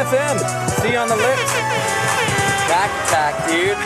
FM. See you on the lips. Back attack, dude.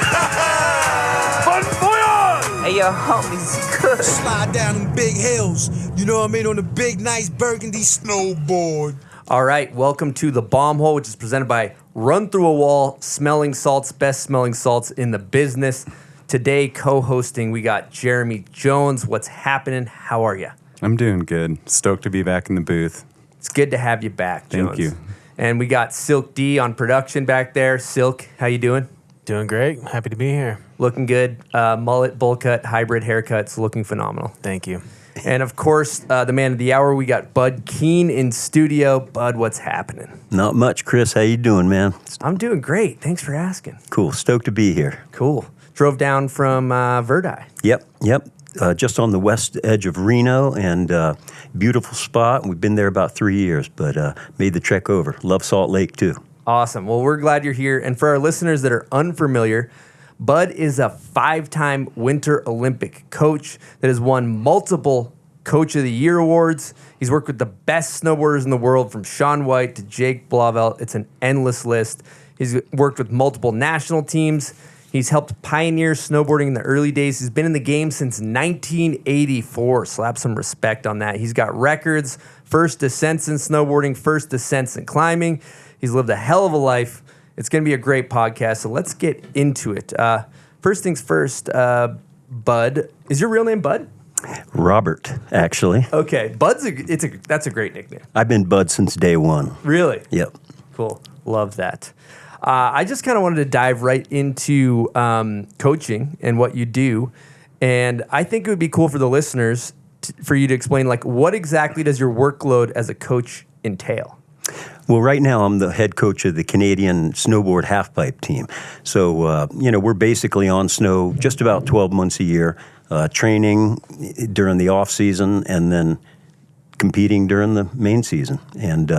Bon voyage! Hey, yo, homies, good. Slide down them big hills, you know what I mean, on the big, nice burgundy snowboard. All right, welcome to The Bomb Hole, which is presented by Run Through a Wall, Smelling Salts, best smelling salts in the business. Today, co-hosting, we got Jeremy Jones. What's happening? How are you? I'm doing good. Stoked to be back in the booth. It's good to have you back, Jones. Thank you. And we got Silk D on production back there. Silk, how you doing? Doing great. Happy to be here. Looking good. Mullet, bowl cut, hybrid haircuts, looking phenomenal. Thank you. And of course, the man of the hour, we got Bud Keene in studio. Bud, what's happening? Not much, Chris. How you doing, man? I'm doing great. Thanks for asking. Cool. Stoked to be here. Cool. Drove down from Verdi. Yep. Just on the west edge of Reno, and beautiful spot. We've been there about 3 years, but made the trek over. Love Salt Lake, too. Awesome. Well, we're glad you're here. And for our listeners that are unfamiliar, Bud is a 5-time Winter Olympic coach that has won multiple Coach of the Year awards. He's worked with the best snowboarders in the world, from Shaun to Jake Blauvelt. It's an endless list. He's worked with multiple national teams. He's helped pioneer snowboarding in the early days. He's been in the game since 1984. Slap some respect on that. He's got records, first descents in snowboarding, first descents in climbing. He's lived a hell of a life. It's going to be a great podcast, so let's get into it. First things first, Bud. Is your real name Bud? Robert, actually. Okay, that's a great nickname. I've been Bud since day one. Really? Yep. Cool. Love that. I just kind of wanted to dive right into coaching and what you do. And I think it would be cool for the listeners for you to explain, like, what exactly does your workload as a coach entail? Well, right now I'm the head coach of the Canadian snowboard halfpipe team. So, we're basically on snow just about 12 months a year, training during the off season and then competing during the main season. And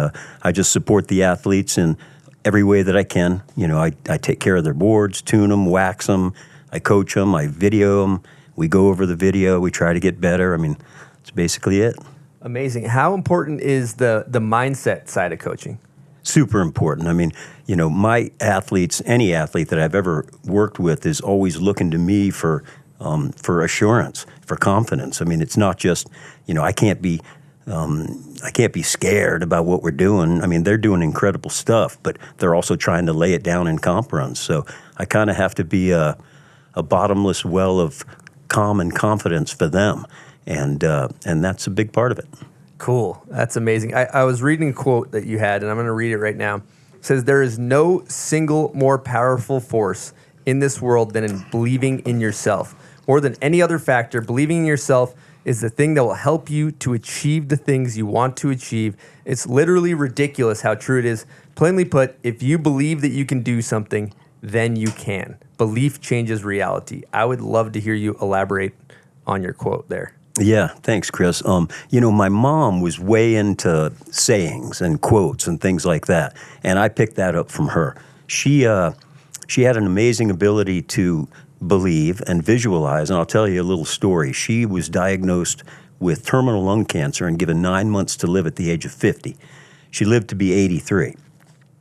I just support the athletes in every way that I can. I take care of their boards, tune them, wax them. I coach them, I video them. We go over the video. We try to get better. I mean, that's basically it. Amazing. How important is the mindset side of coaching? Super important. I mean, my athletes, any athlete that I've ever worked with is always looking to me for assurance, for confidence. I mean, it's not just, I can't be scared about what we're doing. I mean, they're doing incredible stuff, but they're also trying to lay it down in comp runs. So I kind of have to be a bottomless well of calm and confidence for them. And that's a big part of it. Cool. That's amazing. I was reading a quote that you had, and I'm going to read it right now. It says, "There is no single more powerful force in this world than in believing in yourself. More than any other factor, believing in yourself is the thing that will help you to achieve the things you want to achieve. It's literally ridiculous how true it is. Plainly put, if you believe that you can do something, then you can. Belief changes reality." I would love to hear you elaborate on your quote there. Yeah, thanks, Chris. My mom was way into sayings and quotes and things like that, and I picked that up from her. She had an amazing ability to believe and visualize, and I'll tell you a little story. She was diagnosed with terminal lung cancer and given 9 months to live at the age of 50. She lived to be 83,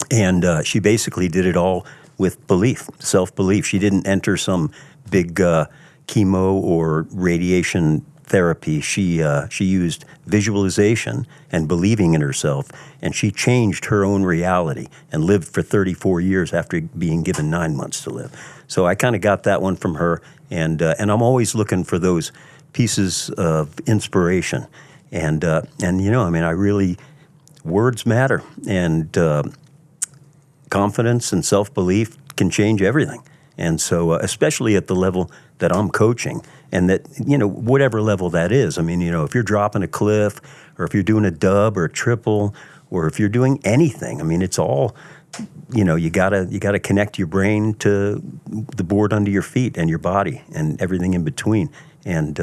and she basically did it all with belief, self-belief. She didn't enter some big chemo or radiation therapy. She used visualization and believing in herself, and she changed her own reality and lived for 34 years after being given 9 months to live. So I kind of got that one from her, and I'm always looking for those pieces of inspiration. And words matter, and confidence and self-belief can change everything. And so, especially at the level that I'm coaching, and that, whatever level that is. I mean, if you're dropping a cliff, or if you're doing a dub or a triple, or if you're doing anything, I mean, it's all, you gotta connect your brain to the board under your feet and your body and everything in between. And,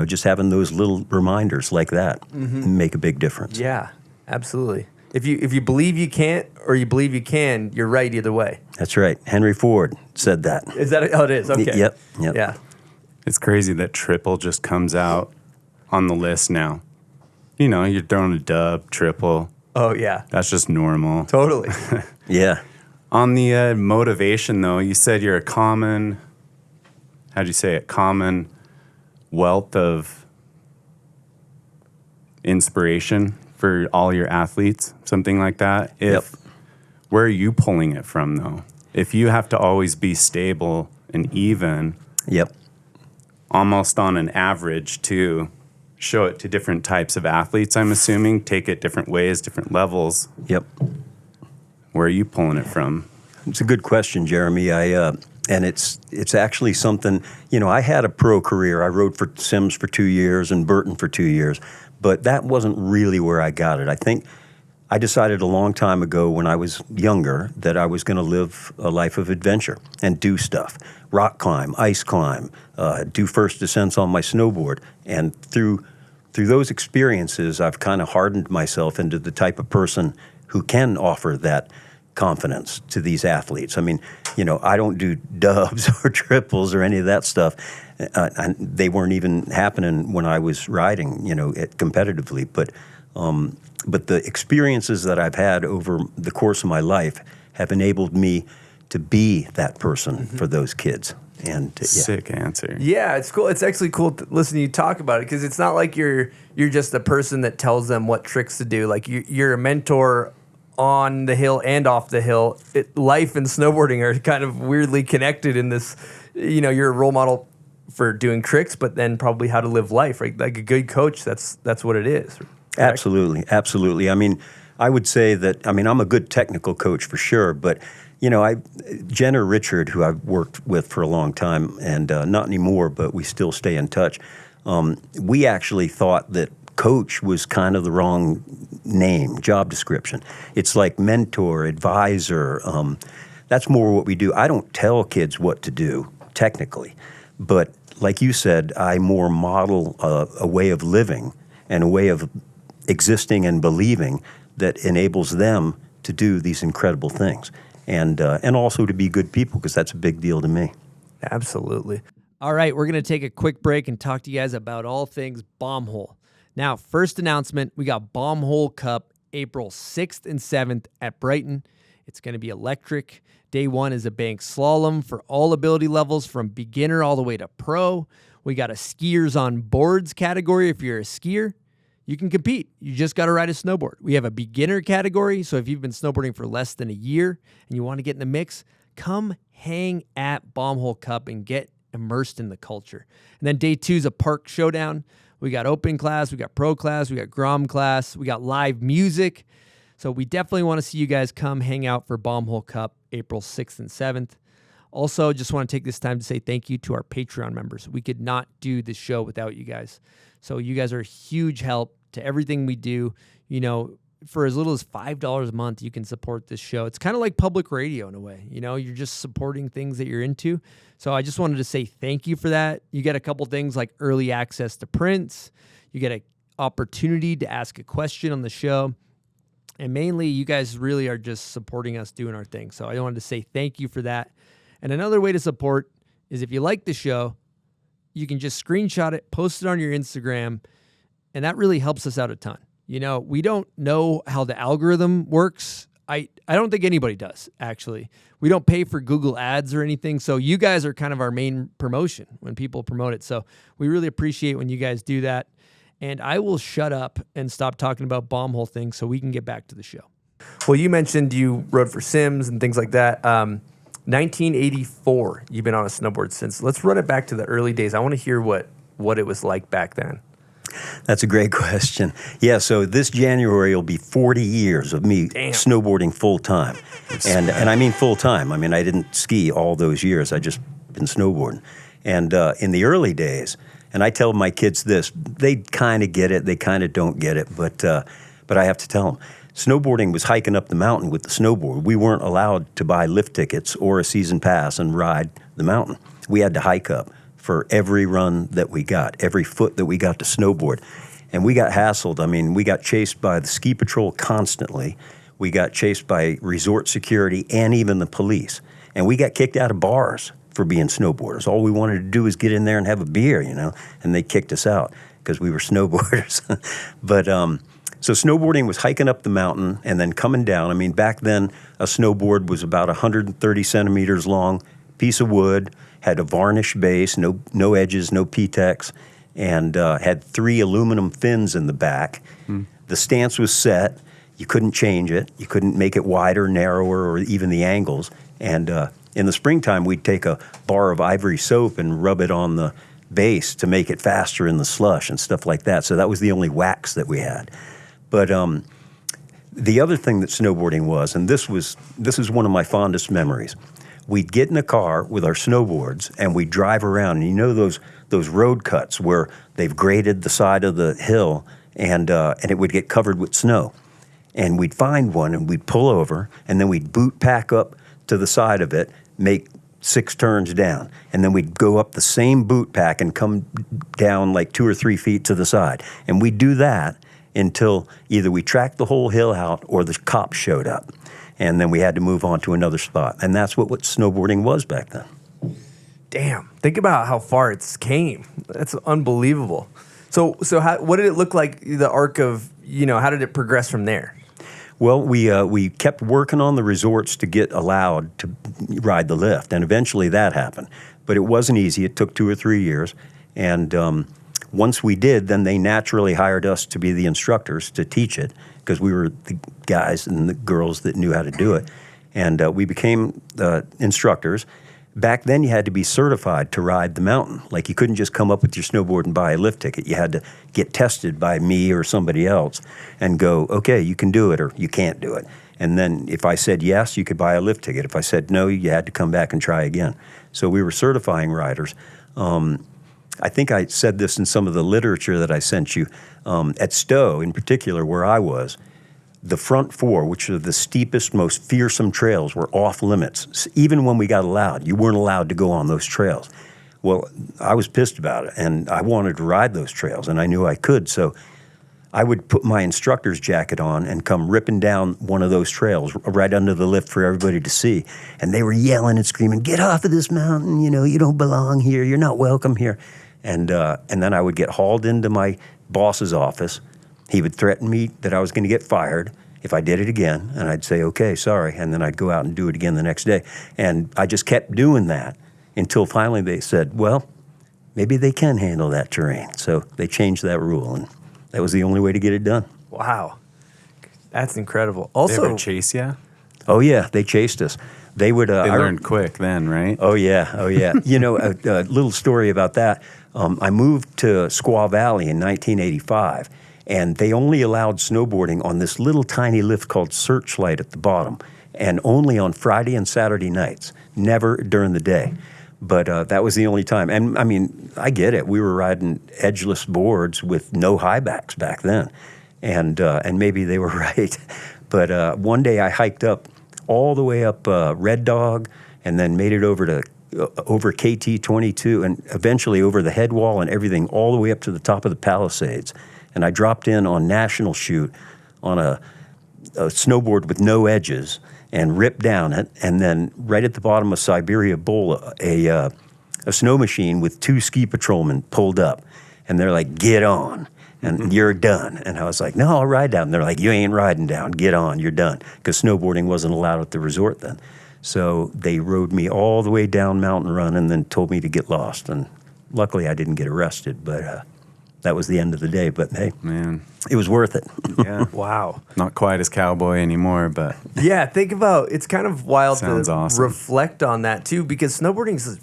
just having those little reminders like that make a big difference. Yeah, absolutely. If you believe you can't or you believe you can, you're right either way. That's right. Henry Ford said that. Is that how it is? Okay. Yep. Yeah. It's crazy that triple just comes out on the list now. You're throwing a dub, triple, Oh, yeah. That's just normal. Totally. Yeah. On the motivation, though, you said you're a common, how'd you say it? Common wealth of inspiration for all your athletes, something like that. Yep. Where are you pulling it from, though? If you have to always be stable and even, Yep. almost on an average to show it to different types of athletes, I'm assuming, take it different ways, different levels. Yep. Where are you pulling it from? It's a good question, Jeremy. And it's actually something, I had a pro career. I rode for Sims for 2 years and Burton for 2 years, but that wasn't really where I got it. I think I decided a long time ago when I was younger that I was going to live a life of adventure and do stuff. Rock climb, ice climb, do first descents on my snowboard. And through those experiences, I've kind of hardened myself into the type of person who can offer that confidence to these athletes. I mean, I don't do dubs or triples or any of that stuff. And they weren't even happening when I was riding, competitively. But the experiences that I've had over the course of my life have enabled me to be that person for those kids. And Sick answer. Yeah, it's cool. It's actually cool to listen to you talk about it because it's not like you're just a person that tells them what tricks to do. Like you're a mentor on the hill and off the hill. Life and snowboarding are kind of weirdly connected in this. You're a role model for doing tricks, but then probably how to live life. Right? Like a good coach, that's what it is. Correct? Absolutely. I mean, I would say that, I'm a good technical coach for sure, but, Jen or Richard, who I've worked with for a long time, and not anymore, but we still stay in touch, we actually thought that coach was kind of the wrong name, job description. It's like mentor, advisor. That's more what we do. I don't tell kids what to do, technically, but like you said, I more model a way of living and a way of existing and believing that enables them to do these incredible things and also to be good people, because that's a big deal to me. Absolutely. All right, we're going to take a quick break and talk to you guys about all things Bomb Hole. Now, first announcement, we got Bomb Hole Cup April 6th and 7th at Brighton. It's going to be electric. Day one is a bank slalom for all ability levels from beginner all the way to pro. We got a skiers on boards category. If you're a skier, you can compete. You just got to ride a snowboard. We have a beginner category. So if you've been snowboarding for less than a year and you want to get in the mix, come hang at Bomb Hole Cup and get immersed in the culture. And then day two is a park showdown. We got open class, we got pro class, we got Grom class, we got live music. So we definitely want to see you guys come hang out for Bomb Hole Cup April 6th and 7th. Also, just want to take this time to say thank you to our Patreon members. We could not do this show without you guys. So you guys are a huge help to everything we do. For as little as $5 a month, you can support this show. It's kind of like public radio in a way. You're just supporting things that you're into. So I just wanted to say thank you for that. You get a couple things like early access to prints. You get an opportunity to ask a question on the show. And mainly, you guys really are just supporting us doing our thing. So I wanted to say thank you for that. And another way to support is if you like the show, you can just screenshot it, post it on your Instagram, and that really helps us out a ton. We don't know how the algorithm works. I don't think anybody does, actually. We don't pay for Google ads or anything. So you guys are kind of our main promotion when people promote it. So we really appreciate when you guys do that. And I will shut up and stop talking about bomb hole things so we can get back to the show. Well, you mentioned you rode for Sims and things like that. 1984, you've been on a snowboard since. Let's run it back to the early days. I want to hear what it was like back then. That's a great question. Yeah, so this January will be 40 years of me snowboarding full time. And I mean full time. I mean, I didn't ski all those years. I just been snowboarding. And in the early days, and I tell my kids this, they kind of get it, they kind of don't get it, but I have to tell them, snowboarding was hiking up the mountain with the snowboard. We weren't allowed to buy lift tickets or a season pass and ride the mountain. We had to hike up for every run that we got, every foot that we got to snowboard. And we got hassled. I mean, we got chased by the ski patrol constantly. We got chased by resort security and even the police. And we got kicked out of bars for being snowboarders. All we wanted to do was get in there and have a beer, and they kicked us out because we were snowboarders. But So snowboarding was hiking up the mountain and then coming down. I mean, back then, a snowboard was about 130 centimeters long, piece of wood, had a varnish base, no edges, no P-Tex, and had 3 aluminum fins in the back. The stance was set. You couldn't change it. You couldn't make it wider, narrower, or even the angles. And in the springtime, we'd take a bar of ivory soap and rub it on the base to make it faster in the slush and stuff like that. So that was the only wax that we had. But the other thing that snowboarding was, and this is one of my fondest memories, we'd get in a car with our snowboards and we'd drive around. And you know those road cuts where they've graded the side of the hill and it would get covered with snow. And we'd find one and we'd pull over and then we'd boot pack up to the side of it, make 6 turns down. And then we'd go up the same boot pack and come down like 2 or 3 feet to the side. And we'd do that until either we tracked the whole hill out or the cops showed up. And then we had to move on to another spot. And that's what snowboarding was back then. Damn. Think about how far it's came. That's unbelievable. So what did it look like, the arc of, how did it progress from there? Well, we kept working on the resorts to get allowed to ride the lift, and eventually that happened. But it wasn't easy. It took 2 or 3 years. And once we did, then they naturally hired us to be the instructors to teach it because we were the guys and the girls that knew how to do it. And we became instructors. Back then, you had to be certified to ride the mountain. Like, you couldn't just come up with your snowboard and buy a lift ticket. You had to get tested by me or somebody else and go, okay, you can do it or you can't do it. And then if I said yes, you could buy a lift ticket. If I said no, you had to come back and try again. So we were certifying riders. I think I said this in some of the literature that I sent you. At Stowe, in particular, where I was, the front 4, which are the steepest, most fearsome trails, were off limits. Even when we got allowed, you weren't allowed to go on those trails. Well, I was pissed about it, and I wanted to ride those trails, and I knew I could. So I would put my instructor's jacket on and come ripping down one of those trails right under the lift for everybody to see. And they were yelling and screaming, "Get off of this mountain, you don't belong here, you're not welcome here." And then I would get hauled into my boss's office. He would threaten me that I was going to get fired if I did it again, and I'd say, okay, sorry, and then I'd go out and do it again the next day. And I just kept doing that until finally they said, well, maybe they can handle that terrain. So they changed that rule, and that was the only way to get it done. Wow. That's incredible. They Also, ever chase you? Oh, yeah, they chased us. They would. They learned quick then, right? Oh, yeah. A little story about that. I moved to Squaw Valley in 1985, and they only allowed snowboarding on this little tiny lift called Searchlight at the bottom, and only on Friday and Saturday nights, never during the day. But that was the only time. And, I mean, I get it. We were riding edgeless boards with no high backs back then, and maybe they were right. But one day I hiked up all the way up Red Dog and then made it over KT-22 and eventually over the head wall and everything all the way up to the top of the Palisades. And I dropped in on National Chute on a snowboard with no edges and ripped down it. And then right at the bottom of Siberia Bowl, a snow machine with 2 ski patrolmen pulled up. And they're like, "Get on, and you're done." And I was like, "No, I'll ride down." And they're like, "You ain't riding down. Get on, you're done." Because snowboarding wasn't allowed at the resort then. So they rode me all the way down Mountain Run and then told me to get lost. And luckily I didn't get arrested, but that was the end of the day. But hey, Man. it was worth it. Yeah. wow. Not quite as cowboy anymore, but Yeah, think about, it's kind of wild Sounds to awesome. reflect on that too, because snowboarding is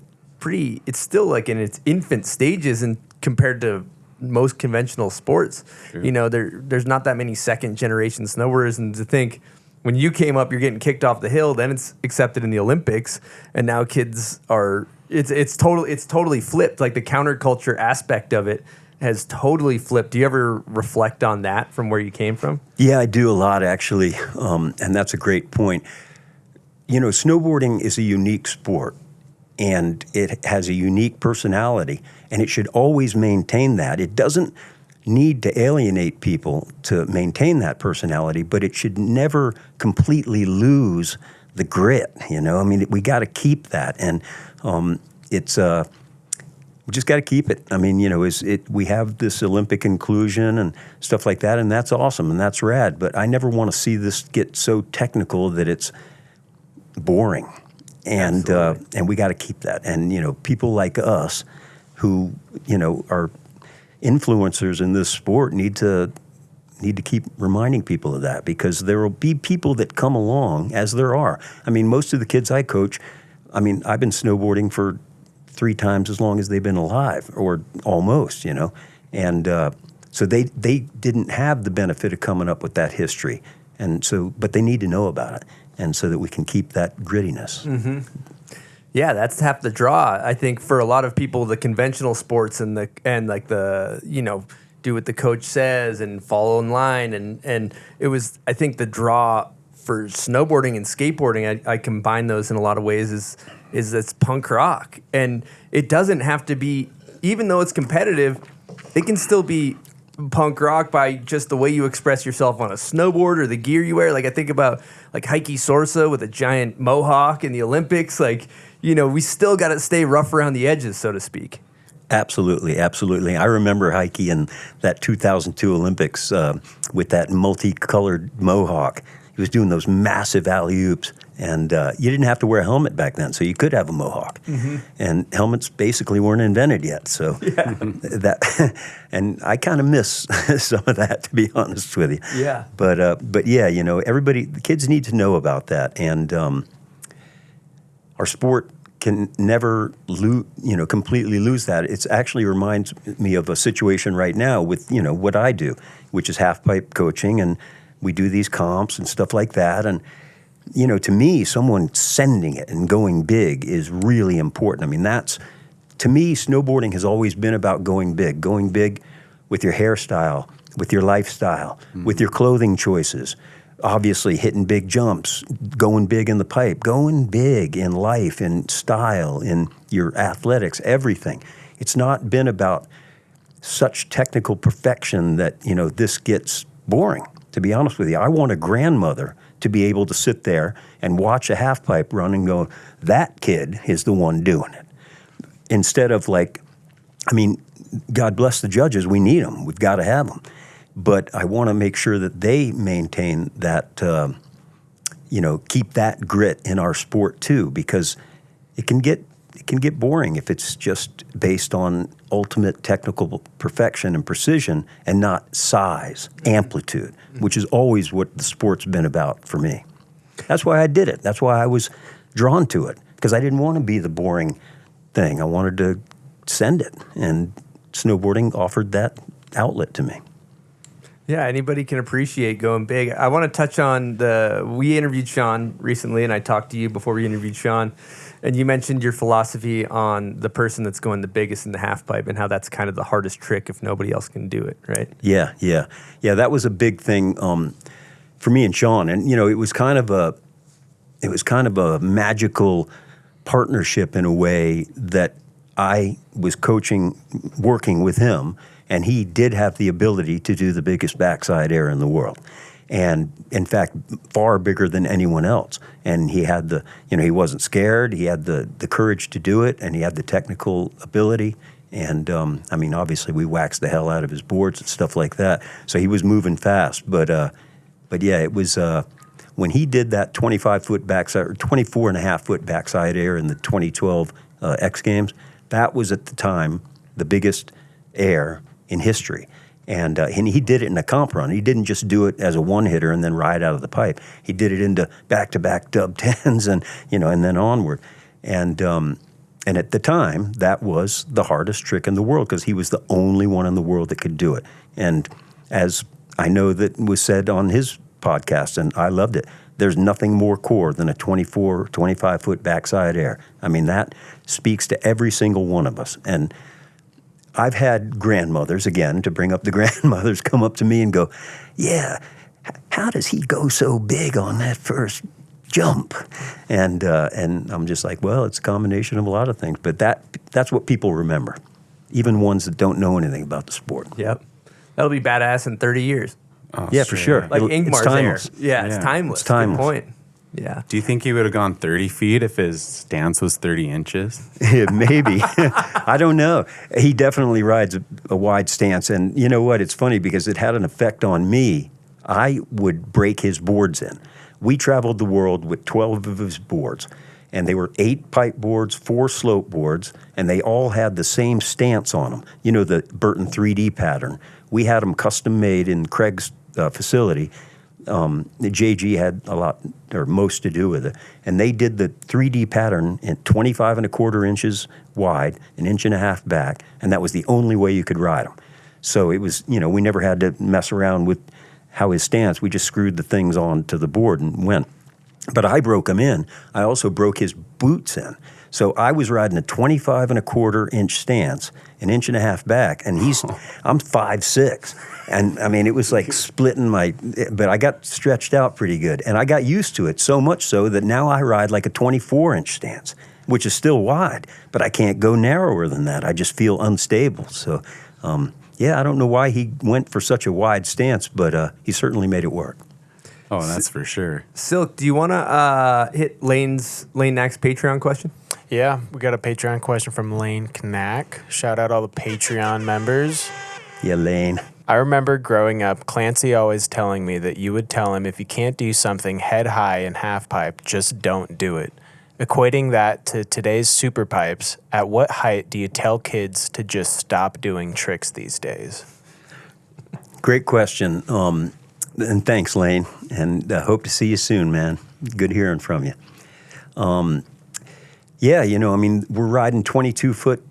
it's still like in its infant stages and compared to most conventional sports. True. There's not that many second generation snowboarders, and to think when you came up, you're getting kicked off the hill, then it's accepted in the Olympics, and now kids are, it's totally flipped. Like the counterculture aspect of it has totally flipped. Do you ever reflect on that from where you came from? Yeah, I do a lot actually, and that's a great point. Snowboarding is a unique sport, and it has a unique personality, and it should always maintain that. It doesn't need to alienate people to maintain that personality, but it should never completely lose the grit. I mean, we got to keep that, and it's we just got to keep it. I mean, we have this Olympic inclusion and stuff like that, and that's awesome and that's rad. But I never want to see this get so technical that it's boring, and we got to keep that. And people like us, who are influencers in this sport, need to keep reminding people of that, because there will be people that come along, as there are. I mean, most of the kids I coach, I've been snowboarding for 3 times as long as they've been alive, or almost, and so they didn't have the benefit of coming up with that history, and so, but they need to know about it, and so that we can keep that grittiness. Mm-hmm. Yeah, that's half the draw. I think for a lot of people, the conventional sports and like the do what the coach says and follow in line, and it was, I think, the draw for snowboarding and skateboarding. I combine those in a lot of ways. Is it's punk rock, and it doesn't have to be, even though it's competitive, it can still be punk rock by just the way you express yourself on a snowboard or the gear you wear. Like, I think about like Heike Sorsa with a giant mohawk in the Olympics. Like, we still got to stay rough around the edges, so to speak. Absolutely, absolutely. I remember Heike in that 2002 Olympics with that multicolored mohawk. He was doing those massive alley-oops, and you didn't have to wear a helmet back then, so you could have a mohawk. Mm-hmm. And helmets basically weren't invented yet, so and I kind of miss some of that, to be honest with you. Yeah. But yeah, the kids need to know about that, and our sport can never completely lose that. It actually reminds me of a situation right now with, what I do, which is half pipe coaching, and we do these comps and stuff like that. And, to me, someone sending it and going big is really important. I mean, to me, snowboarding has always been about going big with your hairstyle, with your lifestyle, with your clothing choices. Obviously, hitting big jumps, going big in the pipe, going big in life, in style, in your athletics, everything. It's not been about such technical perfection that, this gets boring, to be honest with you. I want a grandmother to be able to sit there and watch a half pipe run and go, that kid is the one doing it. Instead of God bless the judges, we need them, we've got to have them. But I want to make sure that they maintain that, keep that grit in our sport too, because it can get boring if it's just based on ultimate technical perfection and precision and not size, amplitude, which is always what the sport's been about for me. That's why I did it. That's why I was drawn to it, because I didn't want to be the boring thing. I wanted to send it, and snowboarding offered that outlet to me. Yeah, anybody can appreciate going big. I want to touch on we interviewed Shaun recently, and I talked to you before we interviewed Shaun, and you mentioned your philosophy on the person that's going the biggest in the half pipe and how that's kind of the hardest trick if nobody else can do it, right? Yeah. That was a big thing for me and Shaun, and it was kind of a magical partnership in a way that I was working with him. And he did have the ability to do the biggest backside air in the world. And in fact, far bigger than anyone else. And he had he wasn't scared. He had the courage to do it, and he had the technical ability. And obviously we waxed the hell out of his boards and stuff like that. So he was moving fast. But yeah, it was, when he did that 25-foot backside, or 24.5-foot backside air in the 2012 X Games, that was at the time the biggest air in history. And he did it in a comp run. He didn't just do it as a one-hitter and then ride out of the pipe. He did it into back-to-back dub tens and then onward. And at the time, that was the hardest trick in the world, because he was the only one in the world that could do it. And as I know that was said on his podcast, and I loved it, there's nothing more core than a 25-foot backside air. I mean, that speaks to every single one of us. And I've had grandmothers, again, to bring up the grandmothers, come up to me and go, yeah, how does he go so big on that first jump? And I'm just like, well, it's a combination of a lot of things. But that's what people remember, even ones that don't know anything about the sport. Yep. That'll be badass in 30 years. Yeah, for sure. Like Ingmar's timeless. air. Yeah, it's timeless. It's timeless. Good point. Yeah. Do you think he would have gone 30 feet if his stance was 30 inches? Maybe. I don't know. He definitely rides a wide stance. And you know what? It's funny because it had an effect on me. I would break his boards in. We traveled the world with 12 of his boards. And they were 8 pipe boards, 4 slope boards, and they all had the same stance on them. You know, the Burton 3D pattern. We had them custom made in Craig's facility. The JG had a lot or most to do with it. And they did the 3D pattern in 25 1/4 inches wide, 1.5 inches back, and that was the only way you could ride them. So it was, you know, we never had to mess around with how his stance, we just screwed the things on to the board and went. But I broke him in. I also broke his boots in. So I was riding a 25 1/4 inch stance, 1.5 inches back, and I'm 5'6". And I mean, it was like splitting but I got stretched out pretty good. And I got used to it, so much so that now I ride like a 24-inch stance, which is still wide, but I can't go narrower than that. I just feel unstable. So, yeah, I don't know why he went for such a wide stance, but he certainly made it work. Oh, that's for sure. Silk, do you want to hit Lane Knack's Patreon question? Yeah, we got a Patreon question from Lane Knack. Shout out all the Patreon members. Yeah, Lane. I remember growing up, Clancy always telling me that you would tell him if you can't do something head high in half pipe, just don't do it. Equating that to today's Superpipes, at what height do you tell kids to just stop doing tricks these days? Great question. And thanks, Lane. And hope to see you soon, man. Good hearing from you. Yeah, you know, I mean, we're riding 22-foot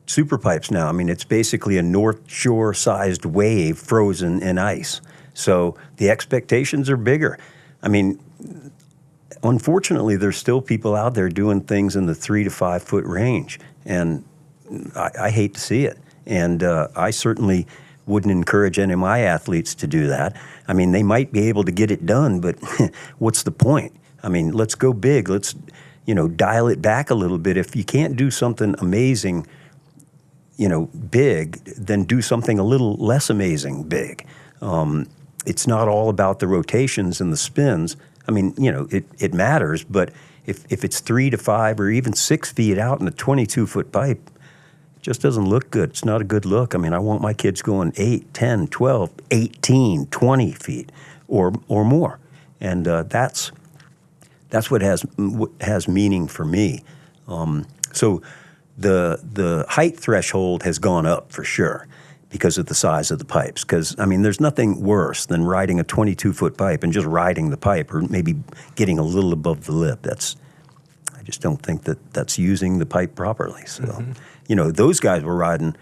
Superpipes now. I mean, it's basically a North Shore-sized wave frozen in ice. So the expectations are bigger. I mean, unfortunately, there's still people out there doing things in the 3 to 5 foot range. And I hate to see it. And I certainly wouldn't encourage any of my athletes to do that. I mean, they might be able to get it done, but what's the point? I mean, let's go big. Let's, you know, dial it back a little bit. If you can't do something amazing, you know, big, then do something a little less amazing big. It's not all about the rotations and the spins. I mean, you know, it matters, but if it's 3 to 5 or even 6 feet out in a 22-foot pipe, just doesn't look good. It's not a good look. I mean, I want my kids going 8, 10, 12, 18, 20 feet or more. And that's what has meaning for me. So the height threshold has gone up for sure because of the size of the pipes. Because, I mean, there's nothing worse than riding a 22-foot pipe and just riding the pipe or maybe getting a little above the lip. I just don't think that's using the pipe properly. So, you know, those guys were riding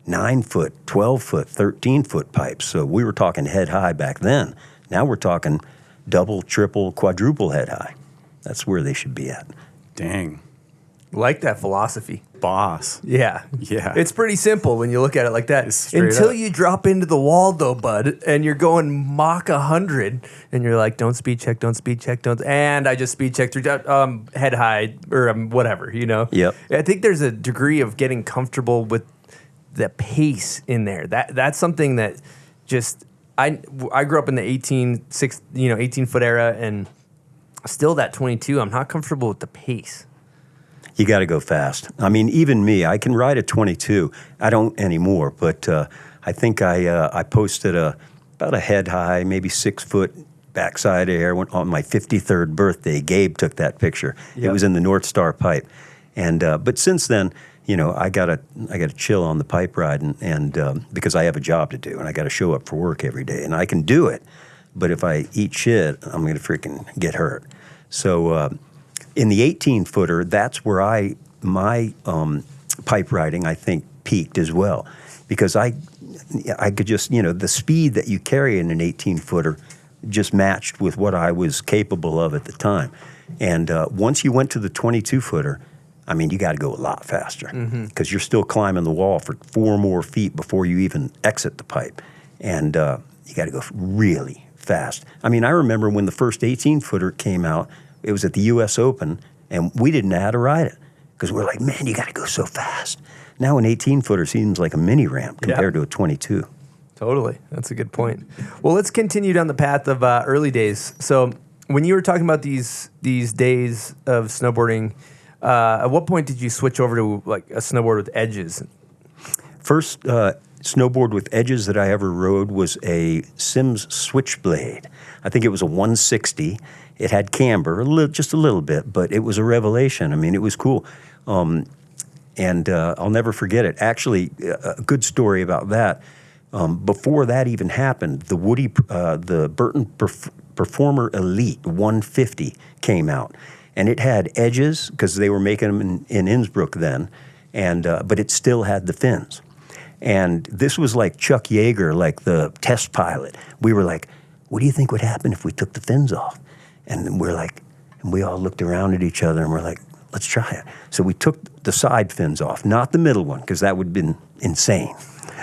9-foot, 12-foot, 13-foot pipes. So we were talking head high back then. Now we're talking double, triple, quadruple head high. That's where they should be at. Dang. Like that philosophy. Boss. Yeah. Yeah. It's pretty simple when you look at it like that. Straight Until up. you drop into the wall, though, bud, and you're going Mach 100, and you're like, don't speed check, and I just speed checked through head high or whatever, you know? Yep. I think there's a degree of getting comfortable with the pace in there. That's something that just, I grew up in the 18-foot era, and still that 22, I'm not comfortable with the pace. You got to go fast. I mean, even me, I can ride a 22. I don't anymore, but I think I posted about a head high, maybe 6 foot backside air on my 53rd birthday. Gabe took that picture. Yep. It was in the North Star pipe, and but since then, you know, I gotta chill on the pipe ride, and because I have a job to do, and I got to show up for work every day, and I can do it, but if I eat shit, I'm gonna freaking get hurt. So. In the 18-footer, that's where my pipe riding, I think, peaked as well. Because I could just, you know, the speed that you carry in an 18-footer just matched with what I was capable of at the time. And once you went to the 22-footer, I mean, you got to go a lot faster. Because you're still climbing the wall for 4 more feet before you even exit the pipe. And you got to go really fast. I mean, I remember when the first 18-footer came out, it was at the U.S. Open, and we didn't know how to ride it because we're like, man, you got to go so fast. Now an 18-footer seems like a mini ramp compared to a 22. Totally. That's a good point. Well, let's continue down the path of early days. So when you were talking about these days of snowboarding, at what point did you switch over to like a snowboard with edges? First snowboard with edges that I ever rode was a Sims Switchblade. I think it was a 160. It had camber, just a little bit, but it was a revelation. I mean, it was cool. And I'll never forget it. Actually, a good story about that. Before that even happened, the Burton Performer Elite 150 came out, and it had edges because they were making them in Innsbruck then, and but it still had the fins. And this was like Chuck Yeager, like the test pilot. We were like, "What do you think would happen if we took the fins off?" And we're like, and we all looked around at each other, and we're like, "Let's try it." So we took the side fins off, not the middle one, because that would have been insane.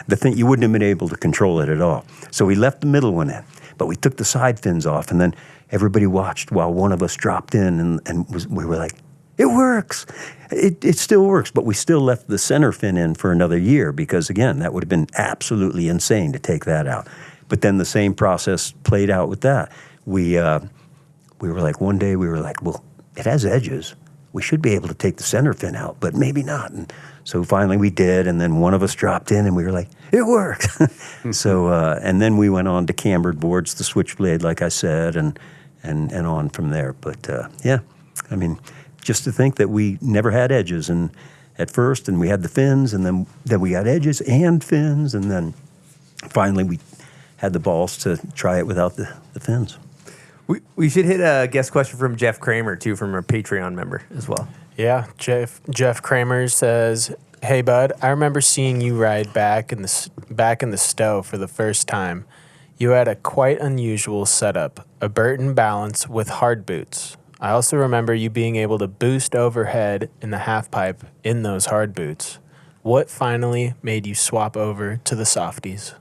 The thing, you wouldn't have been able to control it at all. So we left the middle one in, but we took the side fins off, and then everybody watched while one of us dropped in, we were like, it works. It still works, but we still left the center fin in for another year because, again, that would have been absolutely insane to take that out. But then the same process played out with that. We were like, one day we were like, well, it has edges. We should be able to take the center fin out, but maybe not. And so finally we did, and then one of us dropped in, and we were like, it works. So, and then we went on to cambered boards, the Switchblade, like I said, and on from there. But yeah, I mean, just to think that we never had edges and at first, and we had the fins, and then we got edges and fins, and then finally we had the balls to try it without the fins. We should hit a guest question from Jeff Kramer, too, from our Patreon member as well. Yeah, Jeff Kramer says, "Hey, Bud, I remember seeing you ride back in the Stowe for the first time. You had a quite unusual setup, a Burton balance with hard boots. I also remember you being able to boost overhead in the half pipe in those hard boots. What finally made you swap over to the softies?"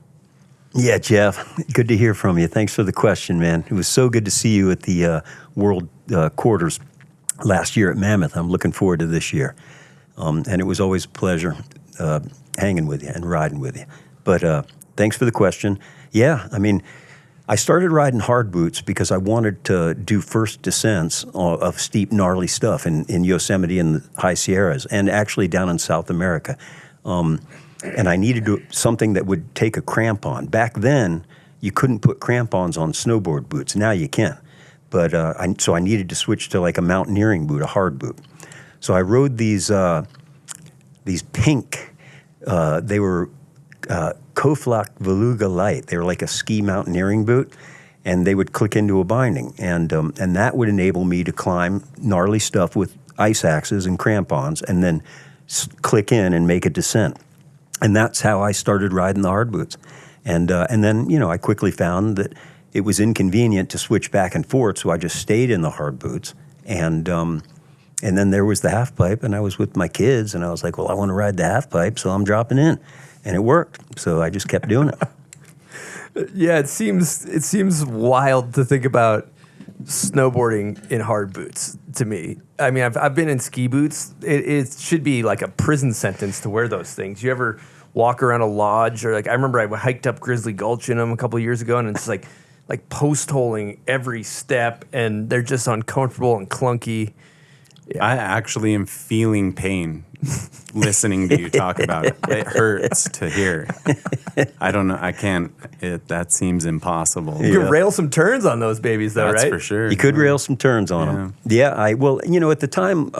Yeah, Jeff, good to hear from you. Thanks for the question, man. It was so good to see you at the World Quarters last year at Mammoth. I'm looking forward to this year. And it was always a pleasure hanging with you and riding with you. But thanks for the question. Yeah, I mean, I started riding hard boots because I wanted to do first descents of steep, gnarly stuff in Yosemite and the High Sierras, and actually down in South America. And I needed something that would take a crampon. Back then, you couldn't put crampons on snowboard boots. Now you can. But so I needed to switch to like a mountaineering boot, a hard boot. So I rode these pink, they were Koflak Veluga Light. They were like a ski mountaineering boot, and they would click into a binding. And that would enable me to climb gnarly stuff with ice axes and crampons, and then click in and make a descent. And that's how I started riding the hard boots. And then, you know, I quickly found that it was inconvenient to switch back and forth, so I just stayed in the hard boots. And then there was the half pipe, and I was with my kids, and I was like, well, I want to ride the half pipe, so I'm dropping in. And it worked, so I just kept doing it. Yeah, it seems wild to think about snowboarding in hard boots to me. I mean, I've been in ski boots. It should be like a prison sentence to wear those things. You ever walk around a lodge, or like I remember I hiked up Grizzly Gulch in them a couple of years ago, and it's like post-holing every step, and they're just uncomfortable and clunky. Yeah. I actually am feeling pain listening to you talk about it. It hurts to hear. I don't know. I can't. That seems impossible. You could rail some turns on those babies, though, That's right? for sure. You could rail some turns on them. Yeah, well, you know, at the time,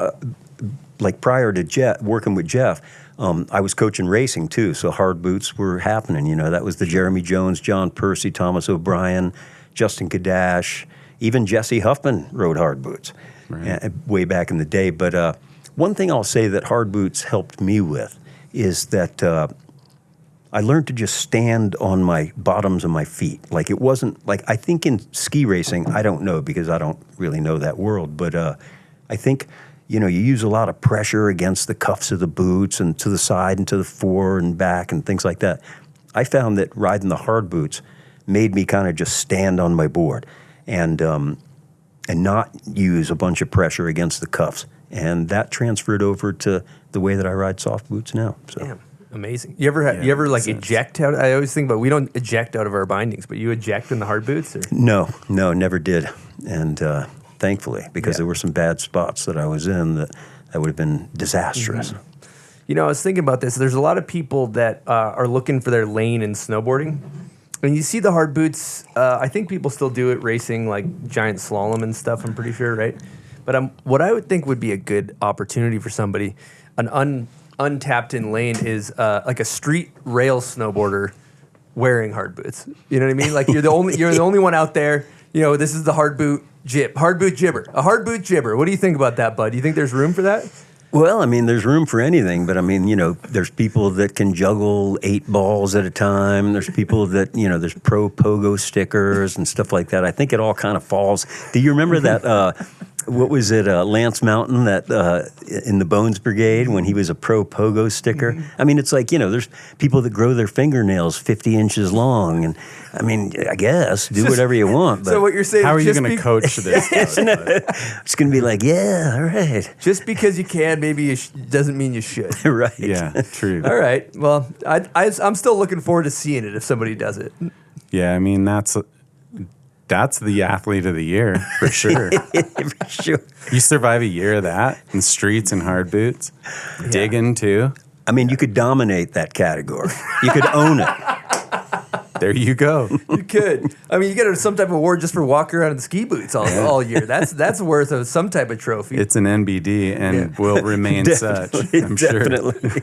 like prior to working with Jeff, I was coaching racing too, so hard boots were happening. You know, that was the Jeremy Jones, John Percy, Thomas O'Brien, Justin Kadash, even Jesse Huffman rode hard boots way back in the day. But one thing I'll say that hard boots helped me with is that I learned to just stand on my bottoms of my feet. Like it wasn't, like I think in ski racing, I don't know because I don't really know that world, but I think, you know, you use a lot of pressure against the cuffs of the boots and to the side and to the fore and back and things like that. I found that riding the hard boots made me kind of just stand on my board and not use a bunch of pressure against the cuffs. And that transferred over to the way that I ride soft boots now. So. Damn. Amazing. You ever like eject out? I always think about we don't eject out of our bindings, but you eject in the hard boots? Or? No, never did. And thankfully, because there were some bad spots that I was in that would have been disastrous. Mm-hmm. You know, I was thinking about this. There's a lot of people that are looking for their lane in snowboarding. And you see the hard boots. I think people still do it racing like giant slalom and stuff, I'm pretty sure, right? But what I would think would be a good opportunity for somebody, an untapped in lane is like a street rail snowboarder wearing hard boots. You know what I mean? Like you're the only one out there. You know, this is the hard boot jibber, a hard boot jibber. What do you think about that, Bud? Do you think there's room for that? Well, I mean, there's room for anything, but I mean, you know, there's people that can juggle 8 balls at a time. There's people that, you know, there's pro pogo stickers and stuff like that. I think it all kind of falls. Do you remember that? What was it, Lance Mountain, that in the Bones Brigade when he was a pro pogo sticker? I mean, it's like, you know, there's people that grow their fingernails 50 inches long, and I mean, I guess do whatever you want. But So what you're saying? How are you going to coach this? it's going to be like, yeah, all right, Just because you can, maybe you doesn't mean you should. right, Yeah, true. All right. Well, I'm still looking forward to seeing it if somebody does it. Yeah, I mean, that's the athlete of the year for sure. for sure. You survive a year of that in streets and hard boots, digging too. I mean, you could dominate that category. You could own it. There you go. You could. I mean, you get some type of award just for walking around in the ski boots all year. That's worth some type of trophy. It's an NBD and will remain such, I'm sure. Definitely.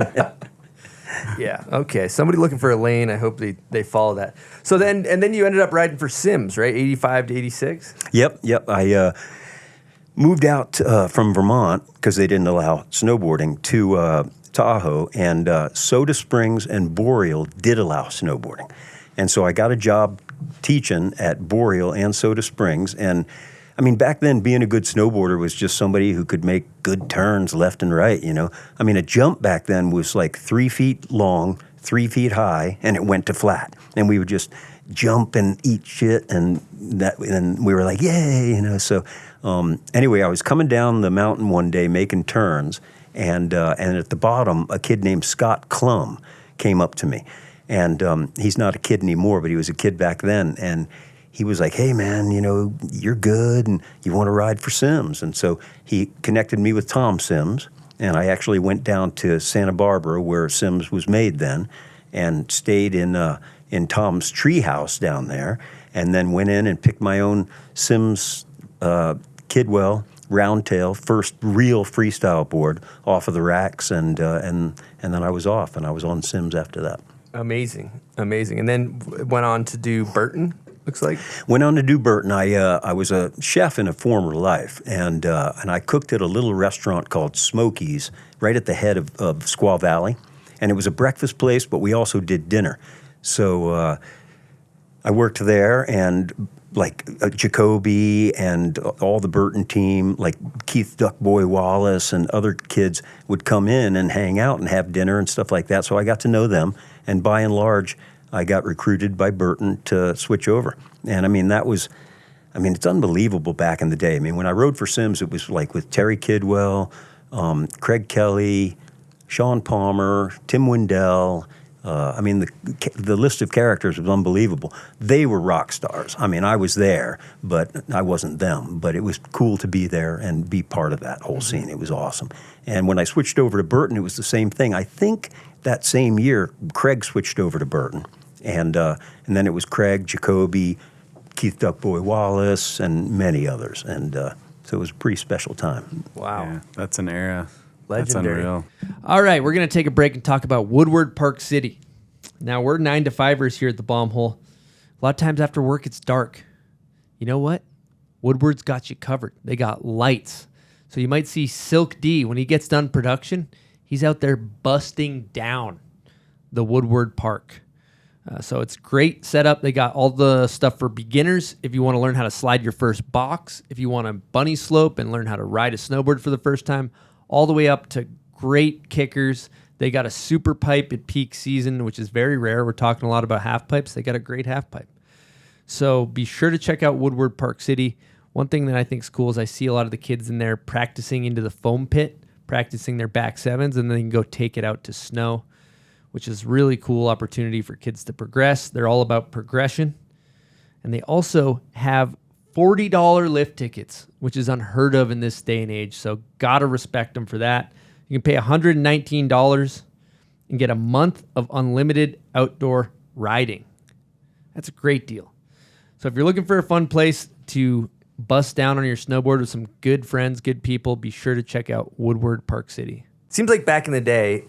Yeah. Okay. Somebody looking for a lane. I hope they follow that. So then you ended up riding for Sims, right? 85 to 86. Yep. I moved out from Vermont because they didn't allow snowboarding to Tahoe, and Soda Springs and Boreal did allow snowboarding. And so I got a job teaching at Boreal and Soda Springs. And I mean, back then, being a good snowboarder was just somebody who could make good turns left and right, you know? I mean, a jump back then was like 3 feet long, 3 feet high, and it went to flat. And we would just jump and eat shit, and we were like, yay, you know? So anyway, I was coming down the mountain one day making turns, and at the bottom, a kid named Scott Klum came up to me. And he's not a kid anymore, but he was a kid back then. And he was like, hey, man, you know, you're good and you want to ride for Sims. And so he connected me with Tom Sims. And I actually went down to Santa Barbara, where Sims was made then, and stayed in Tom's tree house down there. And then went in and picked my own Sims Kidwell Roundtail, first real freestyle board off of the racks. And then I was off, and I was on Sims after that. Amazing. And then went on to do Burton, looks like. Went on to do Burton. I was a chef in a former life, and I cooked at a little restaurant called Smokies right at the head of Squaw Valley. And it was a breakfast place, but we also did dinner. So I worked there, and like Jacoby and all the Burton team, like Keith Duckboy Wallace and other kids would come in and hang out and have dinner and stuff like that. So I got to know them. And by and large, I got recruited by Burton to switch over. And I mean, it's unbelievable back in the day. I mean, when I rode for Sims, it was like with Terry Kidwell, Craig Kelly, Shaun Palmer, Tim Wendell. I mean, the list of characters was unbelievable. They were rock stars. I mean, I was there, but I wasn't them. But it was cool to be there and be part of that whole scene. It was awesome. And when I switched over to Burton, it was the same thing. I think that same year, Craig switched over to Burton. And then it was Craig, Jacoby, Keith Duckboy Wallace, and many others. And so it was a pretty special time. Wow. Yeah, that's an era. Legendary. That's unreal. All right, we're going to take a break and talk about Woodward Par City. Now, we're 9 to 5ers here at the Bomb Hole. A lot of times after work, it's dark. You know what? Woodward's got you covered. They got lights. So you might see Silk D, when he gets done production, he's out there busting down the Woodward Park. So it's great setup. They got all the stuff for beginners. If you want to learn how to slide your first box, if you want a bunny slope and learn how to ride a snowboard for the first time, all the way up to great kickers. They got a Superpipe at peak season, which is very rare. We're talking a lot about half pipes. They got a great half pipe. So be sure to check out Woodward Par City. One thing that I think is cool is I see a lot of the kids in there practicing into the foam pit, practicing their back sevens, and then they can go take it out to snow. which is really cool opportunity for kids to progress. They're all about progression. And they also have $40 lift tickets, which is unheard of in this day and age. So gotta respect them for that. You can pay $119 and get a month of unlimited outdoor riding. That's a great deal. So if you're looking for a fun place to bust down on your snowboard with some good friends, good people, be sure to check out Woodward Par City. Seems like back in the day,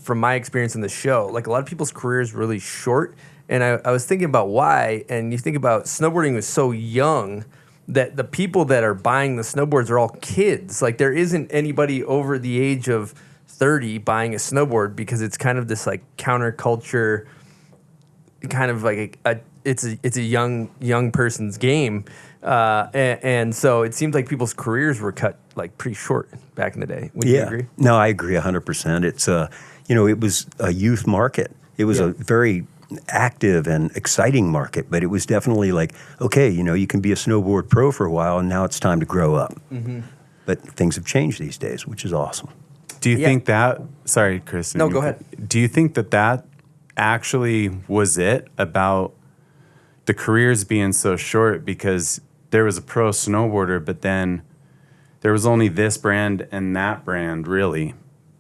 from my experience in the show, like a lot of people's careers really short. And I was thinking about why, and you think about snowboarding was so young that the people that are buying the snowboards are all kids. Like there isn't anybody over the age of 30 buying a snowboard because it's kind of this like counterculture, kind of like it's a young person's game. And so it seems like people's careers were cut like pretty short back in the day. Would you agree? No, I agree 100%. It's it was a youth market. It was a very active and exciting market, but it was definitely like, okay, you can be a snowboard pro for a while, and now it's time to grow up. Mm-hmm. But things have changed these days, which is awesome. Do you think that? Sorry, Chris. No, go ahead. Do you think that actually was it about the careers being so short because there was a pro snowboarder, but then there was only this brand and that brand really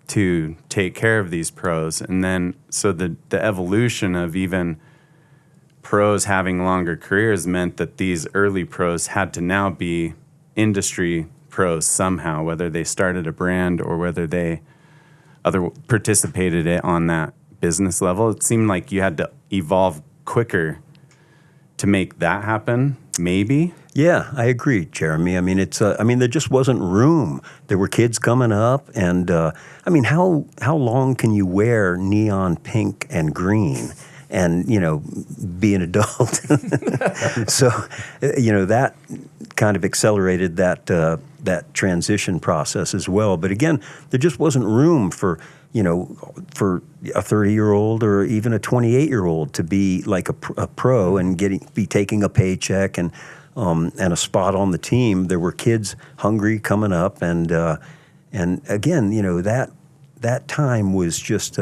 to take care of these pros. And then so the evolution of even pros having longer careers meant that these early pros had to now be industry pros somehow, whether they started a brand or whether they participated it on that business level. It seemed like you had to evolve quicker to make that happen, maybe. Yeah, I agree, Jeremy. I mean, there just wasn't room. There were kids coming up, and how long can you wear neon pink and green and be an adult? So, that kind of accelerated that transition process as well. But again, there just wasn't room for a 30-year-old or even a 28-year-old to be like a pro and be taking a paycheck and a spot on the team. There were kids hungry coming up, and again, that time was just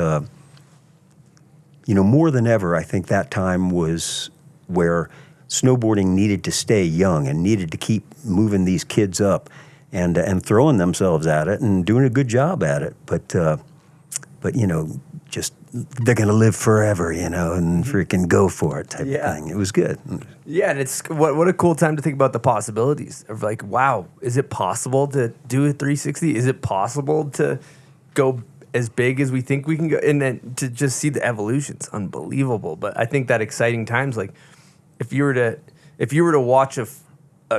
more than ever. I think that time was where snowboarding needed to stay young and needed to keep moving these kids up and throwing themselves at it and doing a good job at it. But just they're going to live forever, and freaking go for it type of thing. It was good. Yeah, and it's what a cool time to think about the possibilities of like, wow, is it possible to do a 360? Is it possible to go as big as we think we can go? And then to just see the evolution's unbelievable. But I think that exciting times, like if you were to watch a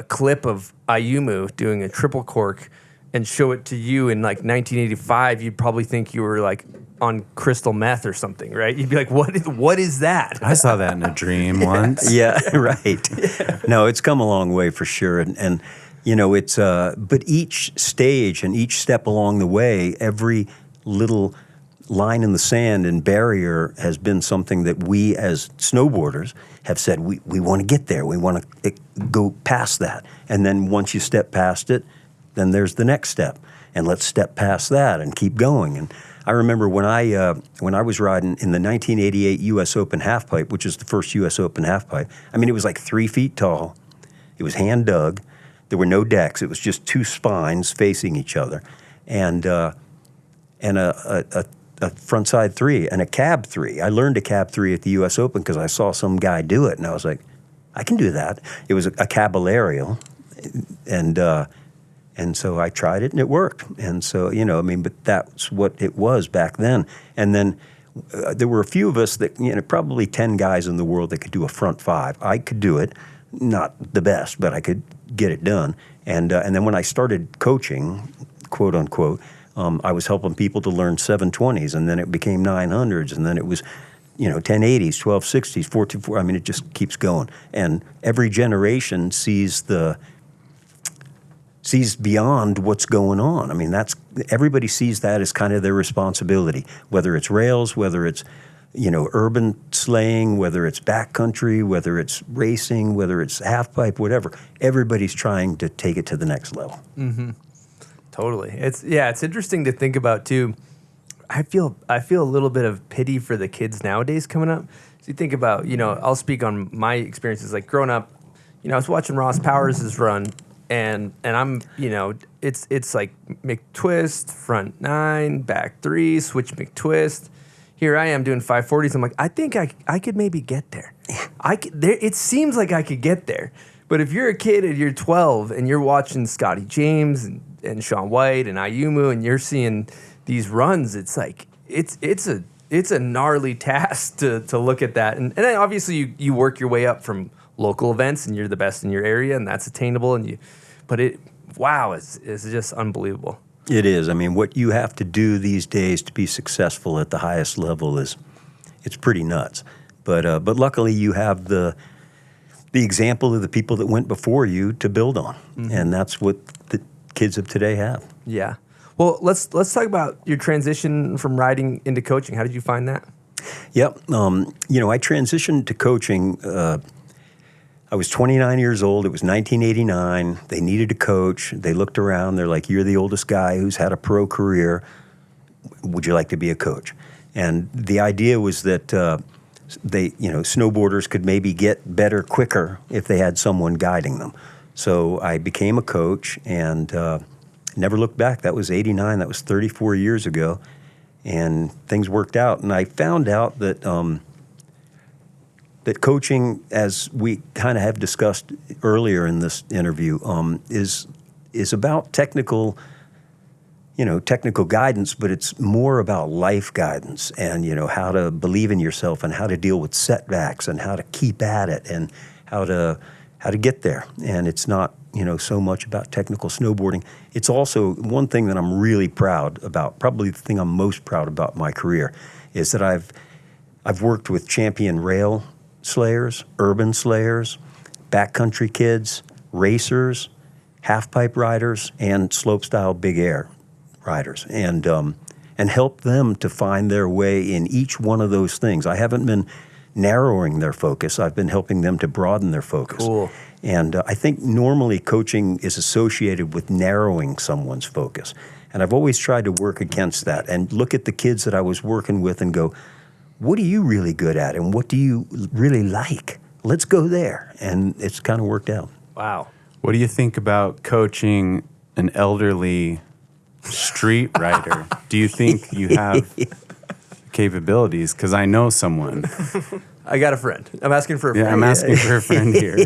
clip of Ayumu doing a triple cork and show it to you in like 1985, you'd probably think you were like on crystal meth or something, right? You'd be like, what is that? I saw that in a dream once. Yeah, right. Yeah. No, it's come a long way for sure. And it's, but each stage and each step along the way, every little line in the sand and barrier has been something that we as snowboarders have said, we want to get there. We want to go past that. And then once you step past it, then there's the next step, and let's step past that and keep going. And I remember when I was riding in the 1988 U.S. Open halfpipe, which is the first U.S. Open halfpipe. I mean, it was like 3 feet tall. It was hand dug. There were no decks. It was just two spines facing each other, and a frontside three and a cab three. I learned a cab three at the U.S. Open because I saw some guy do it, and I was like, I can do that. It was a caballerial, and so I tried it, and it worked. And so, but that's what it was back then. And then there were a few of us that, probably 10 guys in the world that could do a front five. I could do it, not the best, but I could get it done. And then when I started coaching, quote unquote, I was helping people to learn 720s, and then it became 900s, and then it was 1080s, 1260s, 424. I mean, it just keeps going. And every generation sees beyond what's going on. I mean, everybody sees that as kind of their responsibility, whether it's rails, whether it's, urban sleighing, whether it's backcountry, whether it's racing, whether it's halfpipe, whatever. Everybody's trying to take it to the next level. Mm-hmm. Totally. It's interesting to think about too. I feel a little bit of pity for the kids nowadays coming up. So you think about, I'll speak on my experiences. Like growing up, I was watching Ross Powers' run, and I'm, it's like McTwist, front 9, back 3, switch McTwist. Here I am doing 540s. I'm like, I think I could maybe get there. It seems like I could get there. But if you're a kid and you're 12 and you're watching Scotty James and Shaun White and Ayumu and you're seeing these runs, it's like it's a gnarly task to look at that. And then obviously you work your way up from local events and you're the best in your area and that's attainable. It's just unbelievable. It is. I mean, what you have to do these days to be successful at the highest level it's pretty nuts. But luckily you have the example of the people that went before you to build on, and that's what the kids of today have. Yeah. Well, let's talk about your transition from riding into coaching. How did you find that? Yep. I transitioned to coaching. I was 29 years old. It was 1989. They needed a coach. They looked around. They're like, "You're the oldest guy who's had a pro career. Would you like to be a coach?" And the idea was that snowboarders could maybe get better quicker if they had someone guiding them. So I became a coach and never looked back. That was 89. That was 34 years ago. And things worked out. And I found out that that coaching, as we kind of have discussed earlier in this interview, is about technical guidance, but it's more about life guidance and, how to believe in yourself and how to deal with setbacks and how to keep at it and how to get there. And it's not, so much about technical snowboarding. It's also one thing that I'm really proud about, probably the thing I'm most proud about in my career, is that I've worked with champion rail slayers, urban slayers, backcountry kids, racers, half-pipe riders, and slopestyle big air riders, and help them to find their way in each one of those things. I haven't been narrowing their focus. I've been helping them to broaden their focus. Cool. And I think normally coaching is associated with narrowing someone's focus. And I've always tried to work against that and look at the kids that I was working with and go, what are you really good at and what do you really like? Let's go there. And it's kind of worked out. Wow. What do you think about coaching an elderly street rider? Do you think you have capabilities? Because I know someone. I got a friend. I'm asking for a friend. Yeah, I'm asking for a friend here.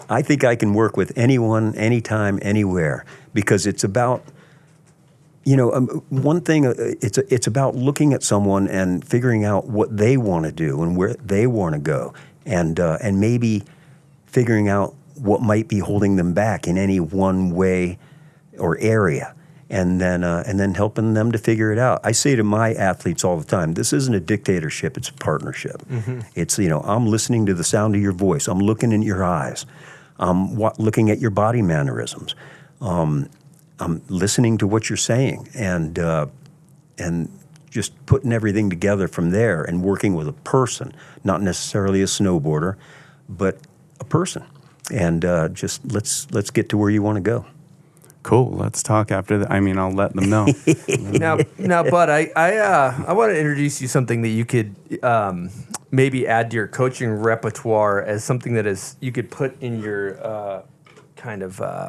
I think I can work with anyone, anytime, anywhere, because it's about, one thing, it's about looking at someone and figuring out what they want to do and where they want to go, and maybe figuring out what might be holding them back in any one way or area, and then helping them to figure it out. I say to my athletes all the time, this isn't a dictatorship, it's a partnership. Mm-hmm. It's, I'm listening to the sound of your voice. I'm looking in your eyes. I'm looking at your body mannerisms. I'm listening to what you're saying and just putting everything together from there and working with a person, not necessarily a snowboarder, but a person. And just let's get to where you want to go. Cool. Let's talk after that. I mean, I'll let them know. Now, Bud, I want to introduce you something that you could maybe add to your coaching repertoire as something that is you could put in your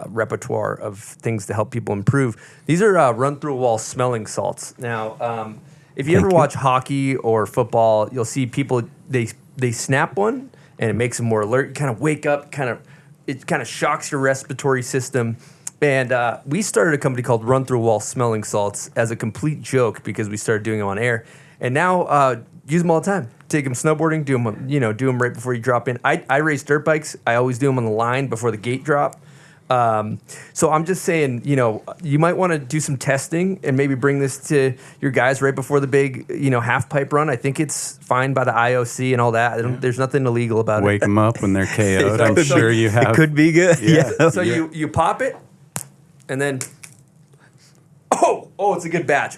repertoire of things to help people improve. These are run-through-wall smelling salts. Now, if you ever watch hockey or football, you'll see people, they snap one, and it makes them more alert. You kind of wake up, it kind of shocks your respiratory system. And we started a company called Run Through Wall Smelling Salts as a complete joke because we started doing them on air. And now use them all the time. Take them snowboarding, do them right before you drop in. I race dirt bikes. I always do them on the line before the gate drop. So I'm just saying, you might want to do some testing and maybe bring this to your guys right before the big, half pipe run. I think it's fine by the IOC and all that. There's nothing illegal about it. Wake them up when they're KO'd. I'm sure you have. It could be good. Yeah. So you pop it, and then, it's a good batch.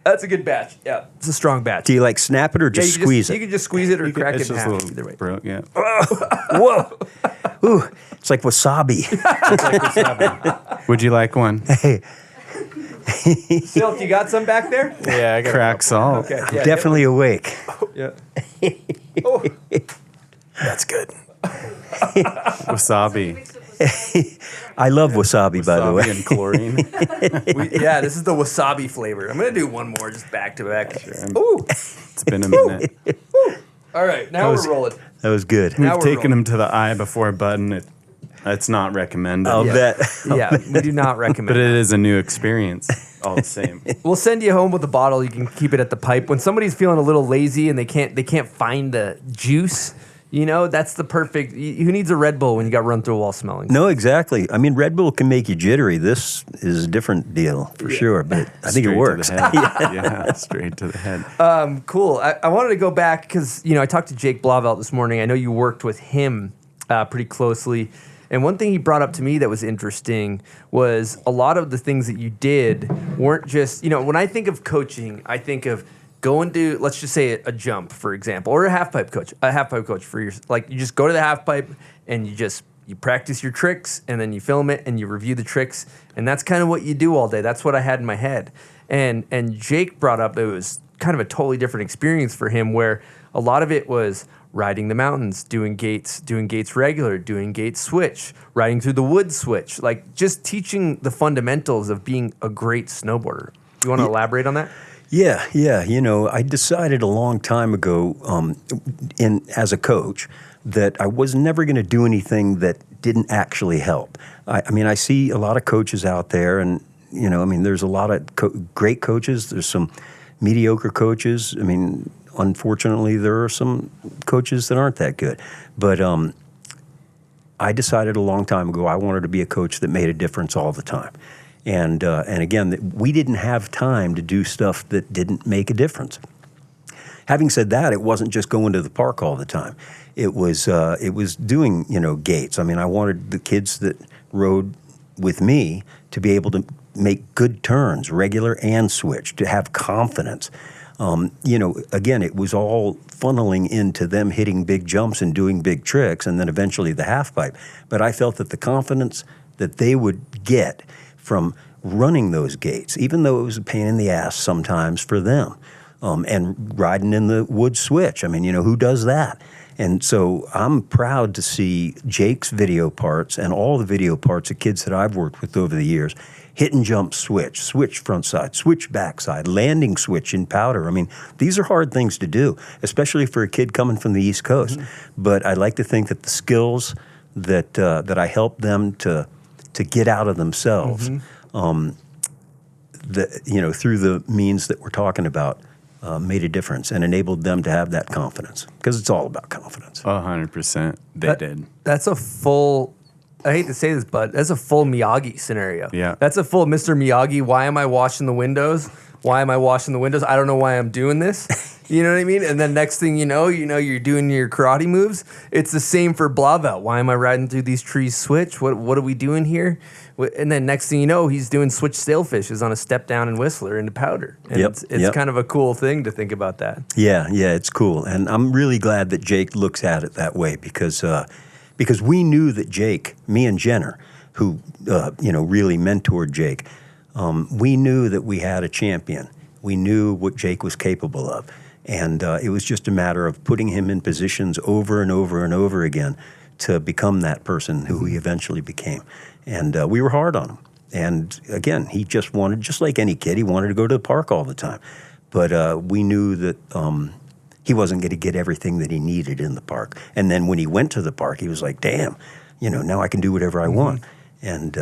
That's a good batch. Yeah, it's a strong batch. Do you snap it or just squeeze it? You can just squeeze it or crack it It's in just half. a Either way. little, yeah. Whoa. Ooh, it's like wasabi. Would you like one? Hey, Silk, you got some back there? Yeah, I got Crack salt. Okay. Yeah, Definitely awake. Yeah. Oh, That's good. Wasabi. I love wasabi, by the Wasabi way. and chlorine. yeah, this is the wasabi flavor. I'm going to do one more just back to back. Sure. Ooh. It's been a minute. All right, now was- we're rolling. That was good. Now We've we're taken rolling. him to the eye before button. It's not recommended. I'll Yeah. bet. Yeah, we do not recommend But it. it is a new experience, all the same. We'll send you home with a bottle. You can keep it at the pipe. When somebody's feeling a little lazy and they can't find the juice, that's the perfect. Who needs a Red Bull when you got run through a wall smelling? No, exactly. I mean, Red Bull can make you jittery. This is a different deal for sure, but I think it Straight works. To the head. Yeah, straight to the head. Cool. I wanted to go back because I talked to Jake Blauvelt this morning. I know you worked with him pretty closely. And one thing he brought up to me that was interesting was a lot of the things that you did weren't just, when I think of coaching, I think of going to, let's just say a jump, for example, or a half pipe coach for your, like you just go to the half pipe and you practice your tricks and then you film it and you review the tricks. And that's kind of what you do all day. That's what I had in my head. And Jake brought up, it was kind of a totally different experience for him where a lot of it was riding the mountains, doing gates regular, doing gates switch, riding through the woods switch, like just teaching the fundamentals of being a great snowboarder. You want to elaborate on that? Yeah. I decided a long time ago, as a coach, that I was never going to do anything that didn't actually help. I mean, I see a lot of coaches out there, and there's a lot of great coaches. There's some mediocre coaches. I mean, unfortunately, there are some coaches that aren't that good. But I decided a long time ago I wanted to be a coach that made a difference all the time. And again, we didn't have time to do stuff that didn't make a difference. Having said that, it wasn't just going to the park all the time. It was doing gates. I mean, I wanted the kids that rode with me to be able to make good turns, regular and switch, to have confidence. Again, it was all funneling into them hitting big jumps and doing big tricks, and then eventually the half pipe. But I felt that the confidence that they would get from running those gates, even though it was a pain in the ass sometimes for them, and riding in the wood switch. I mean, who does that? And so I'm proud to see Jake's video parts and all the video parts of kids that I've worked with over the years, hit and jump switch, switch front side, switch back side, landing switch in powder. I mean, these are hard things to do, especially for a kid coming from the East Coast. Mm-hmm. But I like to think that the skills that I help them to get out of themselves, through the means that we're talking about, made a difference and enabled them to have that confidence, because it's all about confidence. 100%. They did. That's a full, I hate to say this, but that's a full Miyagi scenario. Yeah. That's a full Mr. Miyagi. Why am I washing the windows? Why am I washing the windows? I don't know why I'm doing this. You know what I mean? And then next thing you know, you're doing your karate moves. It's the same for Blauvelt. Why am I riding through these trees switch? What are we doing here? And then next thing you know, he's doing switch sailfishes on a step down in Whistler into powder. And it's kind of a cool thing to think about that. Yeah, it's cool. And I'm really glad that Jake looks at it that way, because we knew that Jake, me and Jenner, who really mentored Jake, we knew that we had a champion. We knew what Jake was capable of. And it was just a matter of putting him in positions over and over and over again to become that person who he eventually became. And we were hard on him. And again, he just wanted, just like any kid, he wanted to go to the park all the time. But we knew that he wasn't going to get everything that he needed in the park. And then when he went to the park, he was like, damn, now I can do whatever I want. And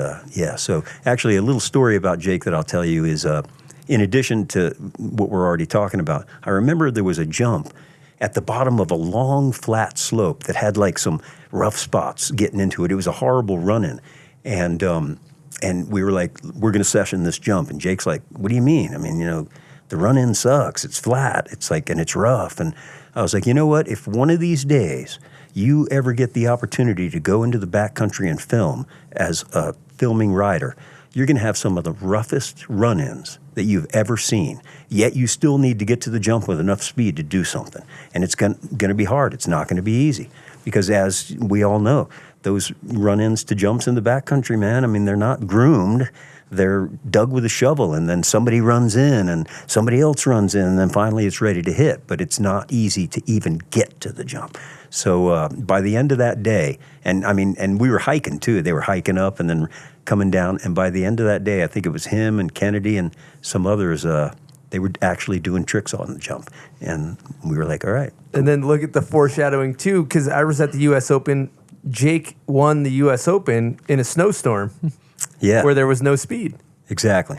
so actually a little story about Jake that I'll tell you is, in addition to what we're already talking about, I remember there was a jump at the bottom of a long, flat slope that had like some rough spots getting into it. It was a horrible run-in. And we were like, we're going to session this jump. And Jake's like, what do you mean? I mean, the run-in sucks. It's flat. It's like, and it's rough. And I was like, you know what? If one of these days you ever get the opportunity to go into the backcountry and film as a filming rider, you're going to have some of the roughest run-ins that you've ever seen, yet you still need to get to the jump with enough speed to do something. And it's going to be hard. It's not going to be easy, because as we all know, those run-ins to jumps in the backcountry, man, I mean, they're not groomed. They're dug with a shovel, and then somebody runs in, and somebody else runs in, and then finally it's ready to hit. But it's not easy to even get to the jump. So by the end of that day, and we were hiking too. They were hiking up and then coming down. And by the end of that day, I think it was him and Kennedy and some others. They were actually doing tricks on the jump, and we were like, all right. And then look at the foreshadowing too, because I was at the U.S. Open. Jake won the U.S. Open in a snowstorm. Yeah. Where there was no speed. Exactly.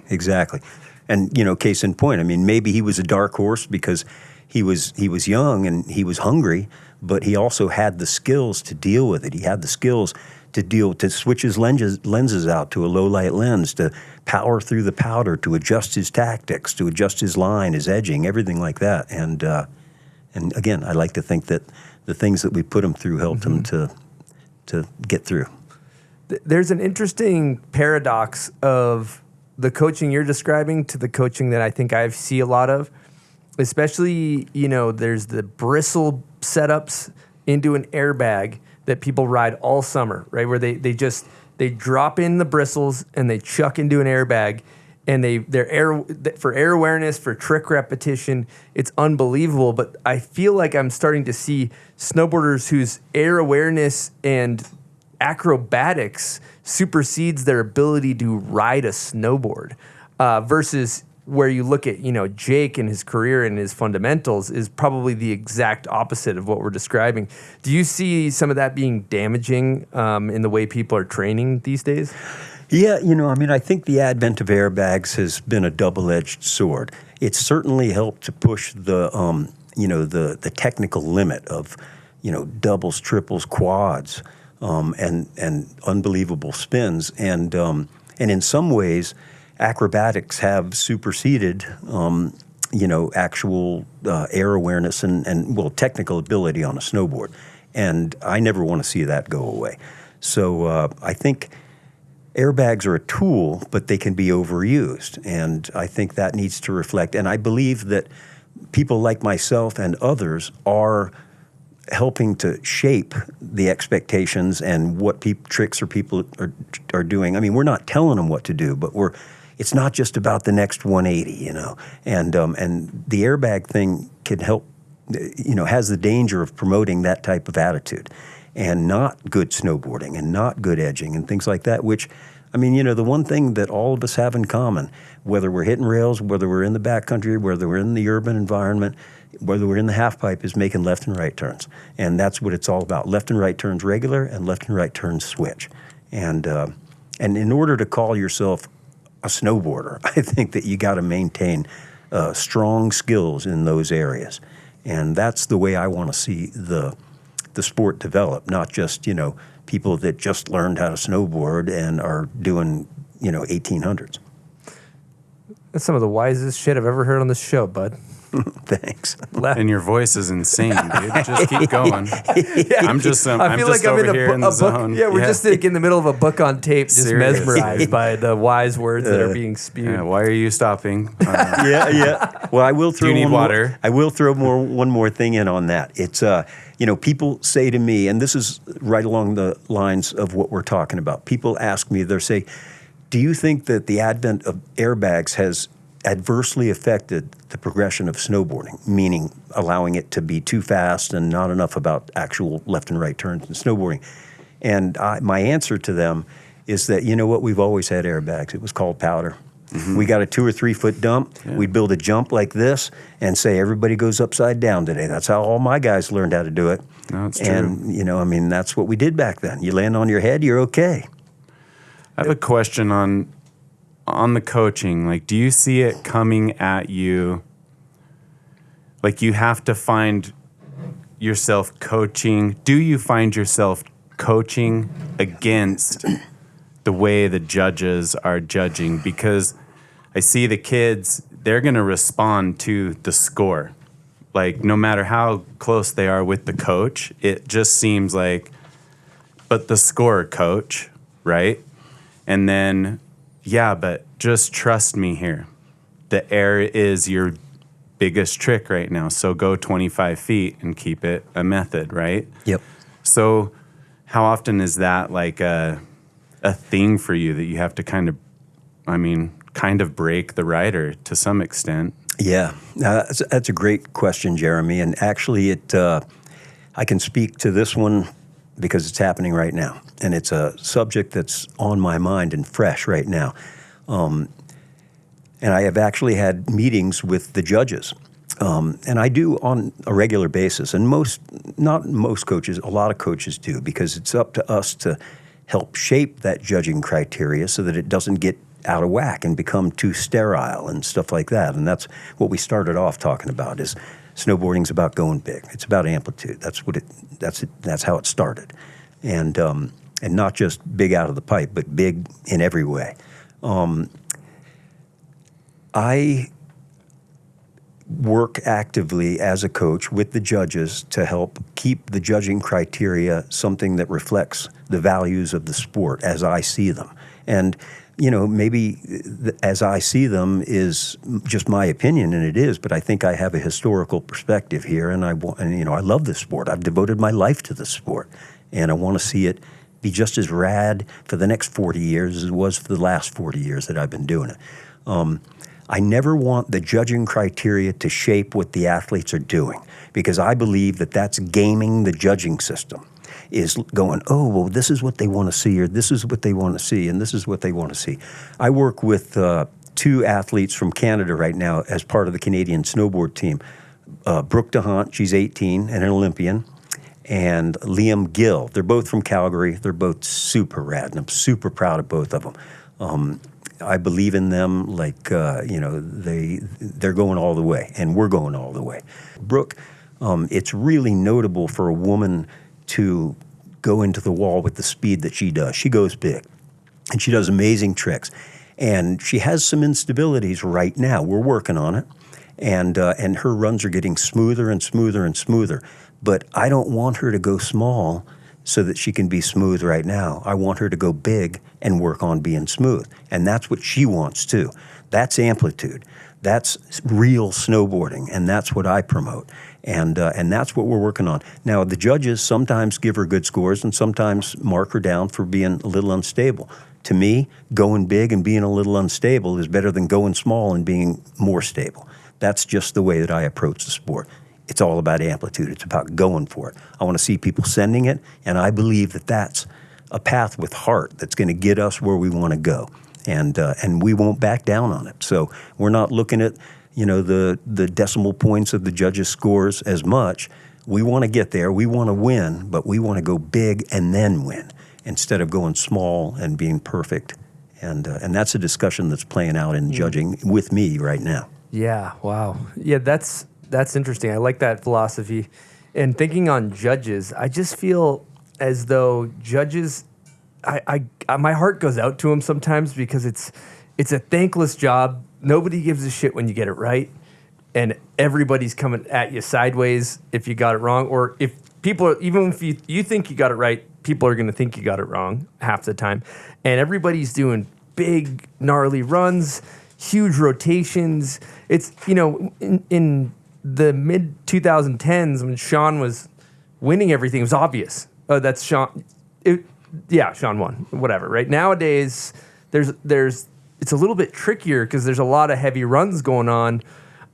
And, case in point, I mean, maybe he was a dark horse because he was young and he was hungry, but he also had the skills to deal with it. He had the skills to switch his lenses out to a low light lens, to power through the powder, to adjust his tactics, to adjust his line, his edging, everything like that. And again, I like to think that the things that we put him through helped him to get through. There's an interesting paradox of the coaching you're describing to the coaching that I think I see a lot of, especially, there's the bristle setups into an airbag that people ride all summer, right? Where they drop in the bristles and they chuck into an airbag, and for air awareness, for trick repetition, it's unbelievable. But I feel like I'm starting to see snowboarders whose air awareness and acrobatics supersedes their ability to ride a snowboard, versus where you look at, Jake and his career and his fundamentals is probably the exact opposite of what we're describing. Do you see some of that being damaging in the way people are training these days? Yeah, I think the advent of airbags has been a double-edged sword. It's certainly helped to push the technical limit of, doubles, triples, quads, and unbelievable spins. And in some ways, acrobatics have superseded, actual air awareness and technical ability on a snowboard. And I never want to see that go away. So I think airbags are a tool, but they can be overused. And I think that needs to reflect. And I believe that people like myself and others are helping to shape the expectations and what tricks or people are doing. I mean, we're not telling them what to do, but it's not just about the next 180, And the airbag thing can help, has the danger of promoting that type of attitude, and not good snowboarding and not good edging and things like that, which, the one thing that all of us have in common, whether we're hitting rails, whether we're in the backcountry, whether we're in the urban environment, whether we're in the half pipe, is making left and right turns. And that's what it's all about. Left and right turns regular and left and right turns switch. And in order to call yourself a snowboarder, I think that you got to maintain strong skills in those areas. And that's the way I want to see the sport develop, not just, people that just learned how to snowboard and are doing, 1800s. That's some of the wisest shit I've ever heard on this show, Bud. Thanks. And your voice is insane, dude. Just keep going. I'm just I feel like I'm over in here in the book. zone. Yeah, we're just like in the middle of a book on tape, just Seriously. mesmerized by the wise words that are being spewed. Yeah, why are you stopping? Yeah. Well, I will throw. Do you need water? I will throw one more thing in on that. It's people say to me, and this is right along the lines of what we're talking about. People ask me, they say, "Do you think that the advent of airbags has adversely affected the progression of snowboarding, meaning allowing it to be too fast and not enough about actual left and right turns in snowboarding?" And my answer to them is that, we've always had airbags. It was called powder. Mm-hmm. We got a 2 or 3 foot dump. Yeah. We'd build a jump like this and say everybody goes upside down today. That's how all my guys learned how to do it. No, it's true. And, that's what we did back then. You land on your head, you're okay. I have a question on the coaching. Like, do you see it coming at you? Like, you have to find yourself coaching. Do you find yourself coaching against the way the judges are judging? Because I see the kids, they're going to respond to the score. Like, no matter how close they are with the coach, it just seems like, but the score, coach, right? And then, yeah, but just trust me here. The air is your biggest trick right now. So go 25 feet and keep it a method, right? Yep. So how often is that like a thing for you that you have to kind of break the rider to some extent? Yeah, that's a great question, Jeremy. And actually, I can speak to this one because it's happening right now. And it's a subject that's on my mind and fresh right now. And I have actually had meetings with the judges. And I do on a regular basis. And not most coaches, a lot of coaches do, because it's up to us to help shape that judging criteria so that it doesn't get out of whack and become too sterile and stuff like that. And that's what we started off talking about, is snowboarding's about going big. It's about amplitude. That's how it started. And not just big out of the pipe, but big in every way. I work actively as a coach with the judges to help keep the judging criteria something that reflects the values of the sport as I see them. And maybe as I see them is just my opinion, and it is, but I think I have a historical perspective here, and I love this sport. I've devoted my life to this sport, and I want to see it be just as rad for the next 40 years as it was for the last 40 years that I've been doing it. I never want the judging criteria to shape what the athletes are doing, because I believe that that's gaming the judging system. Is going, oh, well, this is what they want to see, or this is what they want to see, and this is what they want to see. I work with two athletes from Canada right now as part of the Canadian snowboard team. Brooke DeHant, she's 18 and an Olympian, and Liam Gill. They're both from Calgary. They're both super rad, and I'm super proud of both of them. I believe in them like, they're going all the way, and we're going all the way. Brooke, it's really notable for a woman to go into the wall with the speed that she does. She goes big, and she does amazing tricks. And she has some instabilities right now. We're working on it, and her runs are getting smoother and smoother and smoother. But I don't want her to go small so that she can be smooth right now. I want her to go big and work on being smooth. And that's what she wants too. That's amplitude. That's real snowboarding, and that's what I promote. And that's what we're working on. Now, the judges sometimes give her good scores and sometimes mark her down for being a little unstable. To me, going big and being a little unstable is better than going small and being more stable. That's just the way that I approach the sport. It's all about amplitude. It's about going for it. I want to see people sending it, and I believe that that's a path with heart that's going to get us where we want to go. And we won't back down on it. So we're not looking at the decimal points of the judges' scores as much. We want to get there. We want to win, but we want to go big and then win instead of going small and being perfect. And that's a discussion that's playing out in judging with me right now. Yeah, wow. Yeah, that's interesting. I like that philosophy. And thinking on judges, I just feel as though judges, my heart goes out to them sometimes because it's a thankless job. Nobody gives a shit when you get it right, and everybody's coming at you sideways if you got it wrong, or if people are, even if you think you got it right, people are going to think you got it wrong half the time, and everybody's doing big gnarly runs, huge rotations. It's in the mid 2010s when Shaun was winning everything, it was obvious. Oh, that's Shaun. Shaun won. Whatever. Right nowadays, it's a little bit trickier because there's a lot of heavy runs going on.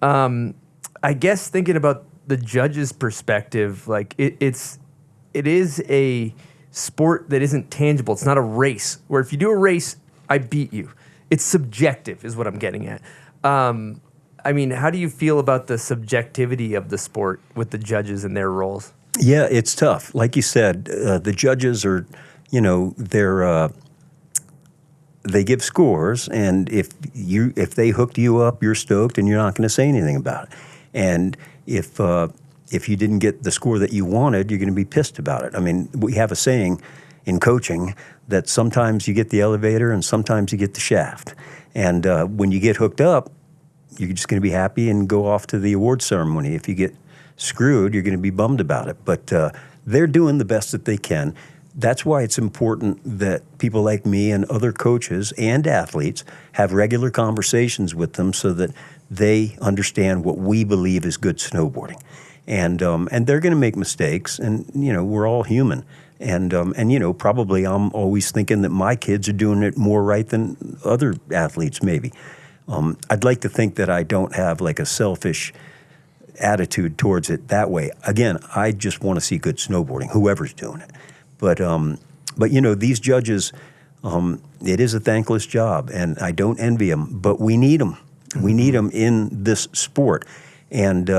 I guess thinking about the judge's perspective, like it is a sport that isn't tangible. It's not a race where if you do a race, I beat you. It's subjective, is what I'm getting at. How do you feel about the subjectivity of the sport with the judges and their roles? Yeah, it's tough. Like you said, the judges are, they give scores, and if they hooked you up, you're stoked, and you're not going to say anything about it. And if you didn't get the score that you wanted, you're going to be pissed about it. I mean, we have a saying in coaching that sometimes you get the elevator and sometimes you get the shaft. And when you get hooked up, you're just going to be happy and go off to the award ceremony. If you get screwed, you're going to be bummed about it. But they're doing the best that they can. That's why it's important that people like me and other coaches and athletes have regular conversations with them so that they understand what we believe is good snowboarding. And they're going to make mistakes, and we're all human. And you know, probably I'm always thinking that my kids are doing it more right than other athletes maybe. I'd like to think that I don't have like a selfish attitude towards it that way. Again, I just want to see good snowboarding, whoever's doing it. But you know, these judges, it is a thankless job, and I don't envy them, but we need them. We need them in this sport. And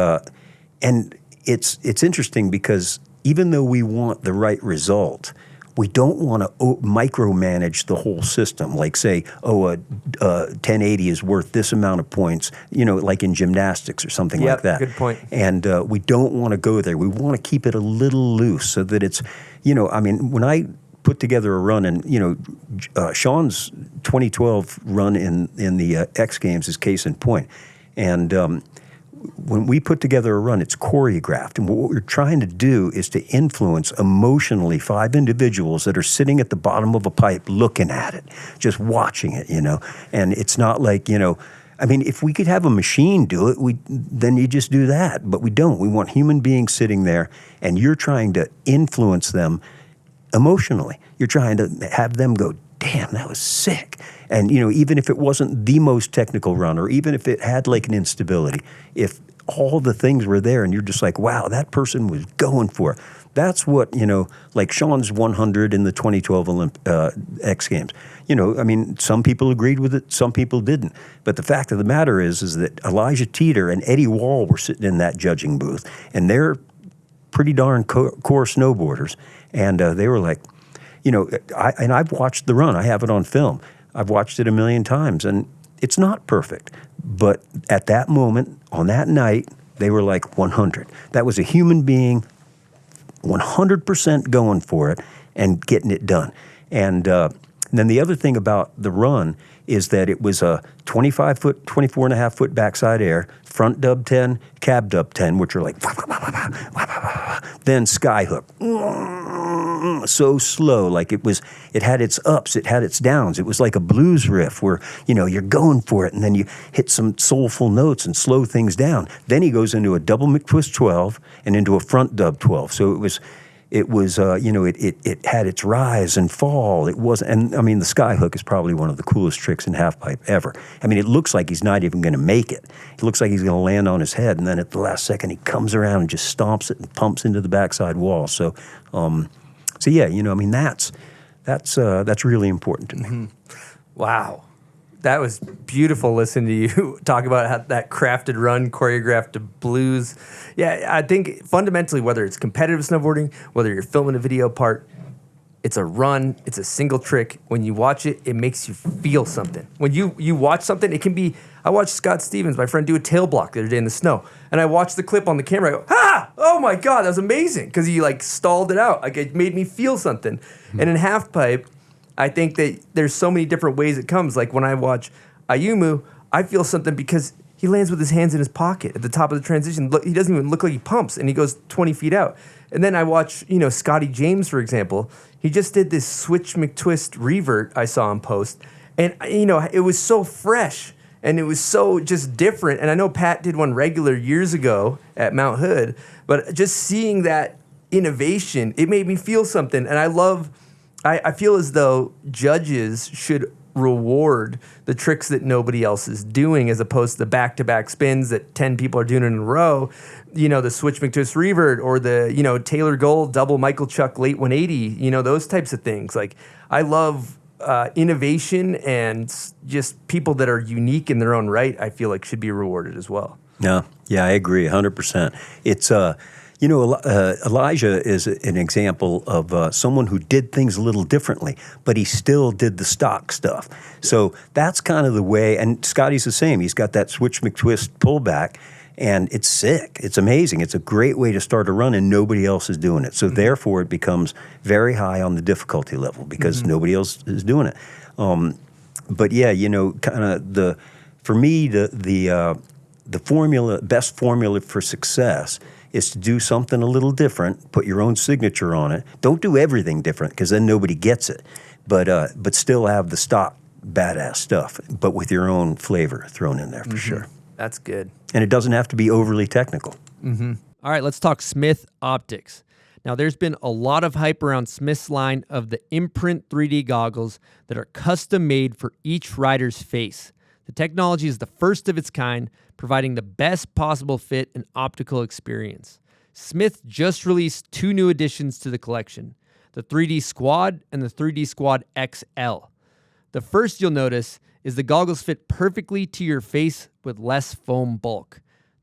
it's interesting because even though we want the right result, we don't want to micromanage the whole system. Like say, a 1080 is worth this amount of points, you know, like in gymnastics or something like that. Good point. And we don't want to go there. We want to keep it a little loose so that it's, you know, I mean, when I put together a run, and you know, Shaun's 2012 run in the X Games is case in point. And when we put together a run, it's choreographed. And what we're trying to do is to influence emotionally 5 individuals that are sitting at the bottom of a pipe looking at it, just watching it, you know. And it's not like, you know, I mean, if we could have a machine do it, then you just do that. But we don't. We want human beings sitting there, and you're trying to influence them emotionally. You're trying to have them go, damn, that was sick. And, you know, even if it wasn't the most technical run, or even if it had like an instability, if all the things were there and you're just like, wow, that person was going for it. That's what, you know, like Shaun's 100 in the 2012 X Games. You know, I mean, some people agreed with it, some people didn't. But the fact of the matter is that Elijah Teeter and Eddie Wall were sitting in that judging booth, and they're pretty darn core snowboarders. And they were like, you know, I've watched the run. I have it on film. I've watched it a million times, and it's not perfect. But at that moment, on that night, they were like 100. That was a human being 100% going for it and getting it done. And then the other thing about the run is that it was a 25-foot, 24.5-foot backside air, front dub 10, cab dub 10, which are like, then skyhook. So slow, like it had its ups, it had its downs. It was like a blues riff where, you know, you're going for it, and then you hit some soulful notes and slow things down. Then he goes into a double McTwist 12 and into a front dub 12. So it was you know, it had its rise and fall. It wasn't, and I mean, the skyhook is probably one of the coolest tricks in halfpipe ever. I mean, it looks like he's not even going to make it. It looks like he's going to land on his head, and then at the last second, he comes around and just stomps it and pumps into the backside wall. So yeah, you know, I mean, that's really important to me. Wow. That was beautiful listening to you talk about how that crafted run choreographed to blues. Yeah, I think fundamentally, whether it's competitive snowboarding, whether you're filming a video part, it's a run, it's a single trick. When you watch it, it makes you feel something. When you watch something, it can be, I watched Scott Stevens, my friend, do a tail block the other day in the snow. And I watched the clip on the camera, I go, oh my God, that was amazing. Because he like stalled it out. Like it made me feel something. And in halfpipe, I think that there's so many different ways it comes. Like when I watch Ayumu, I feel something because he lands with his hands in his pocket at the top of the transition. Look, he doesn't even look like he pumps, and he goes 20 feet out. And then I watch, you know, Scotty James, for example. He just did this switch McTwist revert I saw him post. And, you know, it was so fresh, and it was so just different. And I know Pat did one regular years ago at Mount Hood, but just seeing that innovation, it made me feel something. And I feel as though judges should reward the tricks that nobody else is doing, as opposed to the back-to-back spins that 10 people are doing in a row. You know, the switch McTwist revert, or the, you know, Taylor Gold double Michael Chuck late 180, you know, those types of things. Like, I love innovation, and just people that are unique in their own right, I feel like should be rewarded as well. Yeah, I agree 100%. It's you know, Elijah is an example of someone who did things a little differently, but he still did the stock stuff. So that's kind of the way, and Scotty's the same. He's got that switch McTwist pullback, and it's sick. It's amazing. It's a great way to start a run, and nobody else is doing it. So therefore, it becomes very high on the difficulty level because nobody else is doing it. But yeah, you know, kind of for me, the best formula for success is to do something a little different, put your own signature on it. Don't do everything different, because then nobody gets it. But still have the stock badass stuff, but with your own flavor thrown in there for sure. That's good. And it doesn't have to be overly technical. All right, let's talk Smith Optics. Now, there's been a lot of hype around Smith's line of the Imprint 3D goggles that are custom made for each rider's face. The technology is the first of its kind, providing the best possible fit and optical experience. Smith just released 2 new additions to the collection, the 3D Squad and the 3D Squad XL. The first you'll notice is the goggles fit perfectly to your face with less foam bulk.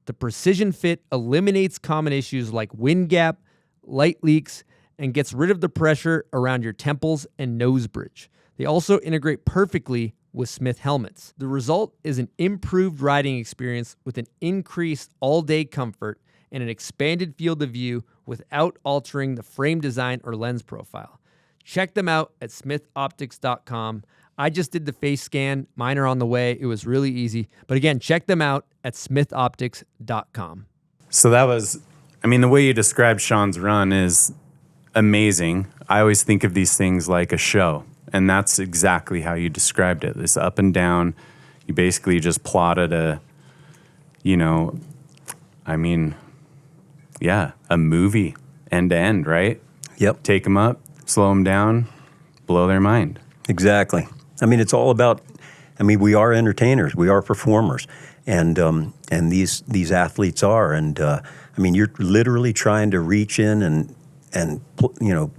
The precision fit eliminates common issues like wind gap, light leaks, and gets rid of the pressure around your temples and nose bridge. They also integrate perfectly with Smith helmets. The result is an improved riding experience with an increased all-day comfort and an expanded field of view without altering the frame design or lens profile. Check them out at smithoptics.com. I just did the face scan. Mine are on the way. It was really easy. But again, check them out at smithoptics.com. So that was, I mean, the way you described Shaun's run is amazing. I always think of these things like a show, and that's exactly how you described it. This up and down, you basically just plotted a, a movie end to end, right? Yep. Take them up, slow them down, blow their mind. Exactly. I mean, it's all about, we are entertainers, we are performers, and these athletes are, and you're literally trying to reach in and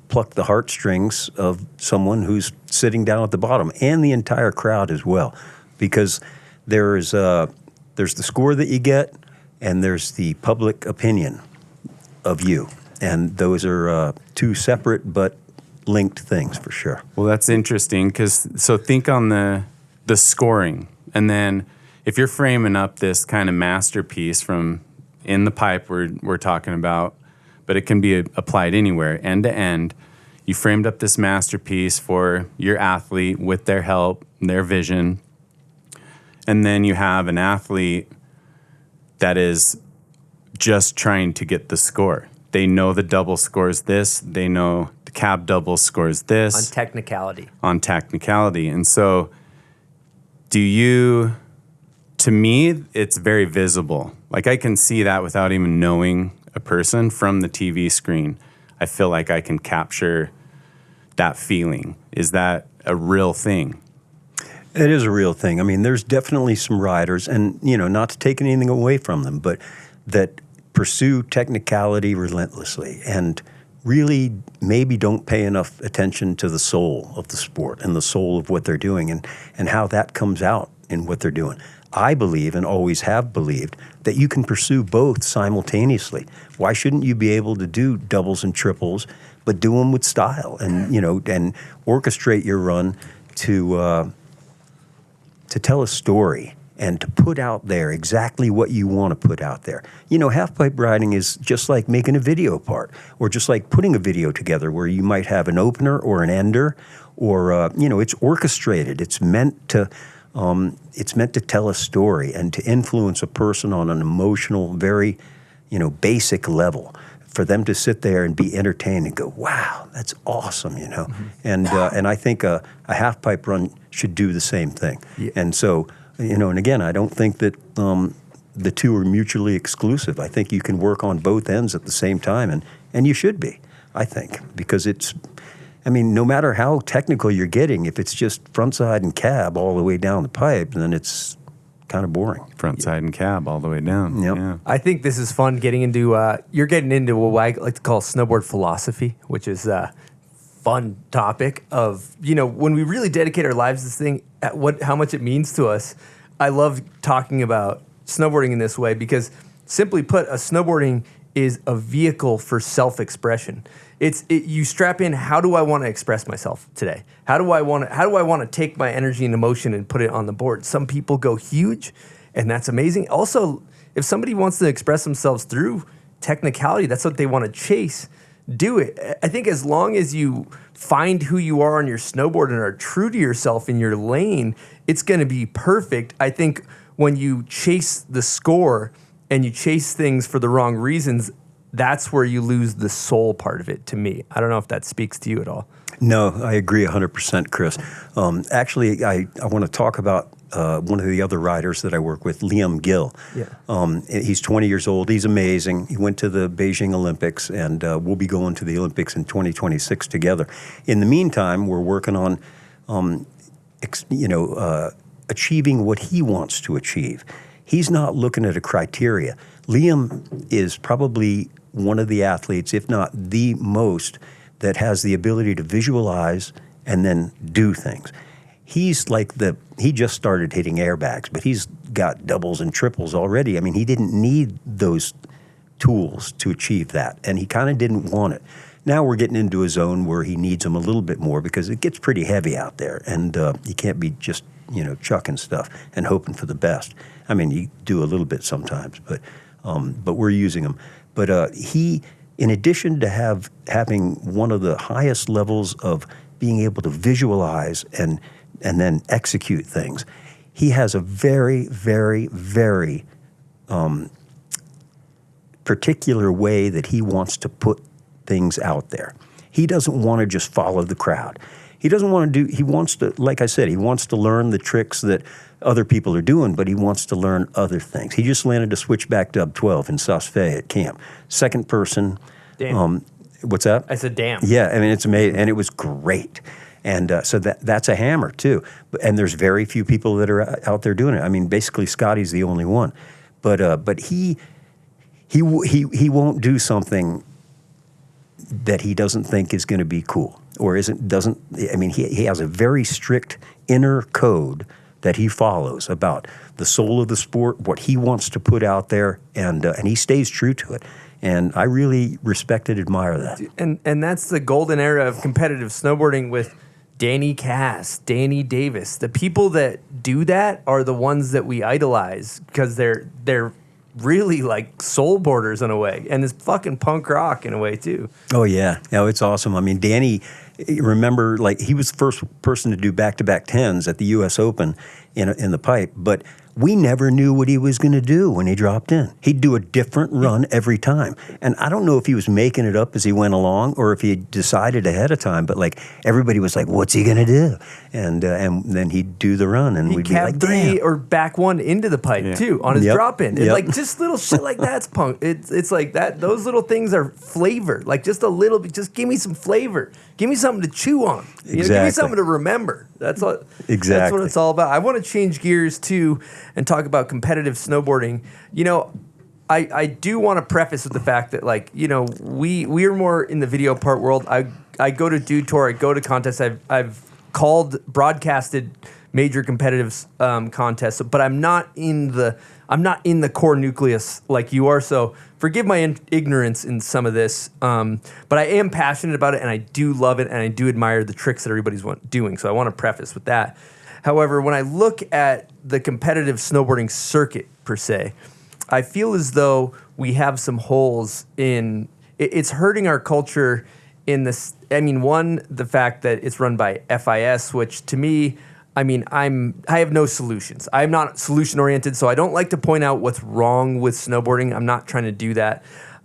pluck the heartstrings of someone who's sitting down at the bottom, and the entire crowd as well, because there's the score that you get, and there's the public opinion of you, and those are 2 separate but linked things for sure. Well, that's interesting so think on the scoring, and then if you're framing up this kind of masterpiece from in the pipe we're talking about, but it can be applied anywhere, end to end. You framed up this masterpiece for your athlete with their help, their vision, and then you have an athlete that is just trying to get the score. They know the double scores this, they know the cab double scores this. On technicality. And so to me, it's very visible. Like I can see that without even knowing a person from the TV screen. I feel like I can capture that feeling. Is that a real thing? It is a real thing. I mean, there's definitely some riders, and not to take anything away from them, but that pursue technicality relentlessly and really maybe don't pay enough attention to the soul of the sport and the soul of what they're doing and how that comes out in what they're doing. I believe, and always have believed, that you can pursue both simultaneously. Why shouldn't you be able to do doubles and triples, but do them with style and and orchestrate your run to tell a story and to put out there exactly what you want to put out there. Half-pipe riding is just like making a video part, or just like putting a video together where you might have an opener or an ender, or it's orchestrated. It's meant to tell a story and to influence a person on an emotional, very, basic level, for them to sit there and be entertained and go, wow, that's awesome, Mm-hmm. And I think a half-pipe run should do the same thing. Yeah. And so, and again, I don't think that the 2 are mutually exclusive. I think you can work on both ends at the same time, and you should be, I think, because it's, no matter how technical you're getting, if it's just front side and cab all the way down the pipe, then it's kind of boring. Front side and cab all the way down. Yep. Yeah. I think this is fun getting into, you're getting into what I like to call snowboard philosophy, which is a fun topic of, when we really dedicate our lives to this thing, how much it means to us. I love talking about snowboarding in this way because, simply put, snowboarding is a vehicle for self-expression. You strap in, how do I want to express myself today? How do I want to take my energy and emotion and put it on the board? Some people go huge, and that's amazing. Also, if somebody wants to express themselves through technicality, that's what they want to chase, do it. I think as long as you find who you are on your snowboard and are true to yourself in your lane, it's going to be perfect. I think when you chase the score and you chase things for the wrong reasons, that's where you lose the soul part of it, to me. I don't know if that speaks to you at all. No, I agree 100%, Chris. Actually, I want to talk about one of the other riders that I work with, Liam Gill. Yeah. He's 20 years old. He's amazing. He went to the Beijing Olympics, and we'll be going to the Olympics in 2026 together. In the meantime, we're working on, achieving what he wants to achieve. He's not looking at a criteria. Liam is probably one of the athletes, if not the most, that has the ability to visualize and then do things. He's like he just started hitting airbags, but he's got doubles and triples already. I mean, he didn't need those tools to achieve that, and he kind of didn't want it. Now we're getting into a zone where he needs them a little bit more because it gets pretty heavy out there, and you can't be just, chucking stuff and hoping for the best. I mean, you do a little bit sometimes, but we're using them. But he, in addition to having one of the highest levels of being able to visualize and then execute things, he has a very, very, very particular way that he wants to put things out there. He doesn't want to just follow the crowd. He doesn't want to he wants to, like I said, he wants to learn the tricks that other people are doing, but he wants to learn other things. He just landed a switchback dub 12 in Saas-Fee at camp. Second person. Damn. What's that? I said, damn. Yeah, I mean, it's amazing, and it was great. And so that's a hammer, too. And there's very few people that are out there doing it. I mean, basically, Scotty's the only one. But he won't do something that he doesn't think is going to be cool or he has a very strict inner code that he follows about the soul of the sport, what he wants to put out there, and he stays true to it. And I really respect and admire that. And that's the golden era of competitive snowboarding with Danny Cass, Danny Davis. The people that do that are the ones that we idolize because they're really like soul boarders in a way, and it's fucking punk rock in a way too. Oh yeah, no, it's awesome. I mean, Danny, remember, like he was the first person to do back-to-back 10s at the U.S. Open in the pipe, but we never knew what he was going to do when he dropped in. He'd do a different run every time. And I don't know if he was making it up as he went along or if he had decided ahead of time, but like everybody was like, what's he going to do? And then he'd do the run and we'd be like, damn. 3 or back 1 into the pipe too on his drop in. Yep. Like just little shit like that's punk. It's like that. Those little things are flavor. Like just a little bit, just give me some flavor. Give me something to chew on. Give me something to remember. That's what it's all about. I want to change gears too and talk about competitive snowboarding. I do want to preface with the fact that we are more in the video part world. I go to Dude Tour, I go to contests. I've broadcasted major competitive contests, but I'm not in the core nucleus like you are. So forgive my ignorance in some of this, but I am passionate about it and I do love it and I do admire the tricks that everybody's doing. So I want to preface with that. However, when I look at the competitive snowboarding circuit per se, I feel as though we have some holes in it's hurting our culture in this. I mean, one, the fact that it's run by FIS, which to me, I have no solutions. I'm not solution oriented, so I don't like to point out what's wrong with snowboarding. I'm not trying to do that.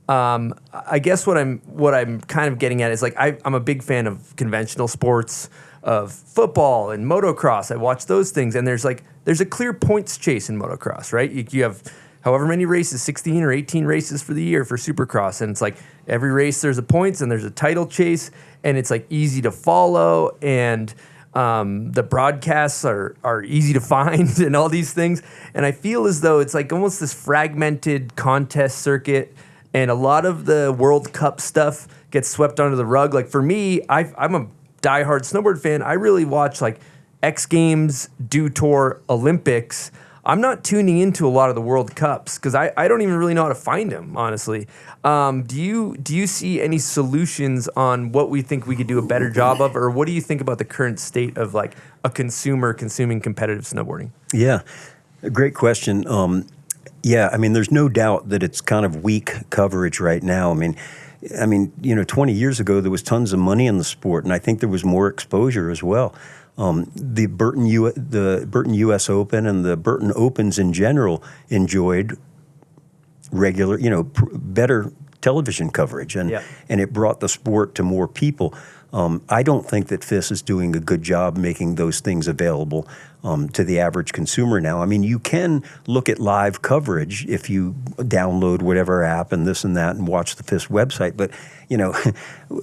I guess what I'm kind of getting at is like I'm a big fan of conventional sports, of football and motocross. I watch those things, and there's a clear points chase in motocross, right? You have however many races, 16 or 18 races for the year for Supercross, and it's like every race there's a points and there's a title chase, and it's like easy to follow, and the broadcasts are easy to find and all these things. And I feel as though it's like almost this fragmented contest circuit, and a lot of the World Cup stuff gets swept under the rug. Like for me, I'm a diehard snowboard fan. I really watch like X Games, Dew Tour, Olympics. I'm not tuning into a lot of the World Cups because I don't even really know how to find them, honestly. Do you see any solutions on what we think we could do a better job of, or what do you think about the current state of like a consumer consuming competitive snowboarding? Yeah, a great question. Yeah, I mean, there's no doubt that it's kind of weak coverage right now. I mean, 20 years ago, there was tons of money in the sport, and I think there was more exposure as well. The Burton U.S. Open and the Burton Opens in general enjoyed regular, better television coverage, and Yeah. and it brought the sport to more people. I don't think that FIS is doing a good job making those things available to the average consumer now. I mean, you can look at live coverage if you download whatever app and this and that and watch the FIS website, but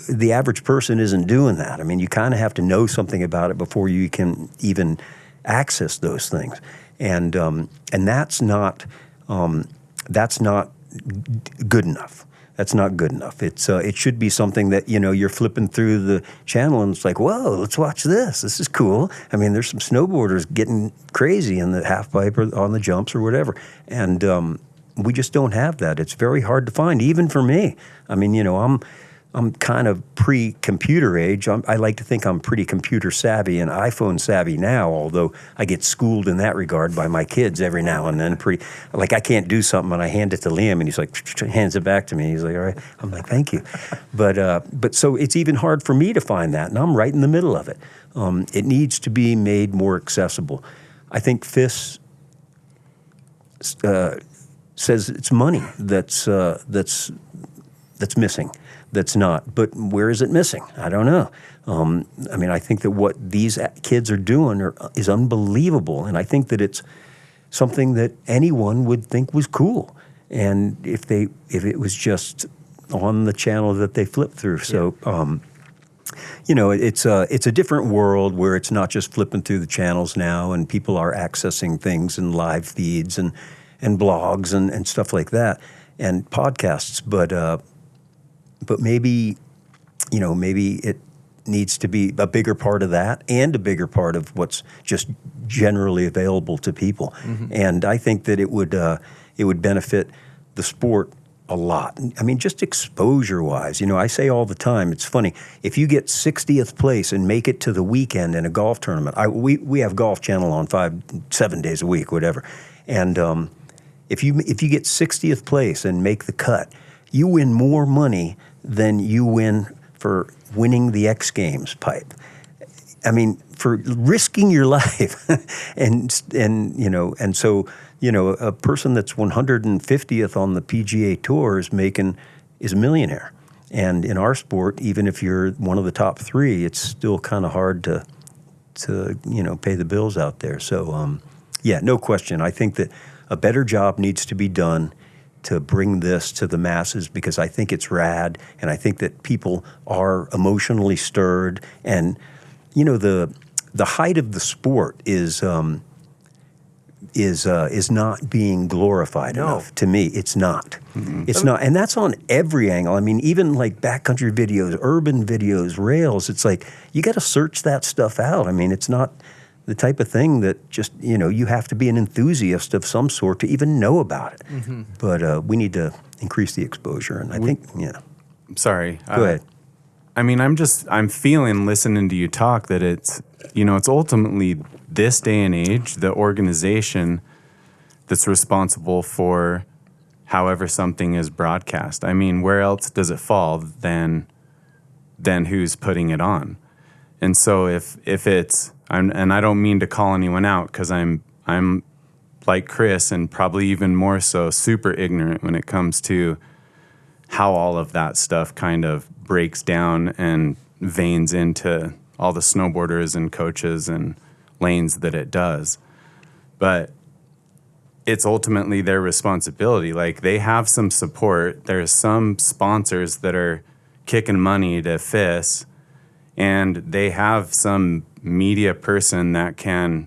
the average person isn't doing that. I mean, you kind of have to know something about it before you can even access those things, and that's not good enough. That's not good enough. It should be something that, you're flipping through the channel and it's like, whoa, let's watch this. This is cool. I mean, there's some snowboarders getting crazy in the half pipe or on the jumps or whatever. And we just don't have that. It's very hard to find, even for me. I mean, I'm kind of pre-computer age. I like to think I'm pretty computer savvy and iPhone savvy now, although I get schooled in that regard by my kids every now and then. Like I can't do something and I hand it to Liam and he's like, hands it back to me. He's like, all right. I'm like, thank you. But so it's even hard for me to find that, and I'm right in the middle of it. It needs to be made more accessible. I think FIS says it's money that's missing. That's not. But where is it missing? I don't know. I mean, I think that what these kids are doing is unbelievable, and I think that it's something that anyone would think was cool, and if it was just on the channel that they flip through. So, it's a different world where it's not just flipping through the channels now, and people are accessing things in live feeds and blogs and stuff like that, and podcasts, but maybe it needs to be a bigger part of that and a bigger part of what's just generally available to people. Mm-hmm. And I think that it would benefit the sport a lot. I mean, just exposure-wise. I say all the time, it's funny, if you get 60th place and make it to the weekend in a golf tournament, we have Golf Channel on 7 days a week, whatever. And if you get 60th place and make the cut, you win more money than you win for winning the X Games pipe. I mean, for risking your life, and so a person that's 150th on the PGA Tour is a millionaire. And in our sport, even if you're one of the top three, it's still kind of hard to pay the bills out there. So no question. I think that a better job needs to be done to bring this to the masses, because I think it's rad, and I think that people are emotionally stirred, and the height of the sport is not being glorified enough. To me, it's not. Mm-hmm. It's not, and that's on every angle. I mean, even like backcountry videos, urban videos, rails. It's like you got to search that stuff out. I mean, it's not the type of thing that just, you have to be an enthusiast of some sort to even know about it. Mm-hmm. But we need to increase the exposure, and I think, Sorry. Go ahead. I mean, I'm feeling, listening to you talk, that it's ultimately this day and age, the organization that's responsible for however something is broadcast. I mean, where else does it fall than who's putting it on? And so if it's, and I don't mean to call anyone out, because I'm like Chris, and probably even more so, super ignorant when it comes to how all of that stuff kind of breaks down and veins into all the snowboarders and coaches and lanes that it does. But it's ultimately their responsibility. Like, they have some support. There's some sponsors that are kicking money to FIS, and they have some media person that can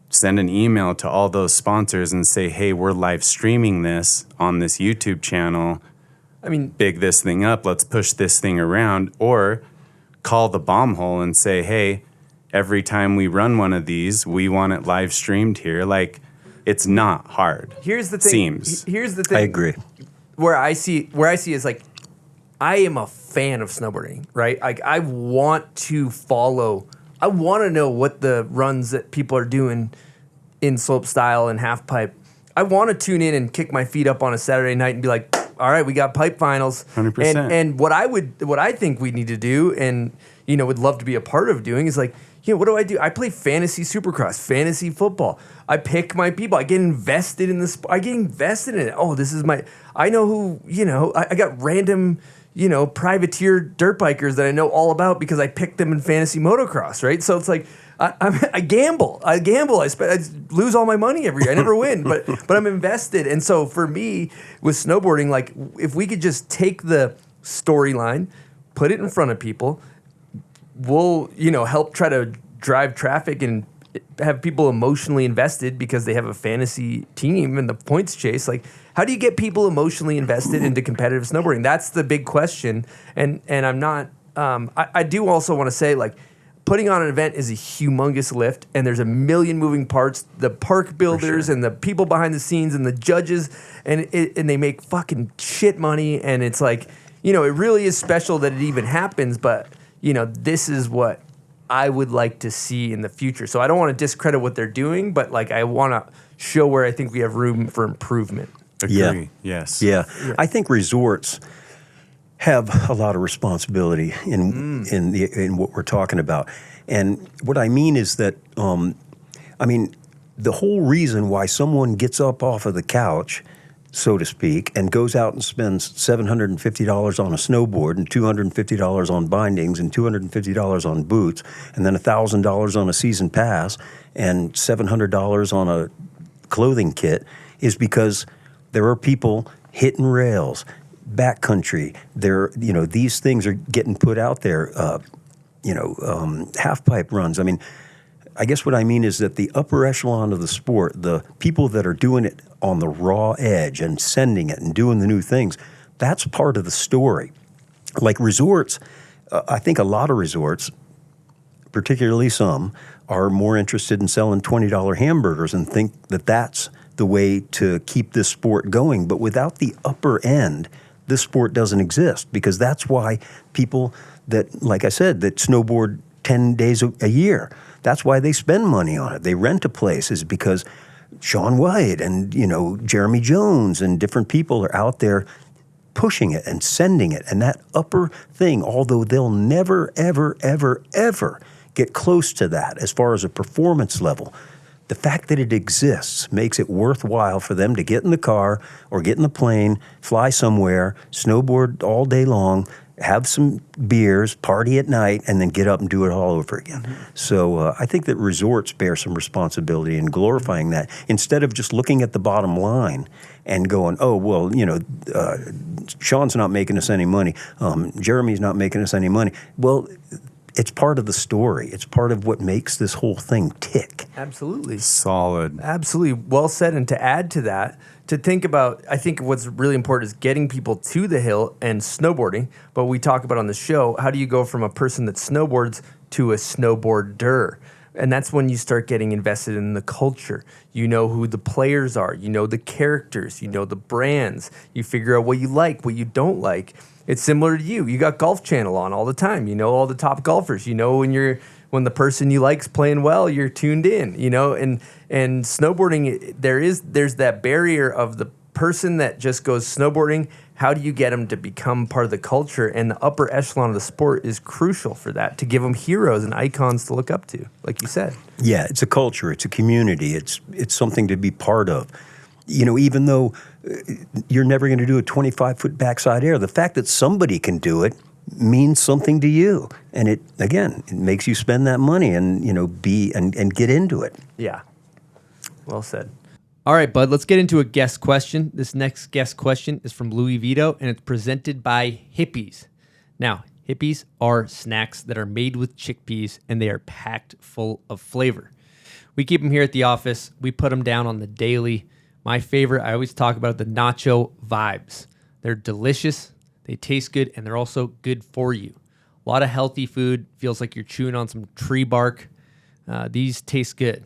send an email to all those sponsors and say, hey, we're live streaming this on this YouTube channel. I mean, big this thing up. Let's push this thing around. Or call the bomb hole and say, hey, every time we run one of these, we want it live streamed here. Like, it's not hard. Here's the thing. Here's the thing. I agree. Where I see is like, I am a fan of snowboarding, right? Like, I want to follow. I want to know what the runs that people are doing in slope style and half pipe. I want to tune in and kick my feet up on a Saturday night and be like, all right, we got pipe finals. 100%. And what I think we need to do, and would love to be a part of doing, is like, what do I do? I play fantasy supercross, fantasy football. I pick my people. I get invested in this. I get invested in it. Oh, this is I know who, I got random, privateer dirt bikers that I know all about because I picked them in fantasy motocross, right? So it's like, I gamble. I lose all my money every year. I never win, but I'm invested. And so for me, with snowboarding, like if we could just take the storyline, put it in front of people, we'll help try to drive traffic and have people emotionally invested because they have a fantasy team and the points chase. Like, how do you get people emotionally invested into competitive snowboarding? That's the big question. And I'm not. I do also want to say, like, putting on an event is a humongous lift, and there's a million moving parts. The park builders and the people behind the scenes and the judges, and they make fucking shit money. And it's like, it really is special that it even happens. But this is what I would like to see in the future. So I don't want to discredit what they're doing, but like I want to show where I think we have room for improvement. Agree. Yeah. Yes. Yeah. I think resorts have a lot of responsibility in what we're talking about. And what I mean is that, the whole reason why someone gets up off of the couch, so to speak, and goes out and spends $750 on a snowboard and $250 on bindings and $250 on boots and then $1,000 on a season pass and $700 on a clothing kit is because there are people hitting rails, backcountry. These things are getting put out there. Half pipe runs. I guess what I mean is that the upper echelon of the sport, the people that are doing it on the raw edge and sending it and doing the new things, that's part of the story. Like resorts, I think a lot of resorts, particularly some, are more interested in selling $20 hamburgers and think that that's the way to keep this sport going. But without the upper end, this sport doesn't exist, because that's why people that, like I said, that snowboard 10 days a year, that's why they spend money on it. They rent a place is because Shaun White and, Jeremy Jones and different people are out there pushing it and sending it. And that upper thing, although they'll never, ever, ever, ever get close to that as far as a performance level, the fact that it exists makes it worthwhile for them to get in the car or get in the plane, fly somewhere, snowboard all day long, have some beers, party at night, and then get up and do it all over again. Mm-hmm. So I think that resorts bear some responsibility in glorifying that, instead of just looking at the bottom line and going, oh, well, Shaun's not making us any money. Jeremy's not making us any money. Well, it's part of the story. It's part of what makes this whole thing tick. Absolutely. Solid. Absolutely. Well said. And to add to that, to think about, I think what's really important is getting people to the hill and snowboarding. But we talk about on the show, how do you go from a person that snowboards to a snowboarder? And that's when you start getting invested in the culture. You know who the players are. You know the characters. You know the brands. You figure out what you like, what you don't like. It's similar to you. You got Golf Channel on all the time. You know all the top golfers. You know when the person you like's playing well, you're tuned in. And snowboarding, there's that barrier of the person that just goes snowboarding. How do you get them to become part of the culture? And the upper echelon of the sport is crucial for that, to give them heroes and icons to look up to, like you said. Yeah, it's a culture. It's a community. It's something to be part of. Even though you're never going to do a 25-foot backside air, the fact that somebody can do it means something to you. And it makes you spend that money and, and get into it. Yeah. Well said. All right, Bud, let's get into a guest question. This next guest question is from Louis Vito, and it's presented by Hippeas. Now, Hippeas are snacks that are made with chickpeas, and they are packed full of flavor. We keep them here at the office. We put them down on the daily. My favorite, I always talk about the nacho vibes. They're delicious, they taste good, and they're also good for you. A lot of healthy food, feels like you're chewing on some tree bark. These taste good.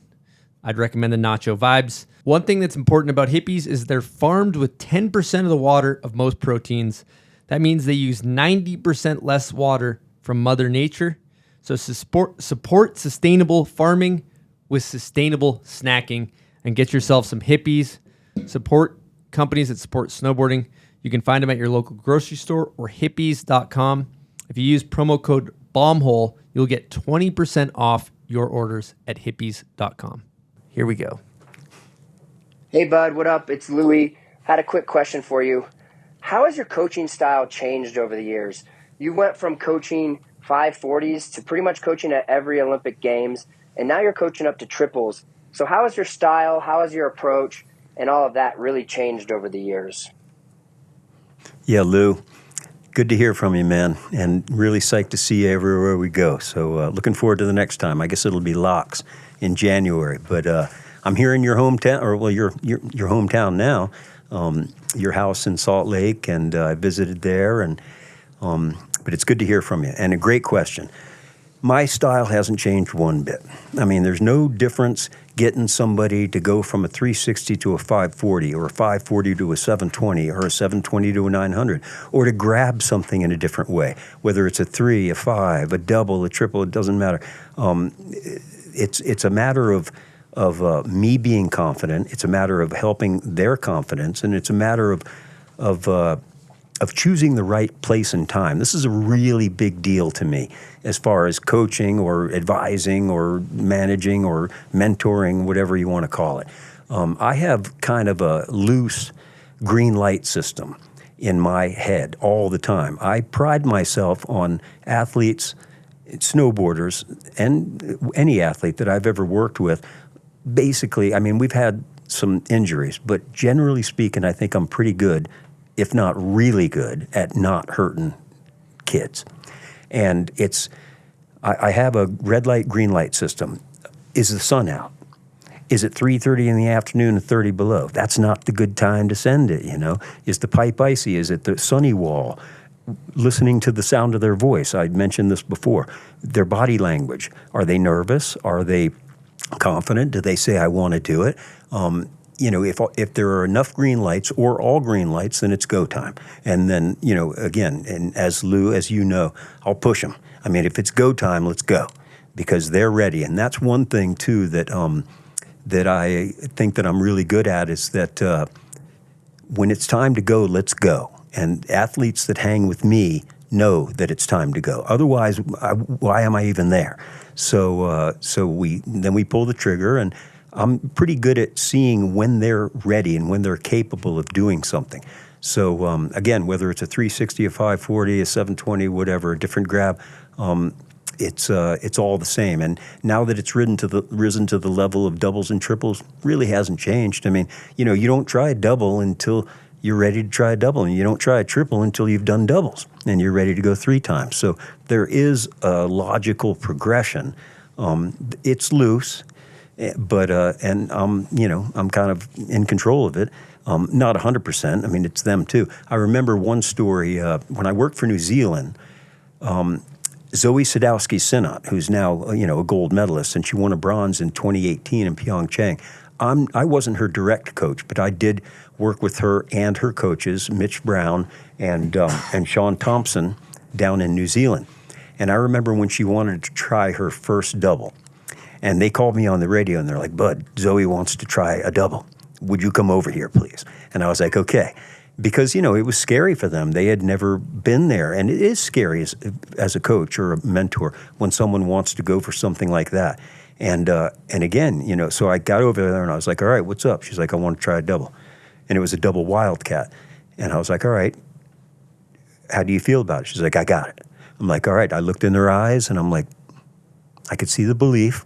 I'd recommend the nacho vibes. One thing that's important about Hippeas is they're farmed with 10% of the water of most proteins. That means they use 90% less water from Mother Nature. So support sustainable farming with sustainable snacking, and get yourself some Hippeas. Support companies that support snowboarding. You can find them at your local grocery store or hippeas.com. If you use promo code BOMBHOLE, you'll get 20% off your orders at hippeas.com. Here we go. Hey, Bud, what up? It's Louie. Had a quick question for you. How has your coaching style changed over the years? You went from coaching 540s to pretty much coaching at every Olympic Games, and now you're coaching up to triples. So how has your style, how has your approach, and all of that really changed over the years? Yeah, Lou, good to hear from you, man, and really psyched to see you everywhere we go. So looking forward to the next time. I guess it'll be Locks in January, but I'm here in your hometown, or well, your hometown now, your house in Salt Lake, and I visited there, and but it's good to hear from you, and a great question. My style hasn't changed one bit. I mean, there's no difference getting somebody to go from a 360 to a 540, or a 540 to a 720, or a 720 to a 900, or to grab something in a different way, whether it's a 3, a 5, a double, a triple, it doesn't matter. It's a matter of me being confident. It's a matter of helping their confidence, and it's a matter of choosing the right place and time. This is a really big deal to me as far as coaching or advising or managing or mentoring, whatever you want to call it. I have kind of a loose green light system in my head all the time. I pride myself on athletes, snowboarders, and any athlete that I've ever worked with. Basically, I mean, we've had some injuries, but generally speaking, I think I'm pretty good, if not really good, at not hurting kids. And I have a red light, green light system. Is the sun out? Is it 3:30 in the afternoon and 30 below? That's not the good time to send it, you know? Is the pipe icy? Is it the sunny wall? Listening to the sound of their voice. I mentioned this before. Their body language. Are they nervous? Are they confident? Do they say, I want to do it? You know, if there are enough green lights or all green lights, then it's go time. And then, you know, again, and as Lou, as you know, I'll push them. I mean, if it's go time, let's go, because they're ready. And that's one thing too that that I think that I'm really good at, is that when it's time to go, let's go. And athletes that hang with me know that it's time to go. Otherwise, why am I even there? So we pull the trigger, and I'm pretty good at seeing when they're ready and when they're capable of doing something. So again, whether it's a 360, a 540, a 720, whatever, a different grab, it's all the same. And now that it's risen to the level of doubles and triples, really hasn't changed. I mean, you know, you don't try a double until you're ready to try a double, and you don't try a triple until you've done doubles and you're ready to go 3 times. So there is a logical progression. It's loose, but and you know, I'm kind of in control of it. Not 100%. I mean, it's them too. I remember one story when I worked for New Zealand. Zoe Sadowski-Sinnott, who's now a gold medalist, and she won a bronze in 2018 in Pyeongchang. I wasn't her direct coach, but I did work with her and her coaches, Mitch Brown and Shaun Thompson, down in New Zealand. And I remember when she wanted to try her first double, and they called me on the radio, and they're like, "Bud, Zoe wants to try a double. Would you come over here, please?" And I was like, "Okay." Because, it was scary for them. They had never been there. And it is scary as a coach or a mentor when someone wants to go for something like that. And again, so I got over there and I was like, "All right, what's up?" She's like, "I want to try a double." And it was a double wildcat. And I was like, "All right, how do you feel about it?" She's like, "I got it." I'm like, "All right." I looked in her eyes and I'm like, I could see the belief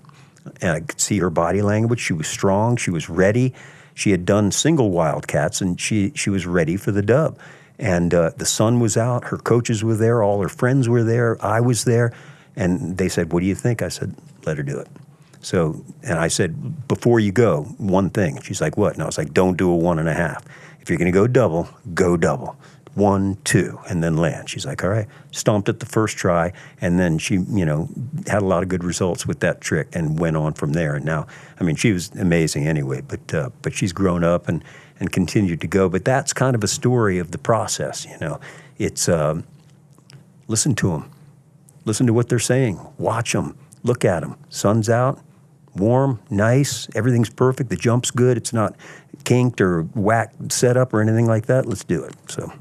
and I could see her body language. She was strong. She was ready. She had done single wildcats, and she was ready for the dub. And the sun was out. Her coaches were there. All her friends were there. I was there. And they said, "What do you think?" I said, "Let her do it." So, and I said, "Before you go, one thing." And she's like, "What?" And I was like, "Don't do a 1.5. If you're going to go double, go double. 1, 2, and then land." She's like, "All right." Stomped it the first try, and then she, had a lot of good results with that trick and went on from there. And now, she was amazing anyway, but she's grown up and continued to go. But that's kind of a story of the process, It's listen to them. Listen to what they're saying. Watch them. Look at them. Sun's out, warm, nice, everything's perfect. The jump's good. It's not kinked or whacked set up or anything like that. Let's do it. So.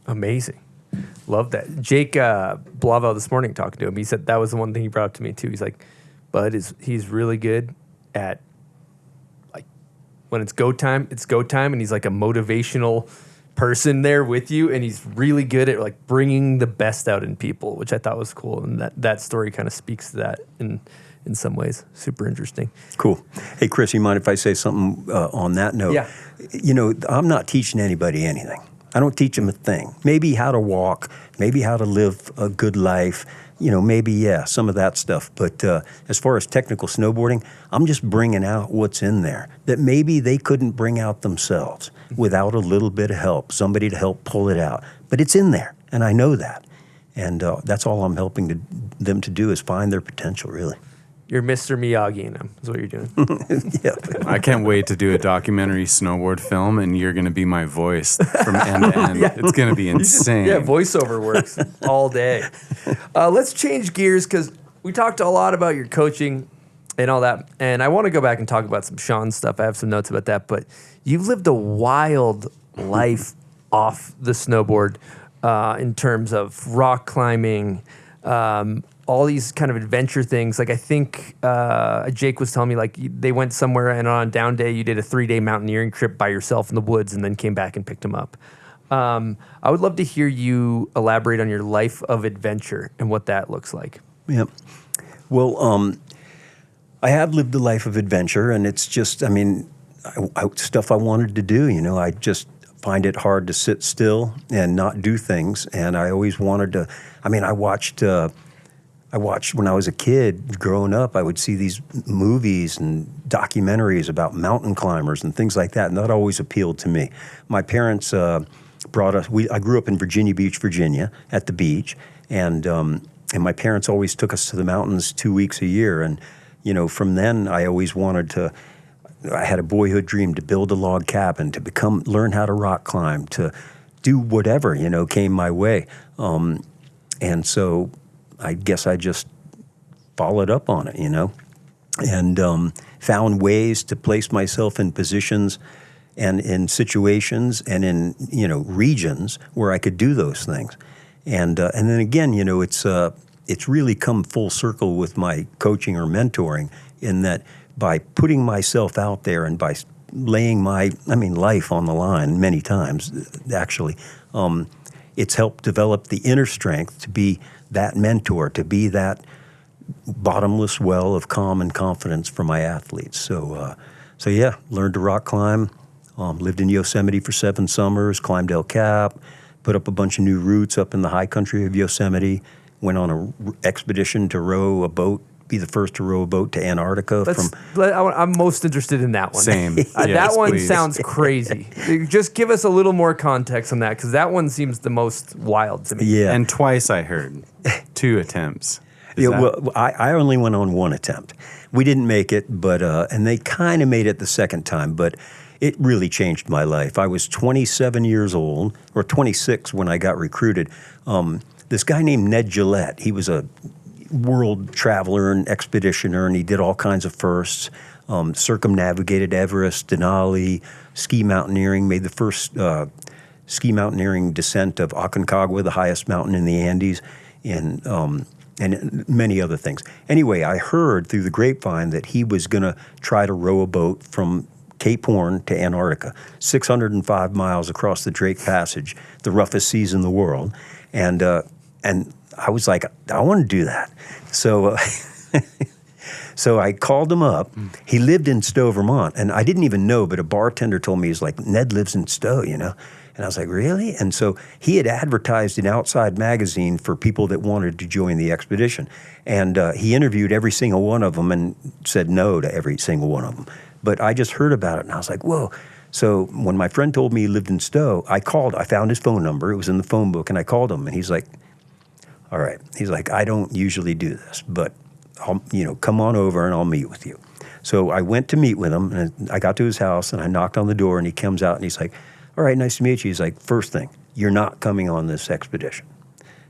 Amazing. Love that. Jake Blavel this morning talking to him, he said that was the one thing he brought up to me too. He's like, Bud he's really good at, like, when it's go time, and he's like a motivational person there with you, and he's really good at like bringing the best out in people, which I thought was cool, and that story kind of speaks to that in some ways. Super interesting. Cool. Hey, Chris, you mind if I say something on that note? Yeah. You know, I'm not teaching anybody anything. I don't teach them a thing. Maybe how to walk, maybe how to live a good life, you know, maybe, yeah, some of that stuff. But as far as technical snowboarding, I'm just bringing out what's in there that maybe they couldn't bring out themselves without a little bit of help, somebody to help pull it out. But it's in there, and I know that. And that's all I'm helping them to do is find their potential, really. You're Mr. Miyagi in him, is what you're doing. Yeah. I can't wait to do a documentary snowboard film, and you're going to be my voice from end to end. It's going to be insane. Yeah, voiceover works all day. Let's change gears because we talked a lot about your coaching and all that, and I want to go back and talk about some Shaun stuff. I have some notes about that, but you've lived a wild life off the snowboard in terms of rock climbing, all these kind of adventure things. Like I think Jake was telling me, like they went somewhere and on a down day you did a 3-day mountaineering trip by yourself in the woods and then came back and picked him up. I would love to hear you elaborate on your life of adventure and what that looks like. Yeah. Well, I have lived a life of adventure, and it's just, I mean, stuff I wanted to do. You know, I just find it hard to sit still and not do things, and I always wanted to. I mean, I watched when I was a kid growing up. I would see these movies and documentaries about mountain climbers and things like that, and that always appealed to me. My parents brought us. I grew up in Virginia Beach, Virginia, at the beach, and my parents always took us to the mountains 2 weeks a year. And you know, from then I always wanted to. I had a boyhood dream to build a log cabin, to learn how to rock climb, to do whatever, you know, came my way. And so I guess I just followed up on it, you know, and found ways to place myself in positions and in situations and in, you know, regions where I could do those things. And then again, you know, it's really come full circle with my coaching or mentoring in that by putting myself out there and by laying my life on the line many times, actually, it's helped develop the inner strength to be that mentor, to be that bottomless well of calm and confidence for my athletes. So yeah, learned to rock climb, lived in Yosemite for 7 summers, climbed El Cap, put up a bunch of new routes up in the high country of Yosemite, went on an expedition to row a boat, be the first to row a boat to Antarctica. I'm most interested in that one. Same. Yes, that one please. sounds crazy. Just give us a little more context on that, because that one seems the most wild to me. Yeah. And twice I heard 2 attempts. Well, I only went on 1 attempt. We didn't make it, but and they kind of made it the second time, but it really changed my life. I was 27 years old, or 26 when I got recruited. This guy named Ned Gillette, he was a world traveler and expeditioner, and he did all kinds of firsts, circumnavigated Everest, Denali, ski mountaineering, made the first ski mountaineering descent of Aconcagua, the highest mountain in the Andes, and many other things. Anyway, I heard through the grapevine that he was going to try to row a boat from Cape Horn to Antarctica, 605 miles across the Drake Passage, the roughest seas in the world, and I was like, I want to do that. So so I called him up. He lived in Stowe, Vermont, and I didn't even know, but a bartender told me, he's like, Ned lives in Stowe, you know? And I was like, really? And so he had advertised in Outside Magazine for people that wanted to join the expedition. And he interviewed every single one of them and said no to every single one of them. But I just heard about it, and I was like, whoa. So when my friend told me he lived in Stowe, I called. I found his phone number. It was in the phone book, and I called him, and he's like, all right. He's like, I don't usually do this, but I'll, come on over and I'll meet with you. So I went to meet with him, and I got to his house, and I knocked on the door, and he comes out, and he's like, all right, nice to meet you. He's like, first thing, you're not coming on this expedition.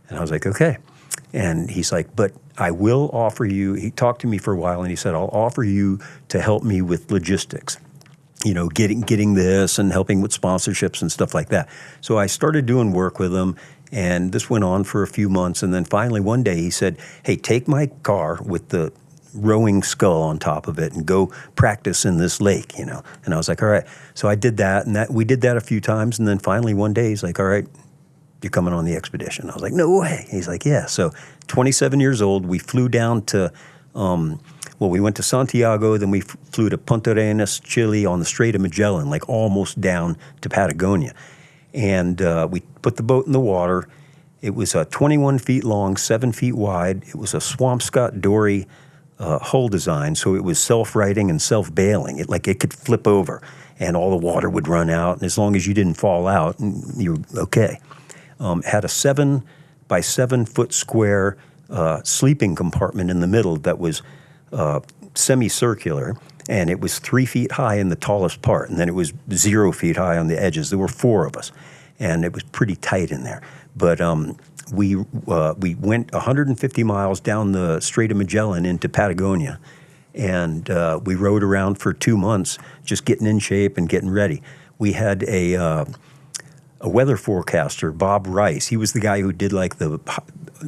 And I was like, okay. And he's like, but I will offer you, he talked to me for a while, and he said, I'll offer you to help me with logistics, getting this and helping with sponsorships and stuff like that. So I started doing work with him, and this went on for a few months. And then finally one day he said, hey, take my car with the rowing scull on top of it and go practice in this lake, And I was like, all right. So I did that, and we did that a few times, and then finally one day he's like, all right, you're coming on the expedition. I was like, no way. He's like, yeah. So 27 years old, we flew down to, we went to Santiago, then we flew to Punta Arenas, Chile, on the Strait of Magellan, like almost down to Patagonia. And we put the boat in the water. It was 21 feet long, 7 feet wide. It was a Swampscott Dory hull design, so it was self-righting and self-bailing. It could flip over, and all the water would run out. And as long as you didn't fall out, you were okay. Had a 7 by 7 foot square sleeping compartment in the middle that was semicircular, and it was 3 feet high in the tallest part, and then it was 0 feet high on the edges. There were 4 of us, and it was pretty tight in there. But we went 150 miles down the Strait of Magellan into Patagonia, and we rode around for 2 months, just getting in shape and getting ready. We had a weather forecaster, Bob Rice. He was the guy who did like the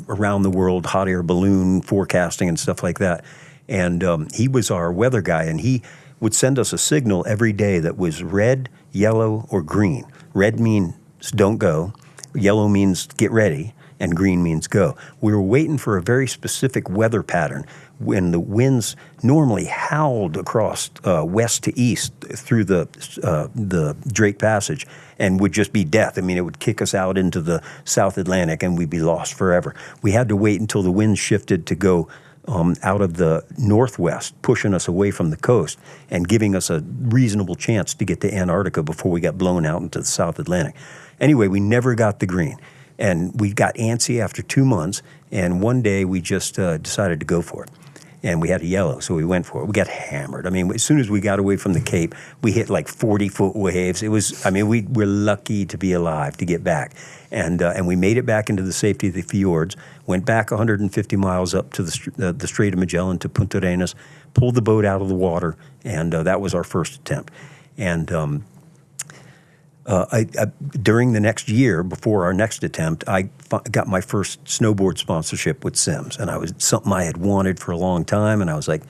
around the world hot air balloon forecasting and stuff like that. And he was our weather guy, and he would send us a signal every day that was red, yellow, or green. Red means don't go, yellow means get ready, and green means go. We were waiting for a very specific weather pattern when the winds normally howled across west to east through the Drake Passage and would just be death. I mean, it would kick us out into the South Atlantic and we'd be lost forever. We had to wait until the wind shifted to go out of the northwest, pushing us away from the coast and giving us a reasonable chance to get to Antarctica before we got blown out into the South Atlantic. Anyway, we never got the green. And we got antsy after 2 months, and one day we just decided to go for it. And we had a yellow, so we went for it. We got hammered. I mean, as soon as we got away from the Cape, we hit like 40-foot waves. It was, I mean, we were lucky to be alive to get back. And we made it back into the safety of the fjords, went back 150 miles up to the Strait of Magellan to Punta Arenas, pulled the boat out of the water, and that was our first attempt. And during the next year, before our next attempt, I got my first snowboard sponsorship with Sims, and something I had wanted for a long time, and I was like,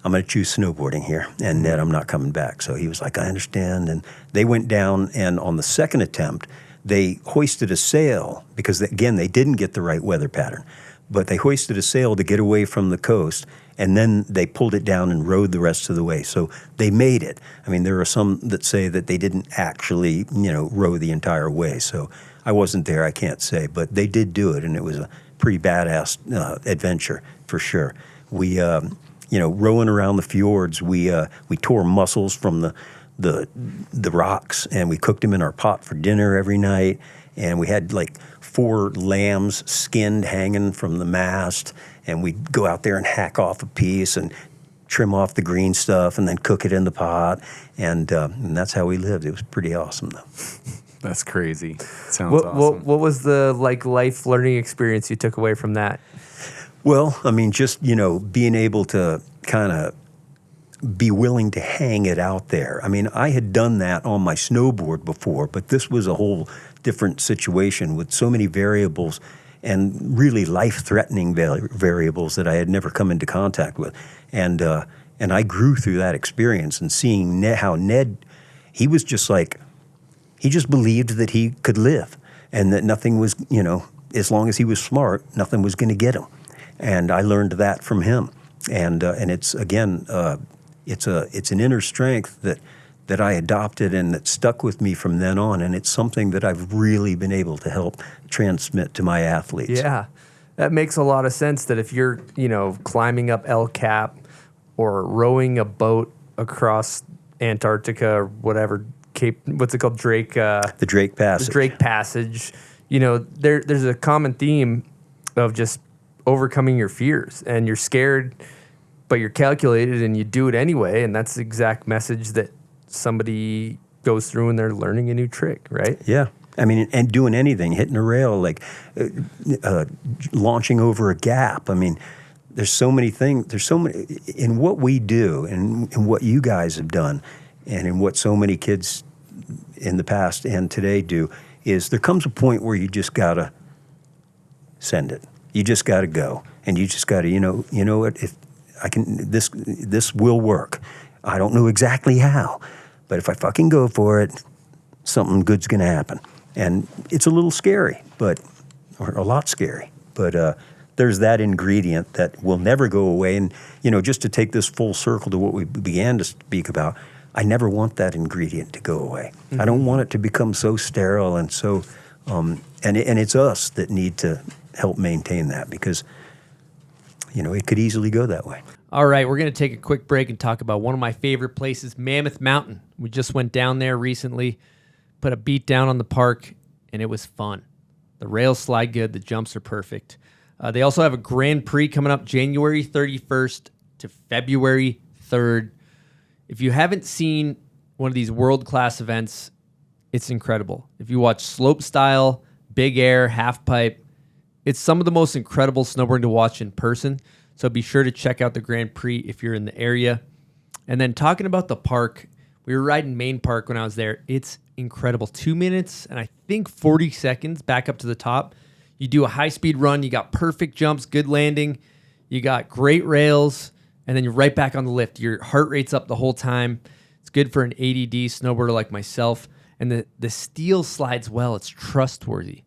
I'm going to choose snowboarding here, and Ned, I'm not coming back. So he was like, I understand, and they went down, and on the second attempt, they hoisted a sail, because, again, they didn't get the right weather pattern, but they hoisted a sail to get away from the coast, and then they pulled it down and rowed the rest of the way. So they made it. I mean, there are some that say that they didn't actually, row the entire way. So I wasn't there, I can't say, but they did do it, and it was a pretty badass adventure for sure. We, rowing around the fjords, we tore mussels from the rocks, and we cooked them in our pot for dinner every night. And we had like 4 lambs skinned hanging from the mast, and we'd go out there and hack off a piece and trim off the green stuff and then cook it in the pot. And that's how we lived. It was pretty awesome, though. That's crazy. Sounds awesome. What was the life learning experience you took away from that? Well, I mean, just, being able to kind of be willing to hang it out there. I mean, I had done that on my snowboard before, but this was a whole different situation with so many variables and really life-threatening variables that I had never come into contact with. And I grew through that experience and seeing how Ned, he was just like, he just believed that he could live and that nothing was, as long as he was smart, nothing was going to get him. And I learned that from him. And it's, again, it's an inner strength that I adopted and that stuck with me from then on, and it's something that I've really been able to help transmit to my athletes. Yeah, that makes a lot of sense that if you're, climbing up El Cap or rowing a boat across Antarctica or whatever, what's it called, Drake? The Drake Passage. The Drake Passage. There's a common theme of just overcoming your fears, and you're scared, but you're calculated and you do it anyway, and that's the exact message that somebody goes through when they're learning a new trick, right? Yeah. I mean, and doing anything, hitting a rail, like launching over a gap. I mean, there's so many things. There's so many in what we do and in what you guys have done and in what so many kids in the past and today do is there comes a point where you just got to send it. You just got to go. And you just got to, what, if This will work. I don't know exactly how, but if I fucking go for it, something good's going to happen. And it's a little scary, or a lot scary. But there's that ingredient that will never go away. And, just to take this full circle to what we began to speak about, I never want that ingredient to go away. Mm-hmm. I don't want it to become so sterile and so, and it's us that need to help maintain that because, it could easily go that way. All right, we're going to take a quick break and talk about one of my favorite places, Mammoth Mountain. We just went down there recently, put a beat down on the park, and it was fun. The rails slide good. The jumps are perfect. They also have a Grand Prix coming up January 31st to February 3rd. If you haven't seen one of these world-class events, it's incredible. If you watch slopestyle, big air, half pipe, it's some of the most incredible snowboarding to watch in person. So be sure to check out the Grand Prix if you're in the area. And then talking about the park, we were riding Main Park when I was there. It's incredible. 2 minutes and I think 40 seconds back up to the top. You do a high-speed run. You got perfect jumps, good landing. You got great rails. And then you're right back on the lift. Your heart rate's up the whole time. It's good for an ADD snowboarder like myself. And the steel slides well. It's trustworthy.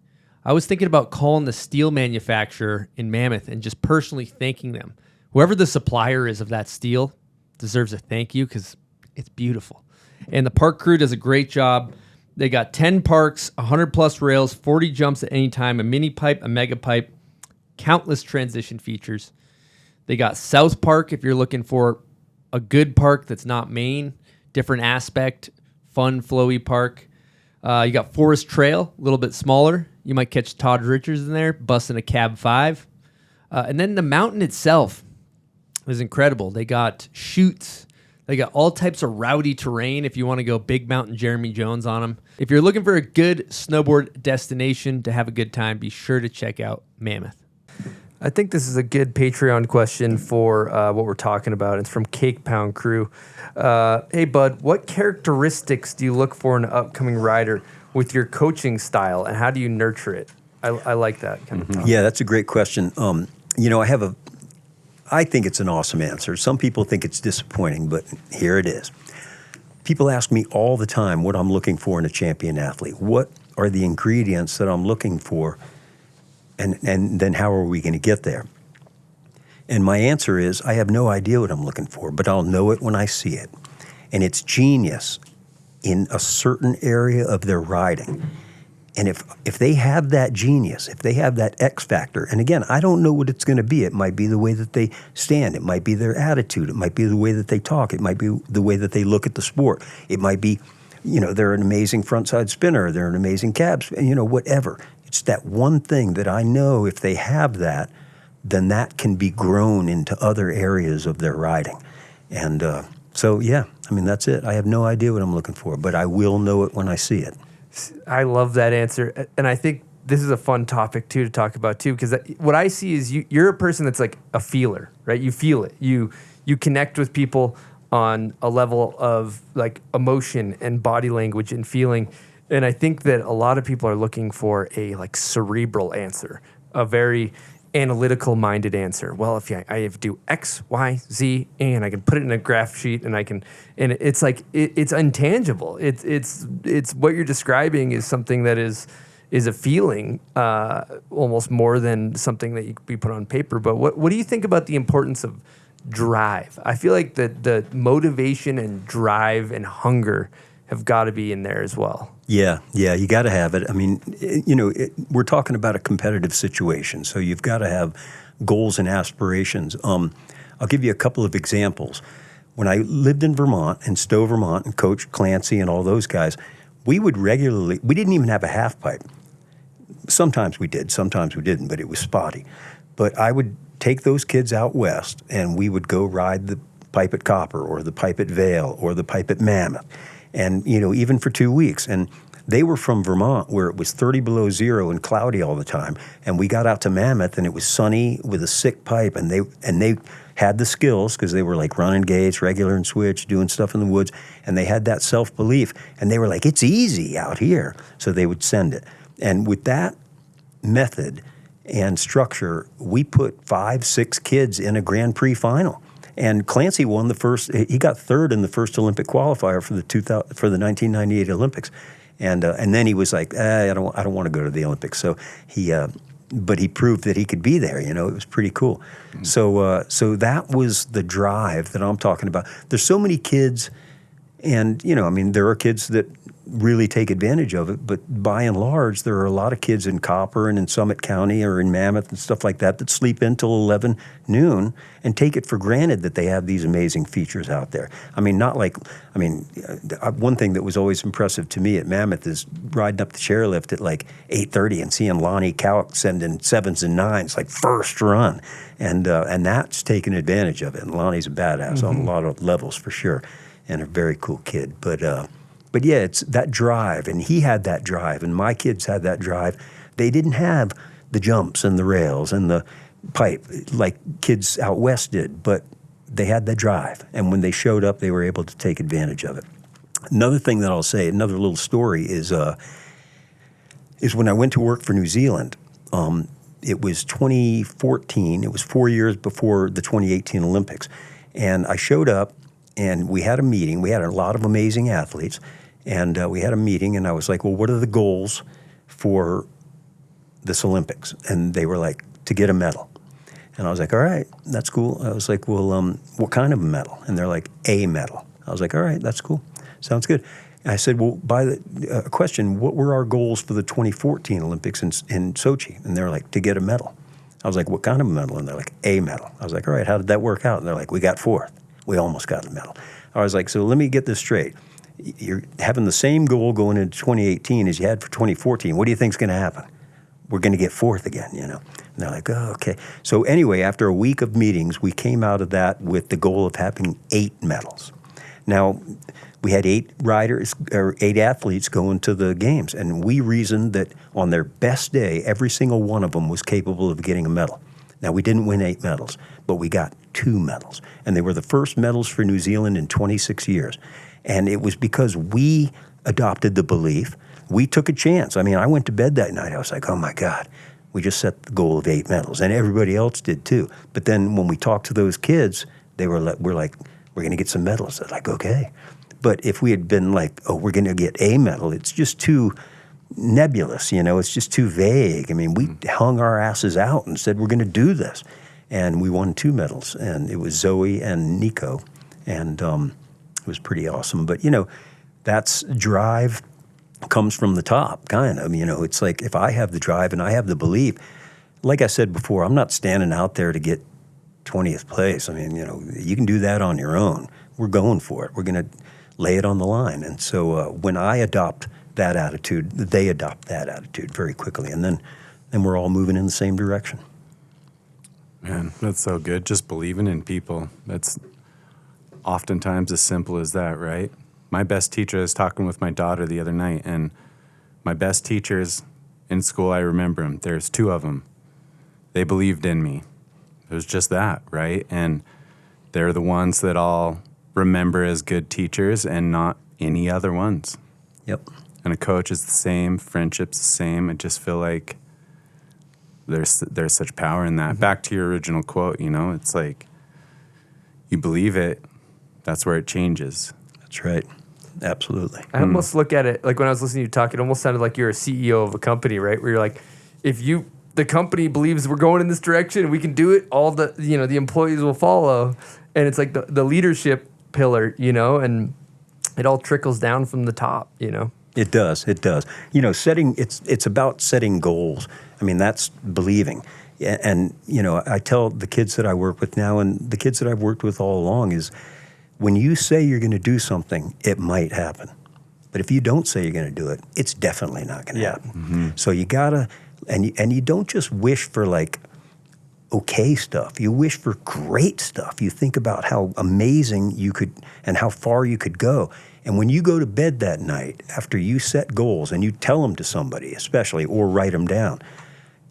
I was thinking about calling the steel manufacturer in Mammoth and just personally thanking them. Whoever the supplier is of that steel deserves a thank you because it's beautiful. And the park crew does a great job. They got 10 parks, 100-plus rails, 40 jumps at any time, a mini pipe, a mega pipe, countless transition features. They got South Park if you're looking for a good park that's not main, different aspect, fun, flowy park. You got Forest Trail, a little bit smaller. You might catch Todd Richards in there, busting a cab 5. And then the mountain itself is incredible. They got chutes. They got all types of rowdy terrain if you want to go big mountain Jeremy Jones on them. If you're looking for a good snowboard destination to have a good time, be sure to check out Mammoth. I think this is a good Patreon question for what we're talking about. It's from Cake Pound Crew. Hey, Bud, what characteristics do you look for in an upcoming rider with your coaching style, and how do you nurture it? I like that kind of topic. Yeah, that's a great question. I think it's an awesome answer. Some people think it's disappointing, but here it is. People ask me all the time what I'm looking for in a champion athlete. What are the ingredients that I'm looking for? And then how are we going to get there? And my answer is, I have no idea what I'm looking for, but I'll know it when I see it. And it's genius in a certain area of their riding. And if they have that genius, if they have that X factor, and again, I don't know what it's going to be. It might be the way that they stand. It might be their attitude. It might be the way that they talk. It might be the way that they look at the sport. It might be, they're an amazing frontside spinner. They're an amazing cab, whatever. It's that one thing that I know if they have that, then that can be grown into other areas of their riding. And that's it. I have no idea what I'm looking for, but I will know it when I see it. I love that answer. And I think this is a fun topic, too, to talk about, too, because what I see is you're a person that's like a feeler, right? You feel it. You connect with people on a level of like emotion and body language and feeling. And I think that a lot of people are looking for a like cerebral answer, a very analytical-minded answer. Well, if I have to do X, Y, Z, and I can put it in a graph sheet, and it's like it's intangible. It's what you're describing is something that is a feeling almost more than something that you could be put on paper. But what do you think about the importance of drive? I feel like the motivation and drive and hunger have got to be in there as well. Yeah, you got to have it. I mean, we're talking about a competitive situation, so you've got to have goals and aspirations. I'll give you a couple of examples. When I lived in Vermont, in Stowe, Vermont, and Coach Clancy and all those guys, we didn't even have a half pipe. Sometimes we did, sometimes we didn't, but it was spotty. But I would take those kids out west, and we would go ride the pipe at Copper or the pipe at Vail or the pipe at Mammoth. And, even for 2 weeks. And they were from Vermont where it was 30 below zero and cloudy all the time. And we got out to Mammoth and it was sunny with a sick pipe. And they had the skills because they were like running gates, regular and switch, doing stuff in the woods. And they had that self-belief. And they were like, it's easy out here. So they would send it. And with that method and structure, we put 5, 6 kids in a Grand Prix final. And Clancy won the first. He got third in the first Olympic qualifier for the 1998 Olympics, and then he was like, I don't want to go to the Olympics. So but he proved that he could be there. You know, it was pretty cool. So that was the drive that I'm talking about. There's so many kids, and you know, I mean, there are kids that really take advantage of it, but by and large, there are a lot of kids in Copper and in Summit County or in Mammoth and stuff like that sleep in till 11 noon and take it for granted that they have these amazing features out there. I mean, one thing that was always impressive to me at Mammoth is riding up the chairlift at like 8:30 and seeing Lonnie Cowick sending 7s and 9s, like first run. And that's taking advantage of it. And Lonnie's a badass on a lot of levels for sure, and a very cool kid. But yeah, it's that drive, and he had that drive, and my kids had that drive. They didn't have the jumps and the rails and the pipe like kids out west did, but they had that drive, and when they showed up, they were able to take advantage of it. Another thing that I'll say, another little story is when I went to work for New Zealand. It was 2014. It was 4 years before the 2018 Olympics, and I showed up, and we had a meeting. We had a lot of amazing athletes. And we had a meeting, and I was like, well, what are the goals for this Olympics? And they were like, to get a medal. And I was like, all right, that's cool. I was like, well, what kind of a medal? And they're like, a medal. I was like, all right, that's cool. Sounds good. And I said, well, by the question, what were our goals for the 2014 Olympics in Sochi? And they're like, to get a medal. I was like, what kind of a medal? And they're like, a medal. I was like, all right, how did that work out? And they're like, we got fourth. We almost got a medal. I was like, so let me get this straight. You're having the same goal going into 2018 as you had for 2014. What do you think's going to happen? We're going to get fourth again, you know. And they're like, oh, okay. So anyway, after a week of meetings, we came out of that with the goal of having 8 medals. Now, we had 8 athletes going to the games, and we reasoned that on their best day, every single one of them was capable of getting a medal. Now, we didn't win 8 medals, but we got 2 medals, and they were the first medals for New Zealand in 26 years. And it was because we adopted the belief. We took a chance. I mean, I went to bed that night. I was like, oh, my God, we just set the goal of 8 medals. And everybody else did, too. But then when we talked to those kids, we're like, we're going to get some medals. They're like, okay. But if we had been like, oh, we're going to get a medal, it's just too nebulous, you know. It's just too vague. I mean, we hung our asses out and said, we're going to do this. And we won 2 medals. And it was Zoe and Nico. And it was pretty awesome. But, you know, that's drive comes from the top, kind of. You know, it's like if I have the drive and I have the belief, like I said before, I'm not standing out there to get 20th place. I mean, you know, you can do that on your own. We're going for it. We're going to lay it on the line. And so when I adopt that attitude, they adopt that attitude very quickly. And then we're all moving in the same direction. Man, that's so good. Just believing in people. That's oftentimes as simple as that, right? My best teacher, I was talking with my daughter the other night, and my best teachers in school, I remember them. There's 2 of them. They believed in me. It was just that, right? And they're the ones that I'll remember as good teachers and not any other ones. Yep. And a coach is the same. Friendship's the same. I just feel like there's such power in that. Mm-hmm. Back to your original quote, you know, it's like you believe it, that's where it changes. That's right. Absolutely. I almost look at it, like when I was listening to you talk, it almost sounded like you're a CEO of a company, right? Where you're like, if the company believes we're going in this direction and we can do it, all the employees will follow. And it's like the leadership pillar, you know, and it all trickles down from the top, you know. It does. You know, it's about setting goals. I mean, that's believing. And, you know, I tell the kids that I work with now and the kids that I've worked with all along is when you say you're going to do something, it might happen. But if you don't say you're going to do it, it's definitely not going to happen. Mm-hmm. So you got to, and you don't just wish for like okay stuff. You wish for great stuff. You think about how amazing you could and how far you could go. And when you go to bed that night, after you set goals and you tell them to somebody, especially, or write them down,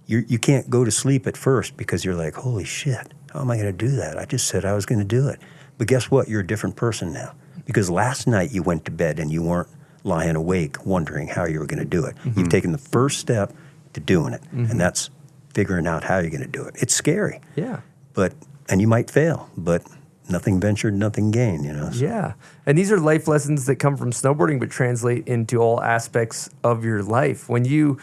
you can't go to sleep at first because you're like, holy shit, how am I going to do that? I just said I was going to do it. But guess what? You're a different person now. Because last night you went to bed and you weren't lying awake wondering how you were going to do it. Mm-hmm. You've taken the first step to doing it, and that's figuring out how you're going to do it. It's scary. Yeah. And you might fail, but nothing ventured, nothing gained, So. Yeah. And these are life lessons that come from snowboarding but translate into all aspects of your life. When you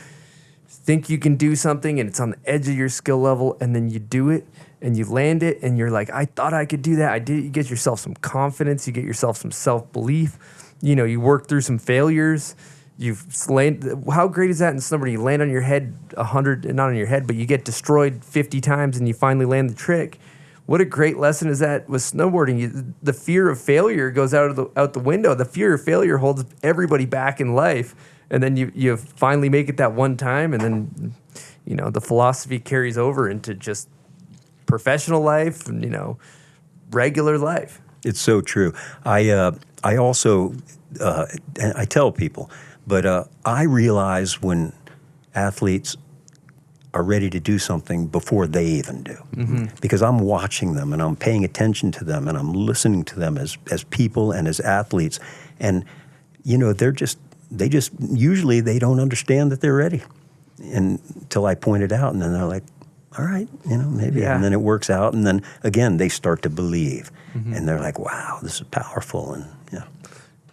think you can do something and it's on the edge of your skill level and then you do it and you land it and you're like, I thought I could do that. I did it. You get yourself some confidence. You get yourself some self-belief. You work through some failures. You've landed. How great is that in snowboarding? You land on your head 100, not on your head, but you get destroyed 50 times and you finally land the trick. What a great lesson is that with snowboarding. The fear of failure goes out the window. The fear of failure holds everybody back in life. And then you finally make it that one time, and then the philosophy carries over into just professional life and regular life. It's so true. I also and I tell people, but I realize when athletes are ready to do something before they even do, because I'm watching them and I'm paying attention to them and I'm listening to them as people and as athletes, and they just usually they don't understand that they're ready until I point it out, and then they're like, all right, maybe, Yeah. and then it works out, and then again they start to believe, and they're like, wow, this is powerful, and yeah.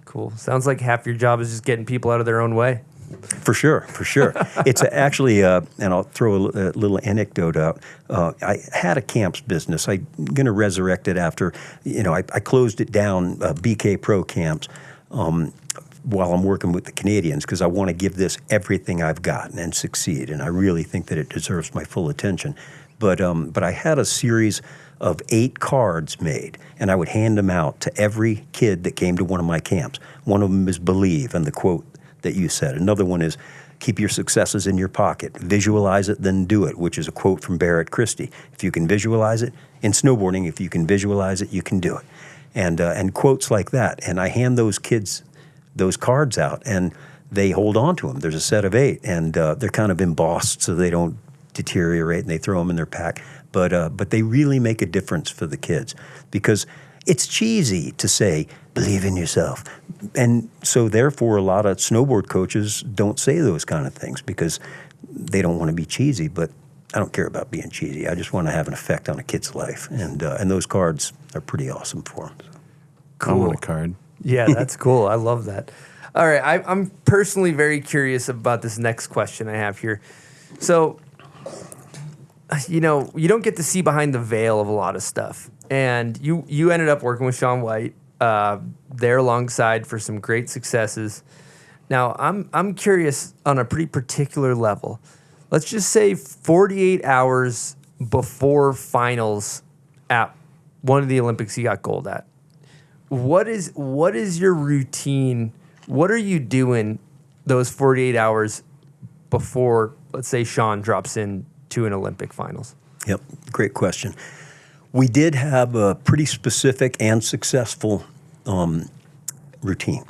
Cool. Sounds like half your job is just getting people out of their own way. For sure. It's actually, and I'll throw a little anecdote out. I had a camps business. I'm going to resurrect it after, I closed it down, BK Pro Camps, while I'm working with the Canadians, because I want to give this everything I've got and succeed. And I really think that it deserves my full attention. But I had a series of 8 cards made, and I would hand them out to every kid that came to one of my camps. One of them is believe, and the quote that you said. Another one is keep your successes in your pocket. Visualize it, then do it, which is a quote from Barrett Christie. If you can visualize it, in snowboarding, if you can visualize it, you can do it. And quotes like that. And I hand those kids those cards out, and they hold on to them. There's a set of 8, and they're kind of embossed so they don't deteriorate, and they throw them in their pack. But they really make a difference for the kids, because it's cheesy to say, believe in yourself. And so therefore, a lot of snowboard coaches don't say those kind of things because they don't want to be cheesy, but I don't care about being cheesy. I just want to have an effect on a kid's life. And those cards are pretty awesome for them. So. I want a card. Yeah, that's cool. I love that. All right, I'm personally very curious about this next question I have here. So, you don't get to see behind the veil of a lot of stuff. And you ended up working with Shaun White there alongside for some great successes. Now, I'm curious on a pretty particular level. Let's just say 48 hours before finals at one of the Olympics you got gold at. What is your routine? What are you doing those 48 hours before, let's say, Shaun drops in to an Olympic finals? Yep, great question. We did have a pretty specific and successful routine.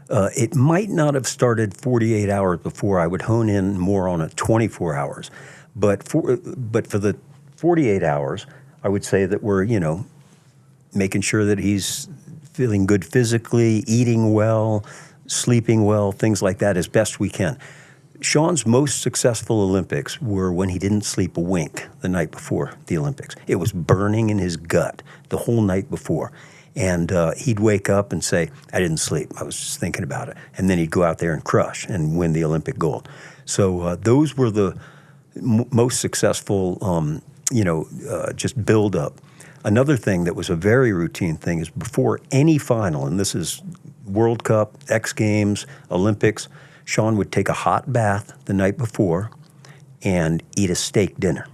It might not have started 48 hours before. I would hone in more on it 24 hours. But for the 48 hours, I would say that we're, making sure that he's feeling good physically, eating well, sleeping well, things like that as best we can. Shaun's most successful Olympics were when he didn't sleep a wink the night before the Olympics. It was burning in his gut the whole night before. And he'd wake up and say, I didn't sleep. I was just thinking about it. And then he'd go out there and crush and win the Olympic gold. So those were the most successful, just build up. Another thing that was a very routine thing is before any final, and this is World Cup, X Games, Olympics, Shaun would take a hot bath the night before and eat a steak dinner.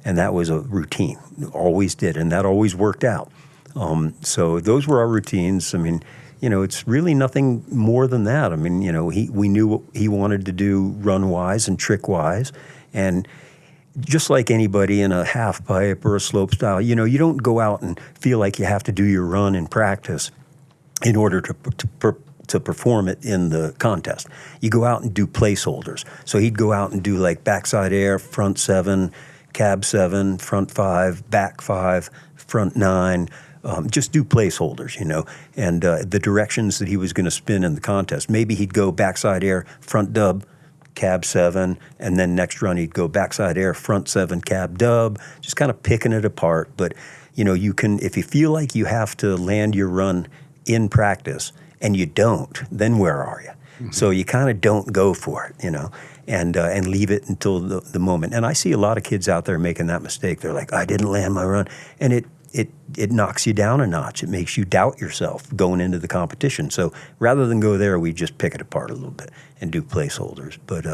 And that was a routine, always did, and that always worked out. So those were our routines. I mean, it's really nothing more than that. I mean, we knew what he wanted to do run-wise and trick-wise, and just like anybody in a half pipe or a slope style, you don't go out and feel like you have to do your run in practice in order to perform it in the contest. You go out and do placeholders. So he'd go out and do like backside air, front 7, cab 7, front 5, back 5, front 9, just do placeholders, and the directions that he was going to spin in the contest. Maybe he'd go backside air, front dub, cab 7, and then next run he'd go backside air, front 7, cab dub, just kind of picking it apart. But, You know, you can, if you feel like you have to land your run in practice and you don't, then where are you? Mm-hmm. So you kind of don't go for it, you know, and leave it until the moment. And I see a lot of kids out there making that mistake. They're like, I didn't land my run. And it knocks you down a notch. It makes you doubt yourself going into the competition. So rather than go there, we just pick it apart a little bit and do placeholders. But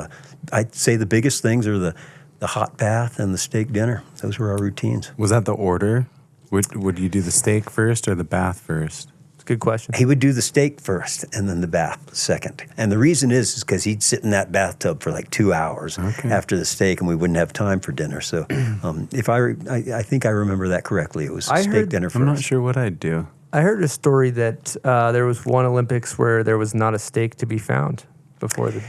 I'd say the biggest things are the hot bath and the steak dinner. Those were our routines. Was that the order? Would you do the steak first or the bath first? Good question. He would do the steak first and then the bath second. And the reason is because he'd sit in that bathtub for like 2 hours after the steak, and we wouldn't have time for dinner. So if I think I remember that correctly, it was steak dinner first. I'm not sure what I'd do. I heard a story that there was one Olympics where there was not a steak to be found before the.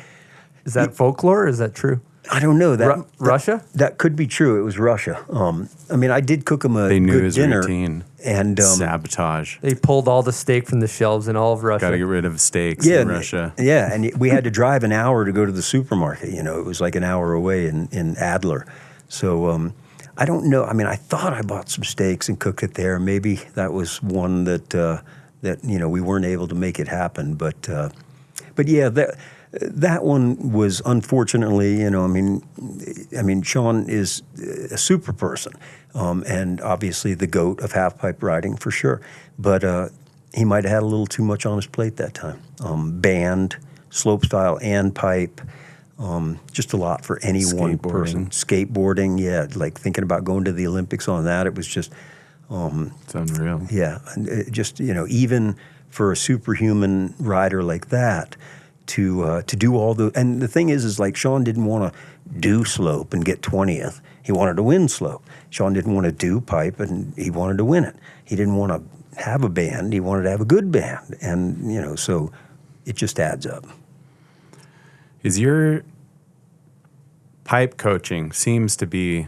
Is that folklore or is that true? I don't know. Russia? That could be true. It was Russia. I mean, I did cook him a They knew good his dinner. routine. And sabotage. They pulled all the steak from the shelves in all of Russia. Got to get rid of steaks in Russia. Yeah, and we had to drive an hour to go to the supermarket. You know, it was like an hour away in Adler. So I don't know. I mean, I thought I bought some steaks and cooked it there. Maybe that was one that you know we weren't able to make it happen. But yeah, that one was unfortunately, you know, I mean, Shaun is a super person, and obviously the GOAT of half-pipe riding for sure. But he might have had a little too much on his plate that time. Band, slopestyle, and pipe, just a lot for any one person. Skateboarding, yeah, like thinking about going to the Olympics on that, it was just... it's unreal. Yeah, and it just, you know, even for a superhuman rider like that, to do all the, and the thing is like Shaun didn't want to do slope and get 20th. He wanted to win slope. Shaun didn't want to do pipe and he wanted to win it. He didn't want to have a band. He wanted to have a good band. And, you know, so it just adds up. Is your pipe coaching seems to be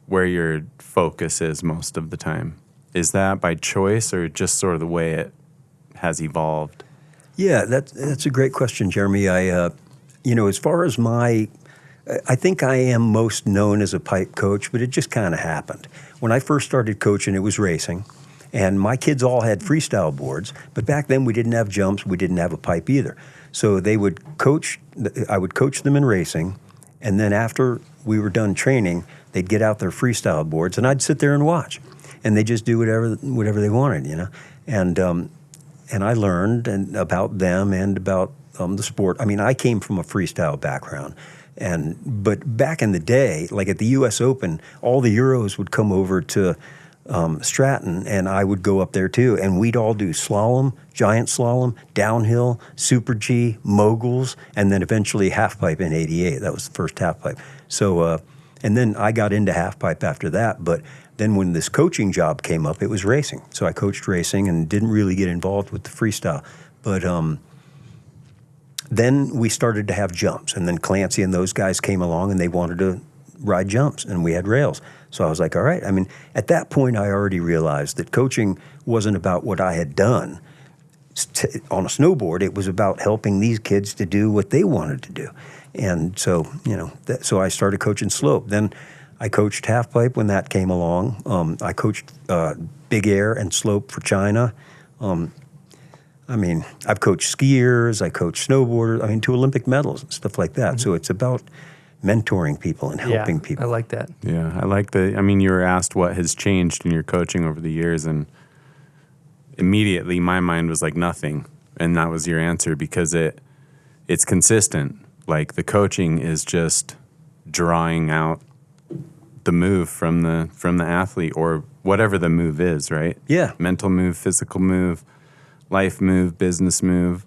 where your focus is most of the time? Is that by choice or just sort of the way it has evolved? Yeah, that's a great question, Jeremy. You know, as far as I think I am most known as a pipe coach, but it just kind of happened. When I first started coaching, it was racing, and my kids all had freestyle boards, but back then we didn't have jumps, we didn't have a pipe either. So I would coach them in racing, and then after we were done training, they'd get out their freestyle boards, and I'd sit there and watch, and they just do whatever they wanted, you know, and I learned about them and about the sport. I mean, I came from a freestyle background, but back in the day, like at the U.S. Open, all the Euros would come over to Stratton, and I would go up there too, and we'd all do slalom, giant slalom, downhill, super G, moguls, and then eventually half pipe in '88. That was the first half pipe. So, and then I got into half pipe after that, but then when this coaching job came up, it was racing. So I coached racing and didn't really get involved with the freestyle. But then we started to have jumps, and then Clancy and those guys came along and they wanted to ride jumps, and we had rails. So I was like, all right. I mean, at that point, I already realized that coaching wasn't about what I had done on a snowboard. It was about helping these kids to do what they wanted to do. And so, you know, so I started coaching slope. Then I coached half pipe when that came along. I coached big air and slope for China. I mean, I've coached skiers, I coached snowboarders, I mean, to Olympic medals and stuff like that. Mm-hmm. So it's about mentoring people and helping people. I like that. Yeah, I like I mean, you were asked what has changed in your coaching over the years, and immediately my mind was like nothing. And that was your answer, because it's consistent. Like the coaching is just drawing out the move from the athlete, or whatever the move is, right? Yeah. Mental move, physical move, life move, business move,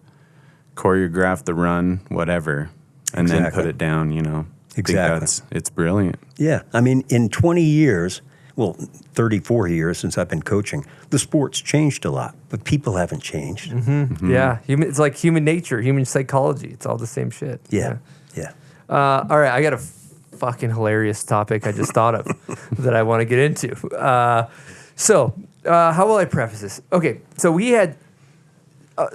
choreograph the run, whatever, and then put it down, you know. Exactly. It's brilliant. Yeah. I mean, in 20 years, well, 34 years since I've been coaching, the sport's changed a lot, but people haven't changed. Mm-hmm. Mm-hmm. Yeah. It's like human nature, human psychology. It's all the same shit. Yeah. All right. I got a fucking hilarious topic I just thought of that I want to get into. So how will I preface this? Okay. So we had, let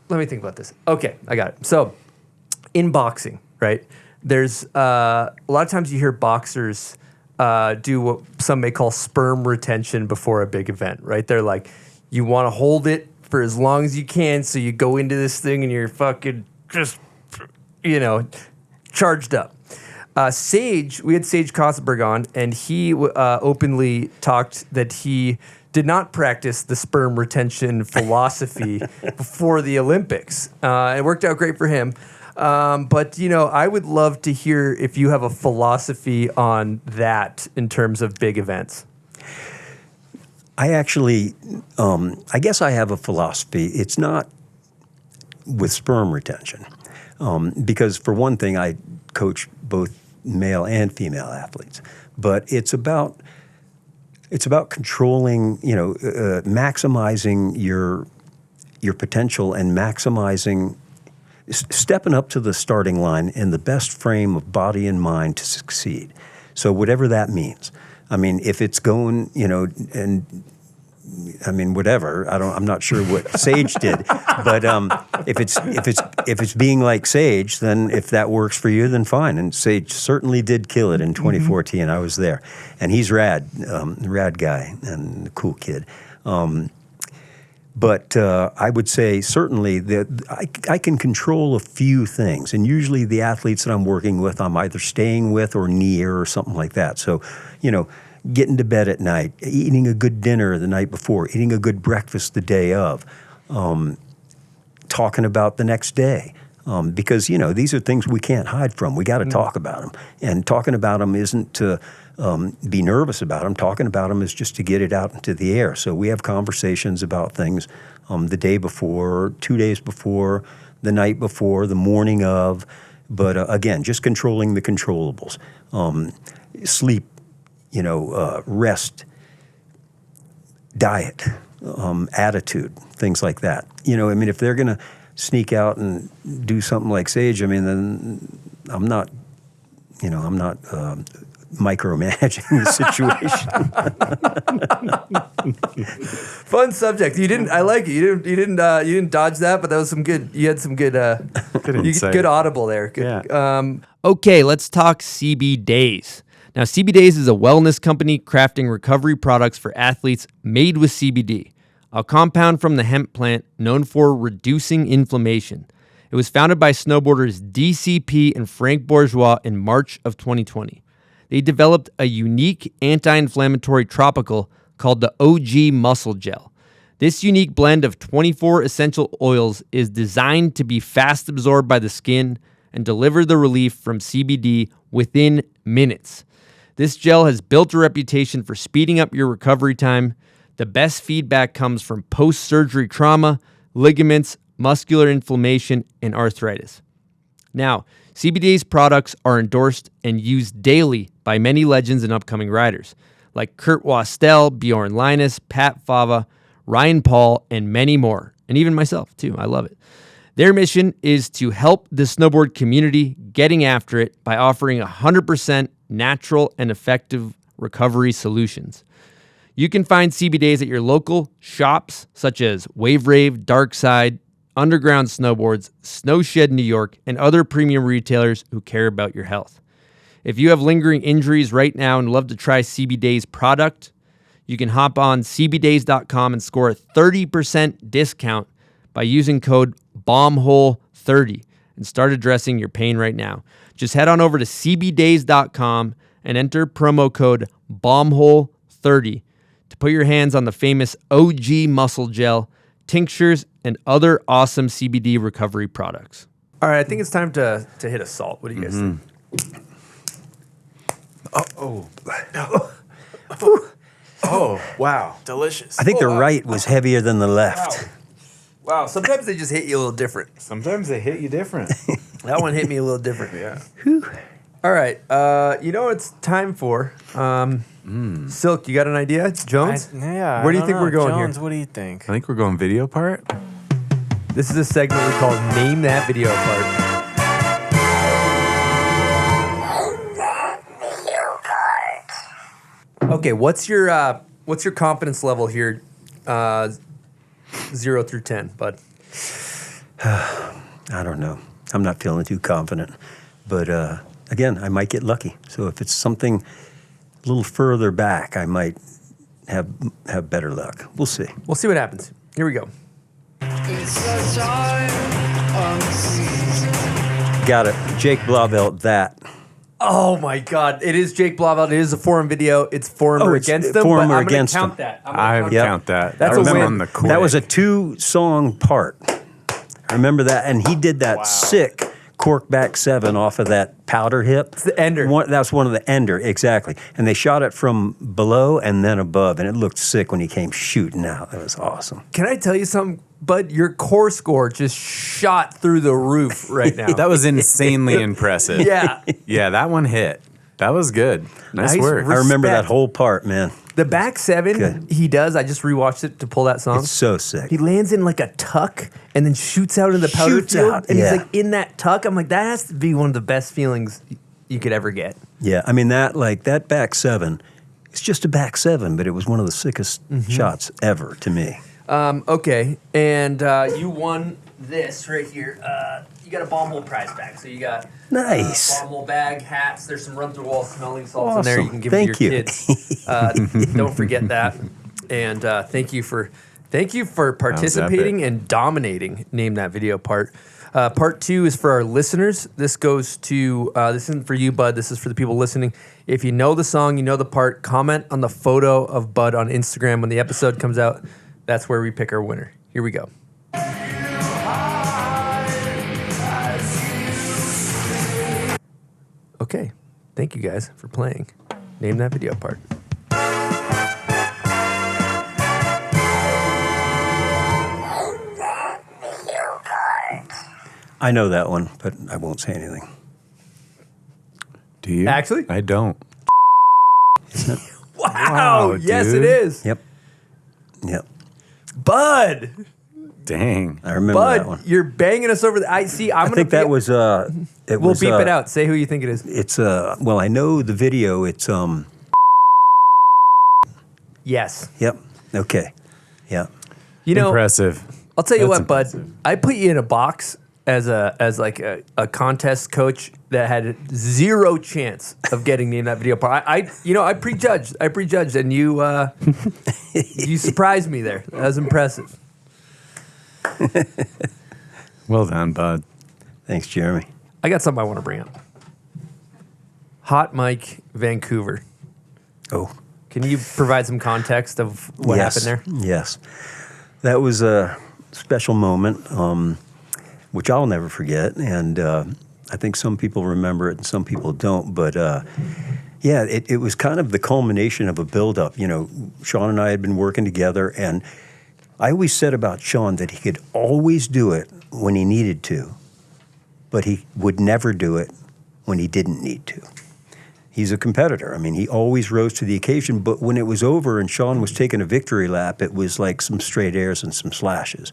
me think about this. Okay. I got it. So in boxing, right? There's a lot of times you hear boxers do what some may call sperm retention before a big event, right? They're like, you want to hold it for as long as you can, so you go into this thing and you're fucking just, charged up. Sage, we had Sage Kosberg on, and he openly talked that he did not practice the sperm retention philosophy before the Olympics. It worked out great for him. But, I would love to hear if you have a philosophy on that in terms of big events. I actually, I guess I have a philosophy. It's not with sperm retention. Because for one thing, I coach both male and female athletes. But it's about controlling, maximizing your potential and maximizing, stepping up to the starting line in the best frame of body and mind to succeed. So whatever that means. I mean, if it's going, whatever. I'm not sure what Sage did, but if it's being like Sage, then if that works for you, then fine. And Sage certainly did kill it in 2014. I was there, and he's rad guy and a cool kid. But I would say certainly that I can control a few things, and usually the athletes that I'm working with, I'm either staying with or near or something like that. So, getting to bed at night, eating a good dinner the night before, eating a good breakfast the day of, talking about the next day. Because, these are things we can't hide from. We got to talk about them. And talking about them isn't to be nervous about them. Talking about them is just to get it out into the air. So we have conversations about things the day before, 2 days before, the night before, the morning of. But again, just controlling the controllables. Sleep, rest, diet, attitude, things like that. If they're going to sneak out and do something like Sage, then I'm not micromanaging the situation. Fun subject. I like it. You didn't dodge that, but that was some good. You had some good, good audible there. Good. Yeah. Okay, let's talk CBDayz. Now, CBDayz is a wellness company crafting recovery products for athletes made with CBD, a compound from the hemp plant known for reducing inflammation. It was founded by snowboarders DCP and Frank Bourgeois in March of 2020. They developed a unique anti-inflammatory tropical called the OG Muscle Gel. This unique blend of 24 essential oils is designed to be fast absorbed by the skin and deliver the relief from CBD within minutes. This gel has built a reputation for speeding up your recovery time. The best feedback comes from post-surgery trauma, ligaments, muscular inflammation, and arthritis. Now, CBDayz products are endorsed and used daily by many legends and upcoming riders, like Kurt Wastel, Bjorn Linus, Pat Fava, Ryan Paul, and many more, and even myself, too. I love it. Their mission is to help the snowboard community getting after it by offering 100% natural and effective recovery solutions. You can find CBDayz at your local shops such as Wave Rave, Darkside, Underground Snowboards, Snowshed New York, and other premium retailers who care about your health. If you have lingering injuries right now and love to try CBDayz product, you can hop on CBDayz.com and score a 30% discount by using code BOMBHOLE30 and start addressing your pain right now. Just head on over to CBDayz.com and enter promo code BOMBHOLE30 to put your hands on the famous OG Muscle Gel, tinctures, and other awesome CBD recovery products. All right, I think it's time to hit a salt. What do you guys think? Oh, wow. Delicious. I think the right was heavier than the left. Wow, sometimes they just hit you a little different. Sometimes they hit you different. That one hit me a little different. Yeah. All right, you know what it's time for? Silk, you got an idea? Jones? Yeah. Where do you think we're going Jones, here? what do you think? I think we're going video part. This is a segment we call Name That Video Part. Okay, what's your confidence level here? 0 through 10, bud. I don't know. I'm not feeling too confident. But again, I might get lucky. So if it's something little further back, I might have better luck. We'll see. We'll see what happens. Here we go. Got it. Jake Blauvelt, that. Oh my God! It is Jake Blauvelt. It is a for him video. It's for him Oh, or it's against him. for him but or I'm gonna against count him. that. I would Yep. count that. That's I a remember win. on the quiz. That was a 2-song part. I remember that. And he did that sick cork back 7 off of that powder hip. It's the ender. That's one of the ender, exactly. And they shot it from below and then above, and it looked sick when he came shooting out. That was awesome. Can I tell you something, Bud? Your core score just shot through the roof right now. That was insanely impressive. Yeah. Yeah, that one hit. That was good. Nice Nice work. I remember that Respect. whole part, man. The back 7 Good. he does. I just rewatched it to pull that song. It's so sick. He lands in like a tuck and then shoots out in the powder Shoots field, out, and yeah. he's like in that tuck. I'm like, that has to be one of the best feelings you could ever get. Yeah, I mean, that back 7, it's just a back 7, but it was one of the sickest shots ever to me. Okay, and you won this right here. You got a bomb hole prize bag. So you got Nice. bomb hole bag, hats. There's some run through wall smelling salts in there. You Awesome. can give Thank it to your you. kids. Don't forget that. And thank you for participating and dominating. Name that video part. Part 2 is for our listeners. This goes to this isn't for you, Bud. This is for the people listening. If you know the song, you know the part. Comment on the photo of Bud on Instagram when the episode comes out. That's where we pick our winner. Here we go. Okay. Thank you guys for playing. Name that video part. I know that one, but I won't say anything. Do you? Actually? I don't. Wow. Yes, dude. it is. Yep. Yep. Bud. Dang. I remember that one. Bud, you're banging us over the. I see. I'm I gonna think that was. We'll beep it out. Say who you think it is. It's well, I know the video. It's Yes. Yep. Okay. Yeah. You know, Impressive. I'll tell you That's what, Bud. impressive. I put you in a box as a contest coach that had zero chance of getting me in that video part. I prejudged. And you you surprised me there. That was impressive. Well done, Bud. Thanks, Jeremy. I got something I want to bring up. Hot Mic Vancouver. Oh. Can you provide some context of what happened there? Yes. That was a special moment, which I'll never forget. And I think some people remember it and some people don't. But yeah, it was kind of the culmination of a buildup. You know, Shaun and I had been working together, and I always said about Shaun that he could always do it when he needed to, but he would never do it when he didn't need to. He's a competitor. I mean, he always rose to the occasion, but when it was over and Shaun was taking a victory lap, it was like some straight airs and some slashes.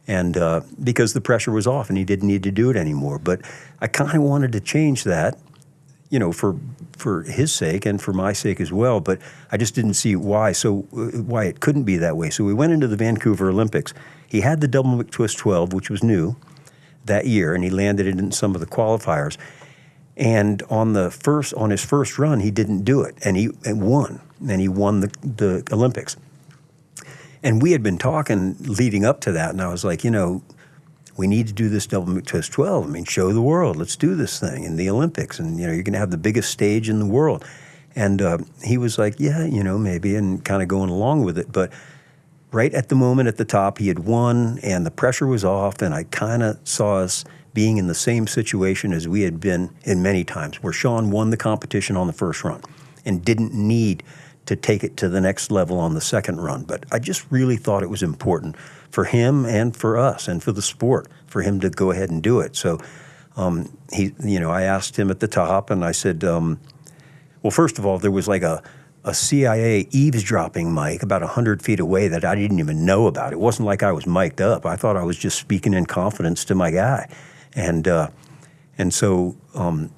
And because the pressure was off and he didn't need to do it anymore. But I kind of wanted to change that, you know, for his sake and for my sake as well. But I just didn't see why it couldn't be that way. So we went into the Vancouver Olympics. He had the double McTwist 12, which was new that year, and he landed it in some of the qualifiers. And on his first run, he didn't do it, and he won. And he won the Olympics. And we had been talking leading up to that, and I was like, you know, we need to do this double McTwist 12. I mean, show the world. Let's do this thing in the Olympics, and you know, you're going to have the biggest stage in the world. And he was like, yeah, you know, maybe, and kind of going along with it. But right at the moment at the top, he had won, and the pressure was off, and I kind of saw us being in the same situation as we had been in many times, where Shaun won the competition on the first run and didn't need to take it to the next level on the second run. But I just really thought it was important for him and for us and for the sport for him to go ahead and do it. So I asked him at the top, and I said, well, first of all, there was like a CIA eavesdropping mic about 100 feet away that I didn't even know about. It wasn't like I was mic'd up. I thought I was just speaking in confidence to my guy. And so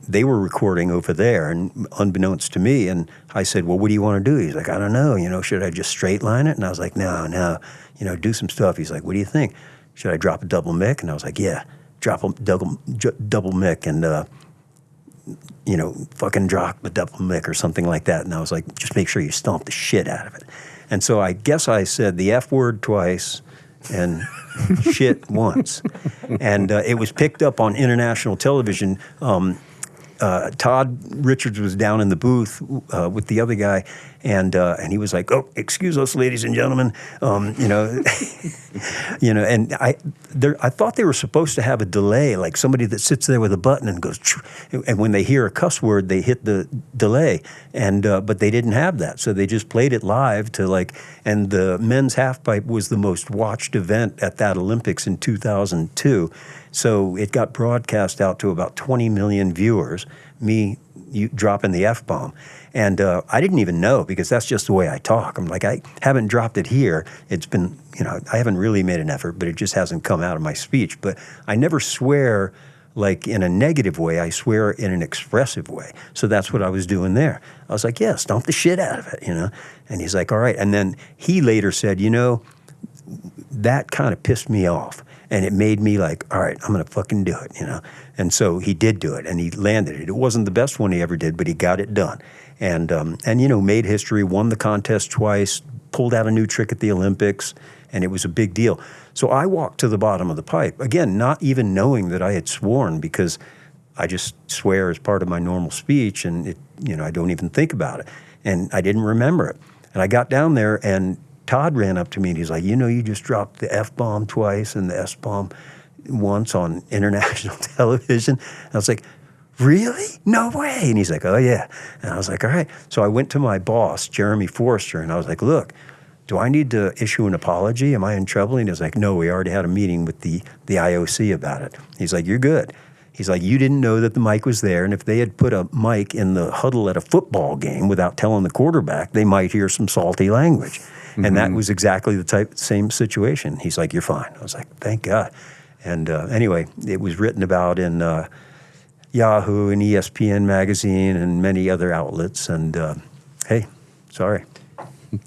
they were recording over there, and unbeknownst to me, and I said, well, what do you want to do? He's like, I don't know, you know, should I just straight line it? And I was like, no, you know, do some stuff. He's like, what do you think? Should I drop a double mic? And I was like, yeah, drop a double mic. And fucking drop the double mick or something like that. And I was like, just make sure you stomp the shit out of it. And so I guess I said the F word twice and shit once. And it was picked up on international television. Todd Richards was down in the booth with the other guy, and he was like, "Oh, excuse us, ladies and gentlemen," And I thought they were supposed to have a delay, like somebody that sits there with a button and goes, and when they hear a cuss word, they hit the delay, and but they didn't have that, so they just played it live and the men's halfpipe was the most watched event at that Olympics in 2002. So it got broadcast out to about 20 million viewers, you dropping the F-bomb. And I didn't even know, because that's just the way I talk. I'm like, I haven't dropped it here. It's been, I haven't really made an effort, but it just hasn't come out of my speech. But I never swear like in a negative way. I swear in an expressive way. So that's what I was doing there. I was like, yeah, stomp the shit out of it, And he's like, all right. And then he later said, that kind of pissed me off. And it made me like, all right, I'm going to fucking do it, And so he did do it, and he landed it. It wasn't the best one he ever did, but he got it done. And made history, won the contest twice, pulled out a new trick at the Olympics, and it was a big deal. So I walked to the bottom of the pipe, again, not even knowing that I had sworn, because I just swear as part of my normal speech, and I don't even think about it. And I didn't remember it. And I got down there, and Todd ran up to me and he's like, you just dropped the F-bomb twice and the S-bomb once on international television. And I was like, really? No way. And he's like, oh, yeah. And I was like, all right. So I went to my boss, Jeremy Forrester, and I was like, look, do I need to issue an apology? Am I in trouble? And he was like, no, we already had a meeting with the IOC about it. He's like, you're good. He's like, you didn't know that the mic was there, and if they had put a mic in the huddle at a football game without telling the quarterback, they might hear some salty language. And that was exactly the same situation. He's like, you're fine. I was like, thank God. And anyway, it was written about in Yahoo and ESPN magazine and many other outlets. And hey, sorry.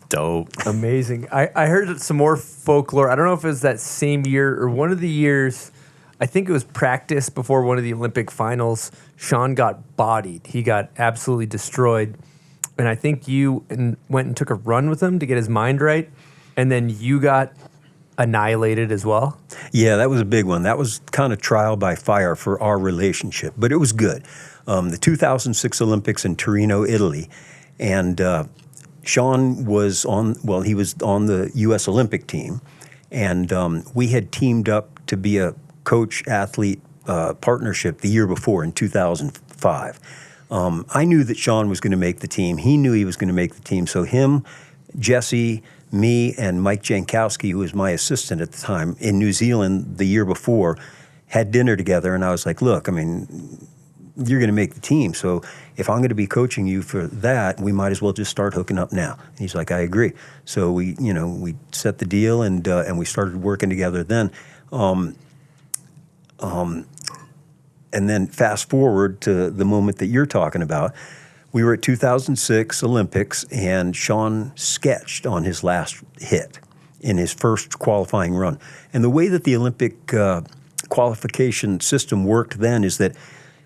Dope. Amazing. I heard some more folklore. I don't know if it was that same year or one of the years. I think it was practice before one of the Olympic finals. Shaun got bodied. He got absolutely destroyed. And I think you went and took a run with him to get his mind right. And then you got annihilated as well. Yeah, that was a big one. That was kind of trial by fire for our relationship, but it was good. The 2006 Olympics in Torino, Italy. And Shaun was he was on the U.S. Olympic team. And we had teamed up to be a coach-athlete partnership the year before in 2005. I knew that Shaun was going to make the team. He knew he was going to make the team. So him, Jesse, me, and Mike Jankowski, who was my assistant at the time, in New Zealand the year before, had dinner together. And I was like, look, you're going to make the team. So if I'm going to be coaching you for that, we might as well just start hooking up now. And he's like, I agree. So we set the deal and we started working together then. And then fast forward to the moment that you're talking about. We were at 2006 Olympics, and Shaun sketched on his last hit in his first qualifying run. And the way that the Olympic qualification system worked then is that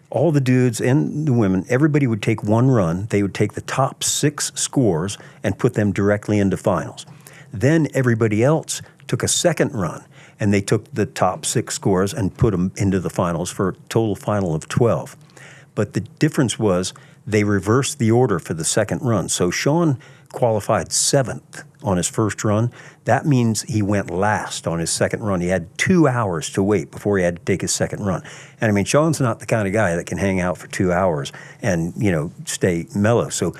all the dudes and the women, everybody would take one run. They would take the top 6 scores and put them directly into finals. Then everybody else took a second run, and they took the top 6 scores and put them into the finals for a total final of 12. But the difference was they reversed the order for the second run. So Shaun qualified 7th on his first run. That means he went last on his second run. He had 2 hours to wait before he had to take his second run. And Shaun's not the kind of guy that can hang out for 2 hours and, stay mellow. So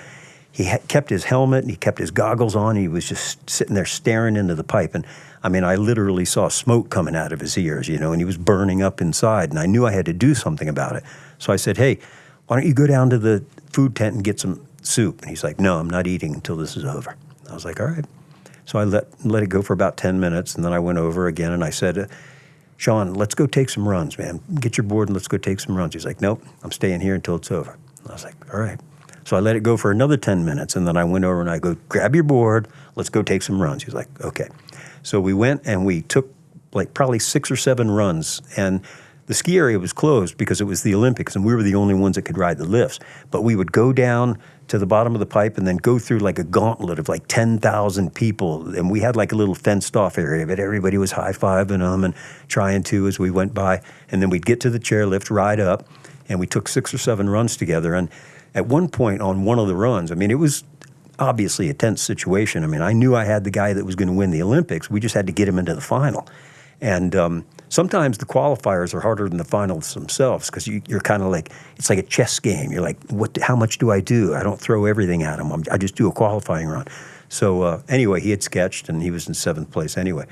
he kept his helmet and he kept his goggles on. He was just sitting there staring into the pipe. And I literally saw smoke coming out of his ears, and he was burning up inside. And I knew I had to do something about it. So I said, hey, why don't you go down to the food tent and get some soup? And he's like, no, I'm not eating until this is over. I was like, all right. So I let it go for about 10 minutes. And then I went over again and I said, Shaun, let's go take some runs, man. Get your board and let's go take some runs. He's like, nope, I'm staying here until it's over. I was like, all right. So I let it go for another 10 minutes. And then I went over and I go, grab your board. Let's go take some runs. He's like, okay. So we went and we took probably 6 or 7 runs. And the ski area was closed because it was the Olympics, and we were the only ones that could ride the lifts. But we would go down to the bottom of the pipe and then go through like a gauntlet of like 10,000 people. And we had like a little fenced off area, but everybody was high-fiving them and trying to as we went by. And then we'd get to the chairlift, ride up, and we took 6 or 7 runs together. And at one point on one of the runs, I mean, it was obviously a tense situation. I mean, I knew I had the guy that was going to win the Olympics. We just had to get him into the final. And sometimes the qualifiers are harder than the finals themselves because you're kind of like, it's like a chess game. You're like, how much do? I don't throw everything at him. I just do a qualifying run. So anyway, he had sketched and he was in 7th place anyway.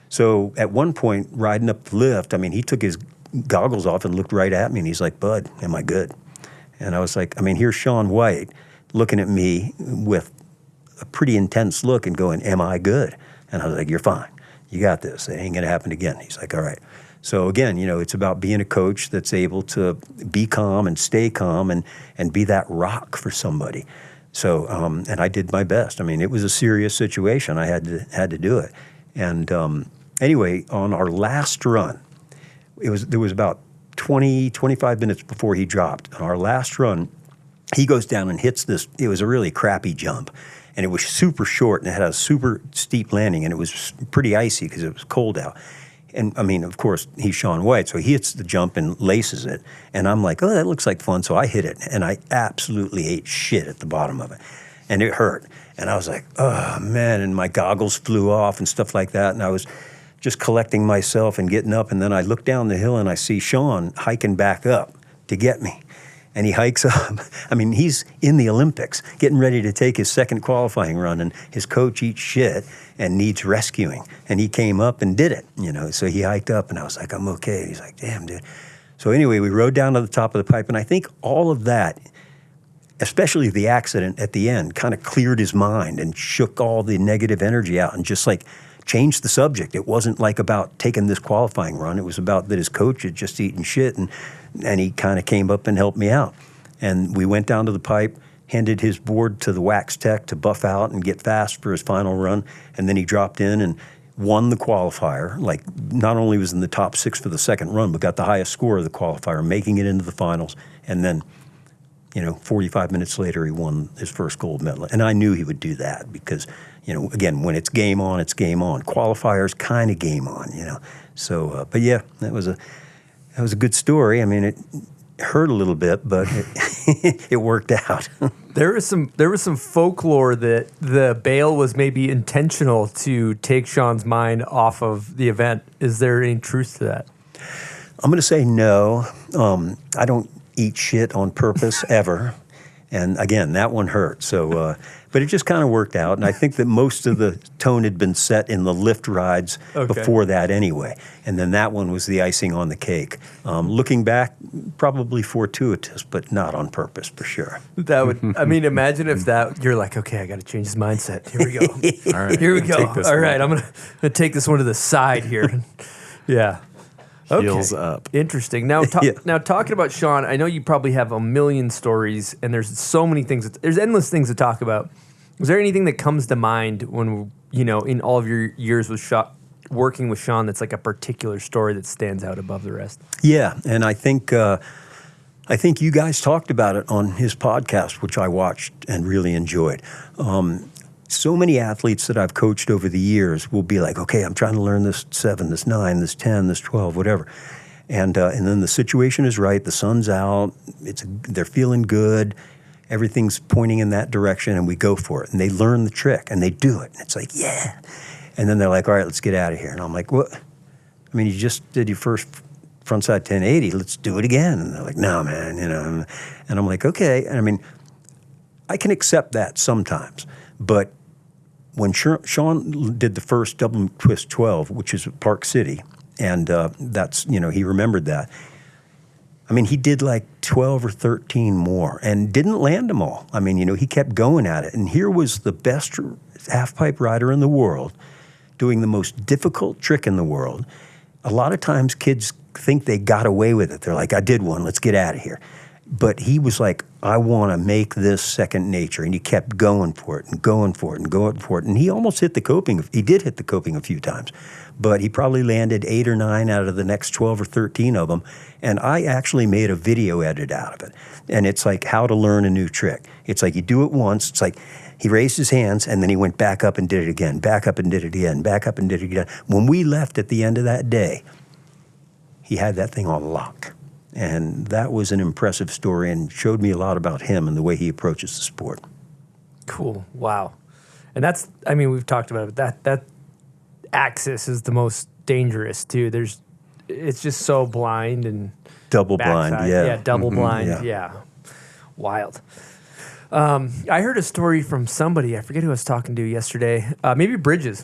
So at one point, riding up the lift, I mean, he took his goggles off and looked right at me and he's like, Bud, am I good? And I was like, I mean, here's Shaun White looking at me with a pretty intense look and going, am I good? And I was like, you're fine. You got this. It ain't going to happen again. He's like, all right. So again, you know, it's about being a coach that's able to be calm and stay calm and be that rock for somebody. So, and I did my best. I mean, it was a serious situation. I had to do it. And anyway, on our last run, there was about 25 minutes before he dropped. On our last run, he goes down and hits this. It was a really crappy jump. And it was super short, and it had a super steep landing, and it was pretty icy because it was cold out. And, I mean, of course, he's Shaun White, so he hits the jump and laces it. And I'm like, oh, that looks like fun. So I hit it, and I absolutely ate shit at the bottom of it. And it hurt. And I was like, oh, man, and my goggles flew off and stuff like that. And I was just collecting myself and getting up, and then I look down the hill, and I see Shaun hiking back up to get me. And he hikes up. I mean, he's in the Olympics, getting ready to take his 2nd qualifying run, and his coach eats shit and needs rescuing. And he came up and did it, you know. So he hiked up, and I was like, I'm okay. And he's like, damn, dude. So anyway, we rode down to the top of the pipe, and I think all of that, especially the accident at the end, kind of cleared his mind and shook all the negative energy out and just like changed the subject. It wasn't like about taking this qualifying run. It was about that his coach had just eaten shit, and he kind of came up and helped me out. And we went down to the pipe, handed his board to the wax tech to buff out and get fast for his final run, and then he dropped in and won the qualifier. Like, not only was in the top 6 for the 2nd run, but got the highest score of the qualifier, making it into the finals. And then, you know, 45 minutes later, he won his first gold medal. And I knew he would do that because, you know, again, when it's game on, it's game on. Qualifiers kind of game on, you know. So, but yeah, that was a good story. I mean, it hurt a little bit, but it worked out. There was some folklore that the bail was maybe intentional to take Shaun's mind off of the event. Is there any truth to that? I'm going to say no. I don't eat shit on purpose ever. And again, that one hurt. So, but it just kind of worked out. And I think that most of the tone had been set in the lift rides before that anyway. And then that one was the icing on the cake. Looking back, probably fortuitous, but not on purpose for sure. That would, I mean, imagine if that, you're like, okay, I got to change his mindset. Here we go. All right, here we go. All right, I'm gonna take this one to the side here. Yeah. Heels up. Interesting. Now, now talking about Shaun, I know you probably have a million stories, and there's so many things. There's endless things to talk about. Is there anything that comes to mind when, you know, in all of your years with working with Shaun, that's like a particular story that stands out above the rest? Yeah, and I think you guys talked about it on his podcast, which I watched and really enjoyed. So many athletes that I've coached over the years will be like, okay, I'm trying to learn this 7, this 9, this 10, this 12, whatever. And then the situation is right, the sun's out, they're feeling good, everything's pointing in that direction, and we go for it. And they learn the trick, and they do it. And it's like, yeah. And then they're like, all right, let's get out of here. And I'm like, what? I mean, you just did your first frontside 1080, let's do it again. And they're like, no, man, you know. And I'm like, okay. And I mean, I can accept that sometimes. But when Shaun did the first double twist 12, which is at Park City, and that's, you know, he remembered that. I mean, he did like 12 or 13 more and didn't land them all. I mean, you know, he kept going at it. And here was the best half-pipe rider in the world doing the most difficult trick in the world. A lot of times kids think they got away with it. They're like, I did one, let's get out of here. But he was like, I want to make this second nature. And he kept going for it and going for it and going for it. And he almost hit the coping. He did hit the coping a few times. But he probably landed 8 or 9 out of the next 12 or 13 of them. And I actually made a video edit out of it. And it's like how to learn a new trick. It's like you do it once. It's like he raised his hands and then he went back up and did it again, back up and did it again, back up and did it again. When we left at the end of that day, he had that thing on lock. And that was an impressive story and showed me a lot about him and the way he approaches the sport. Cool. Wow. And that's, I mean, we've talked about it, but that axis is the most dangerous too. It's just so blind and double blind, backside. yeah. Yeah, double blind, yeah. Wild. I heard a story from somebody, I forget who I was talking to yesterday, maybe Bridges.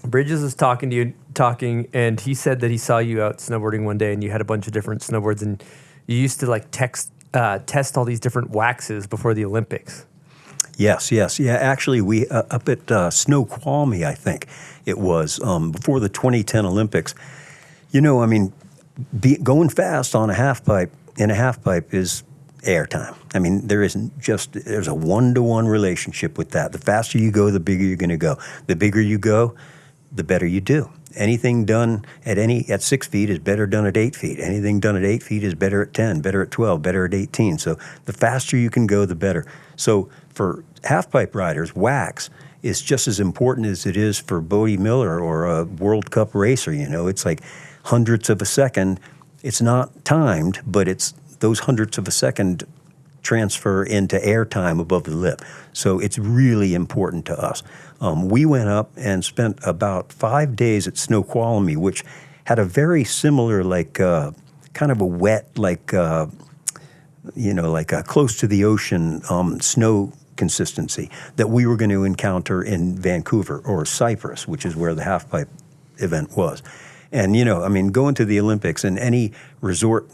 Bridges was talking, and he said that he saw you out snowboarding one day and you had a bunch of different snowboards and you used to like test all these different waxes before the Olympics. Yes. Yeah, actually, we up at Snoqualmie, I think it was, before the 2010 Olympics. You know, I mean, going fast on a half pipe, is airtime. I mean, there's a 1-to-1 relationship with that. The faster you go, the bigger you're going to go. The bigger you go, the better you do. Anything done at 6 feet is better done at 8 feet. Anything done at 8 feet is better at 10, better at 12, better at 18. So the faster you can go, the better. So for half-pipe riders, wax is just as important as it is for Bodie Miller or a World Cup racer. You know, it's like hundredths of a second. It's not timed, but it's those hundredths of a second transfer into air time above the lip. So it's really important to us. We went up and spent about 5 days at Snoqualmie, which had a very similar, like, kind of a wet, like, like a close to the ocean snow consistency that we were going to encounter in Vancouver or Cyprus, which is where the half-pipe event was. And, you know, I mean, going to the Olympics and any resort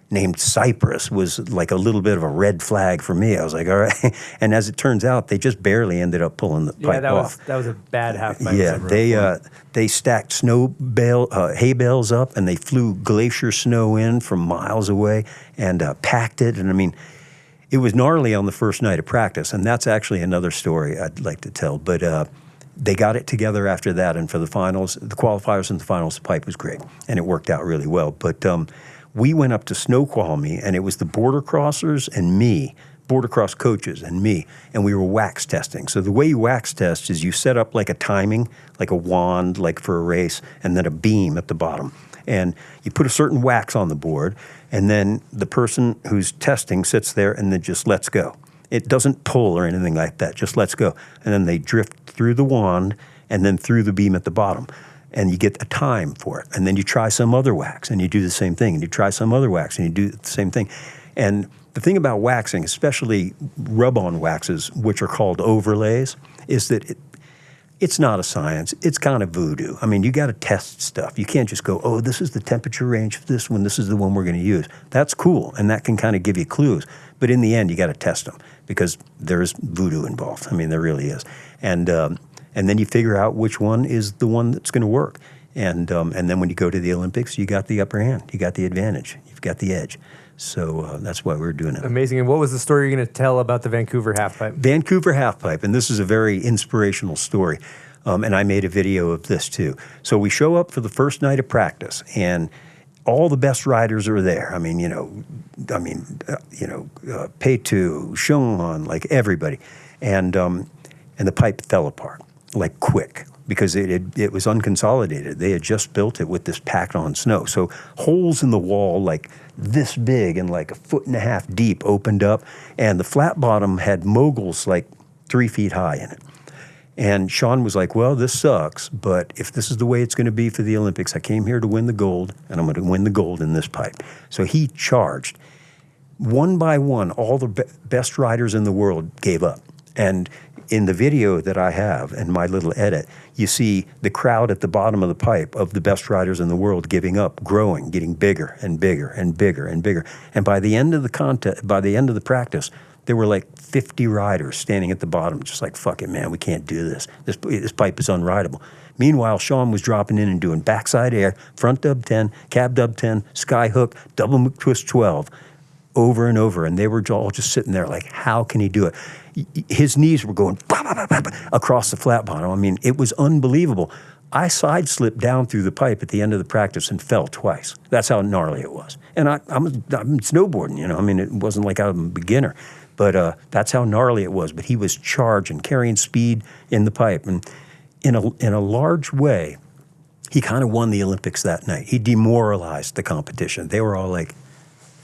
named Cyprus was like a little bit of a red flag for me. I was like, all right. And as it turns out, they just barely ended up pulling the pipe off. That was a bad half-pipe. Yeah, they stacked hay bales up and they flew glacier snow in from miles away and packed it. And I mean, it was gnarly on the first night of practice. And that's actually another story I'd like to tell. But they got it together after that. And for the finals, the qualifiers and the finals, the pipe was great. And it worked out really well. But we went up to Snoqualmie, and it was the border crossers and me, border cross coaches and me, and we were wax testing. So the way you wax test is you set up like a timing, like a wand, like for a race, and then a beam at the bottom. And you put a certain wax on the board, and then the person who's testing sits there and then just lets go. It doesn't pull or anything like that, just lets go. And then they drift through the wand and then through the beam at the bottom. And you get a time for it. And then you try some other wax, and you do the same thing. And you try some other wax, and you do the same thing. And the thing about waxing, especially rub-on waxes, which are called overlays, is that it's not a science. It's kind of voodoo. I mean, you got to test stuff. You can't just go, oh, this is the temperature range for this one. This is the one we're going to use. That's cool, and that can kind of give you clues. But in the end, you got to test them because there's voodoo involved. I mean, there really is. And then you figure out which one is the one that's going to work. And then when you go to the Olympics, you got the upper hand. You got the advantage. You've got the edge. So that's why we're doing it. Amazing. And what was the story you're going to tell about the Vancouver halfpipe? Vancouver halfpipe, and this is a very inspirational story. And I made a video of this too. So we show up for the first night of practice, and all the best riders are there. I mean, Peitu, Shaun, like everybody. And the pipe fell apart. Like quick, because it was unconsolidated. They had just built it with this packed on snow. So holes in the wall like this big and like 1.5 feet deep opened up, and the flat bottom had moguls like 3 feet high in it. And Shaun was like, well, this sucks, but if this is the way it's going to be for the Olympics, I came here to win the gold, and I'm going to win the gold in this pipe. So he charged. One by one, all the best riders in the world gave up. And in the video that I have and my little edit, you see the crowd at the bottom of the pipe of the best riders in the world giving up, growing, getting bigger and bigger and bigger and bigger. And by the end of the contest, by the end of the practice, there were like 50 riders standing at the bottom, just like, fuck it, man, we can't do this. This pipe is unrideable. Meanwhile, Shaun was dropping in and doing backside air, front dub 10, cab dub 10, sky hook, double twist 12, over and over, and they were all just sitting there like, how can he do it? His knees were going bah, bah, bah, bah, bah, across the flat bottom. I mean, it was unbelievable. I side slipped down through the pipe at the end of the practice and fell twice. That's how gnarly it was. And I'm snowboarding, you know. I mean, it wasn't like I'm a beginner, but that's how gnarly it was. But he was charging, carrying speed in the pipe, and in a large way, he kind of won the Olympics that night. He demoralized the competition. They were all like,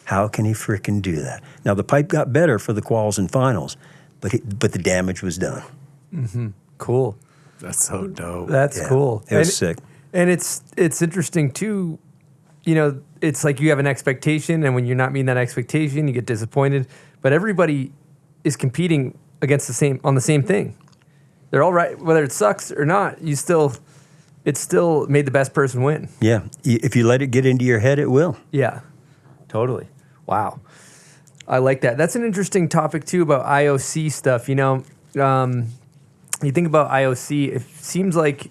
how can he frickin' do that? Now, the pipe got better for the quals and finals, but the damage was done. Mm-hmm. Cool. That's so dope. That's cool. It was sick. And it's interesting, too. You know, it's like you have an expectation, and when you're not meeting that expectation, you get disappointed. But everybody is competing against on the same thing. They're all right. Whether it sucks or not, it's still made the best person win. Yeah. If you let it get into your head, it will. Yeah, totally. Wow. I like that. That's an interesting topic, too, about IOC stuff. You know, you think about IOC, it seems like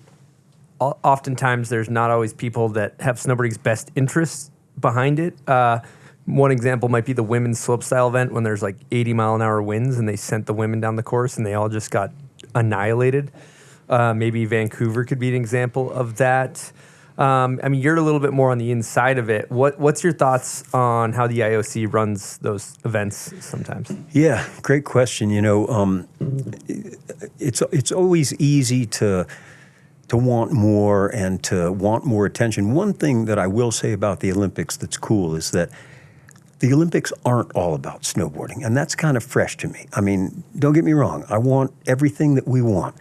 oftentimes there's not always people that have snowboarding's best interests behind it. One example might be the women's slopestyle event when there's like 80-mile-an-hour winds and they sent the women down the course and they all just got annihilated. Maybe Vancouver could be an example of that. I mean, you're a little bit more on the inside of it. What's your thoughts on how the IOC runs those events sometimes? Yeah, great question. You know, it's always easy to want more and to want more attention. One thing that I will say about the Olympics that's cool is that the Olympics aren't all about snowboarding, and that's kind of fresh to me. I mean, don't get me wrong. I want everything that we want.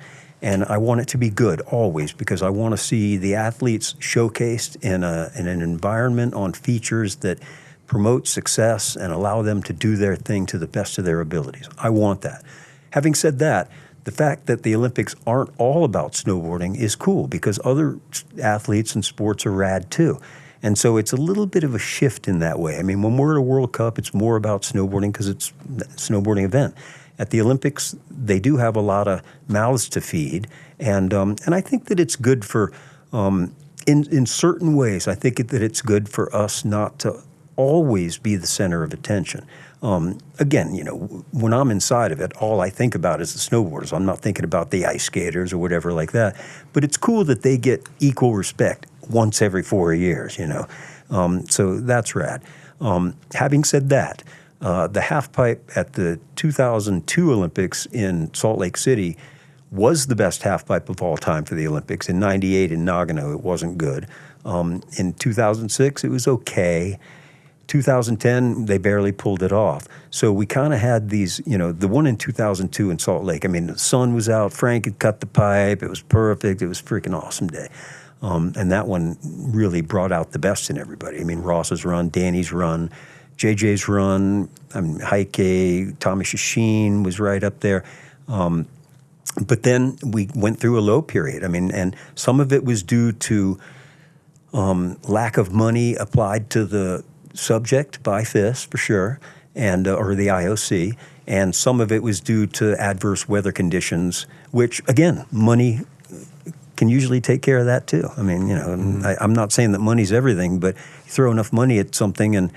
And I want it to be good always because I want to see the athletes showcased in an environment on features that promote success and allow them to do their thing to the best of their abilities. I want that. Having said that, the fact that the Olympics aren't all about snowboarding is cool because other athletes and sports are rad too. And so it's a little bit of a shift in that way. I mean, when we're at a World Cup, it's more about snowboarding because it's a snowboarding event. At the Olympics, they do have a lot of mouths to feed, and I think that it's good for, in certain ways, I think that it's good for us not to always be the center of attention. Again, you know, when I'm inside of it, all I think about is the snowboarders. I'm not thinking about the ice skaters or whatever like that. But it's cool that they get equal respect once every 4 years, you know. So that's rad. Having said that, the half pipe at the 2002 Olympics in Salt Lake City was the best half pipe of all time for the Olympics. In '98 in Nagano, it wasn't good. In 2006, it was okay. 2010, they barely pulled it off. So we kind of had these, you know, the one in 2002 in Salt Lake. I mean, the sun was out. Frank had cut the pipe. It was perfect. It was a freaking awesome day. And that one really brought out the best in everybody. I mean, Ross's run, Danny's run, JJ's run, Heike, Tommy Shasheen was right up there. But then we went through a low period. I mean, and some of it was due to lack of money applied to the subject by FIS, for sure, and or the IOC. And some of it was due to adverse weather conditions, which, again, money can usually take care of that, too. I mean, you know, I'm not saying that money's everything, but you throw enough money at something and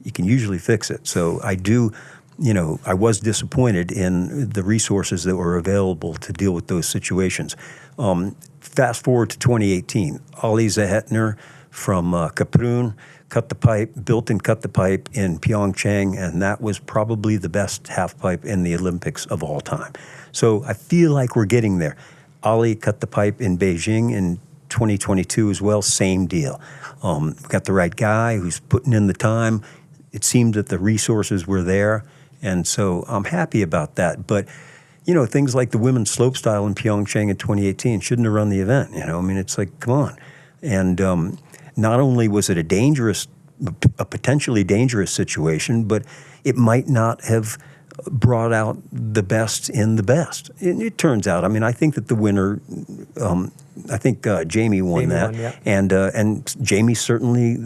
you can usually fix it. So I do, you know, I was disappointed in the resources that were available to deal with those situations. Fast forward to 2018, Ali Zahetner from Kaprun built and cut the pipe in Pyeongchang, and that was probably the best half pipe in the Olympics of all time. So I feel like we're getting there. Ali cut the pipe in Beijing in 2022 as well, same deal. We got the right guy who's putting in the time. It seemed that the resources were there, and so I'm happy about that. But, you know, things like the women's slopestyle in Pyeongchang in 2018 shouldn't have run the event, you know? I mean, it's like, come on. And not only was it a potentially dangerous situation, but it might not have brought out the best in the best. It turns out, I mean, I think that the winner, I think Jamie won that, yeah. And Jamie certainly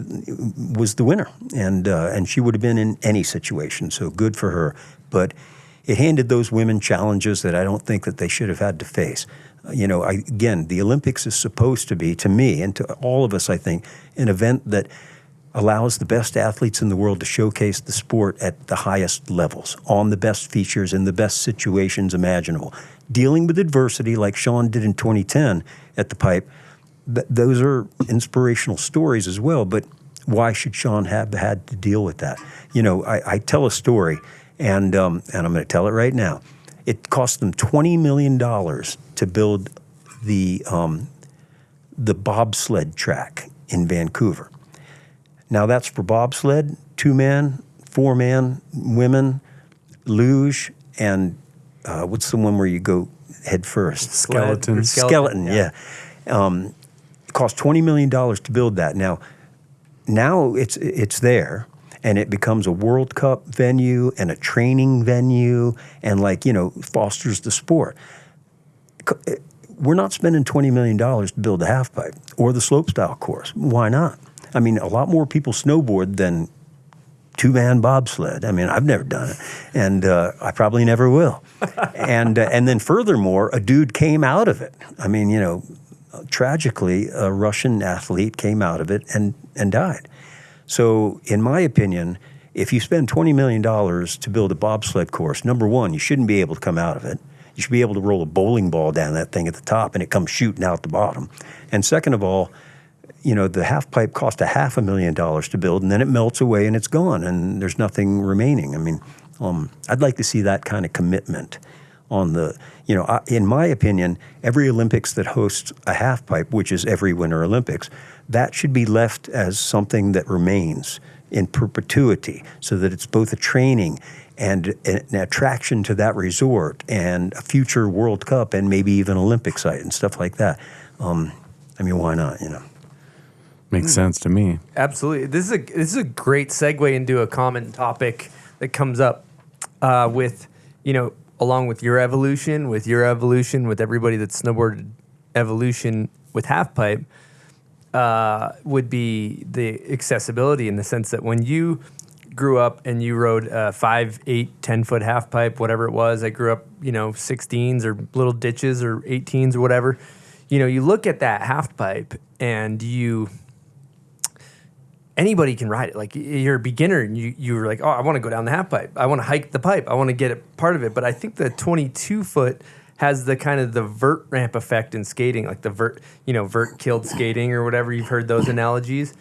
was the winner, and she would have been in any situation, so good for her. But it handed those women challenges that I don't think that they should have had to face. You know, again, the Olympics is supposed to be, to me and to all of us, I think, an event that allows the best athletes in the world to showcase the sport at the highest levels, on the best features, in the best situations imaginable. Dealing with adversity like Shaun did in 2010 at the Pipe, those are inspirational stories as well, but why should Shaun have had to deal with that? You know, I tell a story, and I'm going to tell it right now. It cost them $20 million to build the bobsled track in Vancouver. Now that's for bobsled, 2-man, 4-man, women, luge, and what's the one where you go head first? Skeleton. Skeleton, yeah. It cost $20 million to build that. Now it's there, and it becomes a World Cup venue and a training venue, and fosters the sport. We're not spending $20 million to build a half pipe or the slopestyle course. Why not? I mean, a lot more people snowboard than 2-man bobsled. I mean, I've never done it, and I probably never will. And then furthermore, a dude came out of it. I mean, tragically, a Russian athlete came out of it and died. So, in my opinion, if you spend $20 million to build a bobsled course, number one, you shouldn't be able to come out of it. You should be able to roll a bowling ball down that thing at the top, and it comes shooting out the bottom. And second of all, the half pipe cost $500,000 to build, and then it melts away and it's gone, and there's nothing remaining. I mean, I'd like to see that kind of commitment on the, in my opinion, every Olympics that hosts a half pipe, which is every Winter Olympics, that should be left as something that remains in perpetuity, so that it's both a training and an attraction to that resort and a future World Cup and maybe even Olympic site and stuff like that. I mean, why not, Makes sense to me. Absolutely. This is a great segue into a common topic that comes up with, along with your evolution, with everybody that's snowboarded evolution with half pipe, would be the accessibility, in the sense that when you grew up and you rode a 5, 8, 10-foot half pipe, whatever it was, I grew up, 16s or little ditches or 18s or whatever, you look at that half pipe and anybody can ride it. Like, you're a beginner and you're like, oh, I want to go down the half pipe. I want to hike the pipe. I want to get it part of it. But I think the 22-foot has the kind of the vert ramp effect in skating, like the vert killed skating or whatever. You've heard those analogies.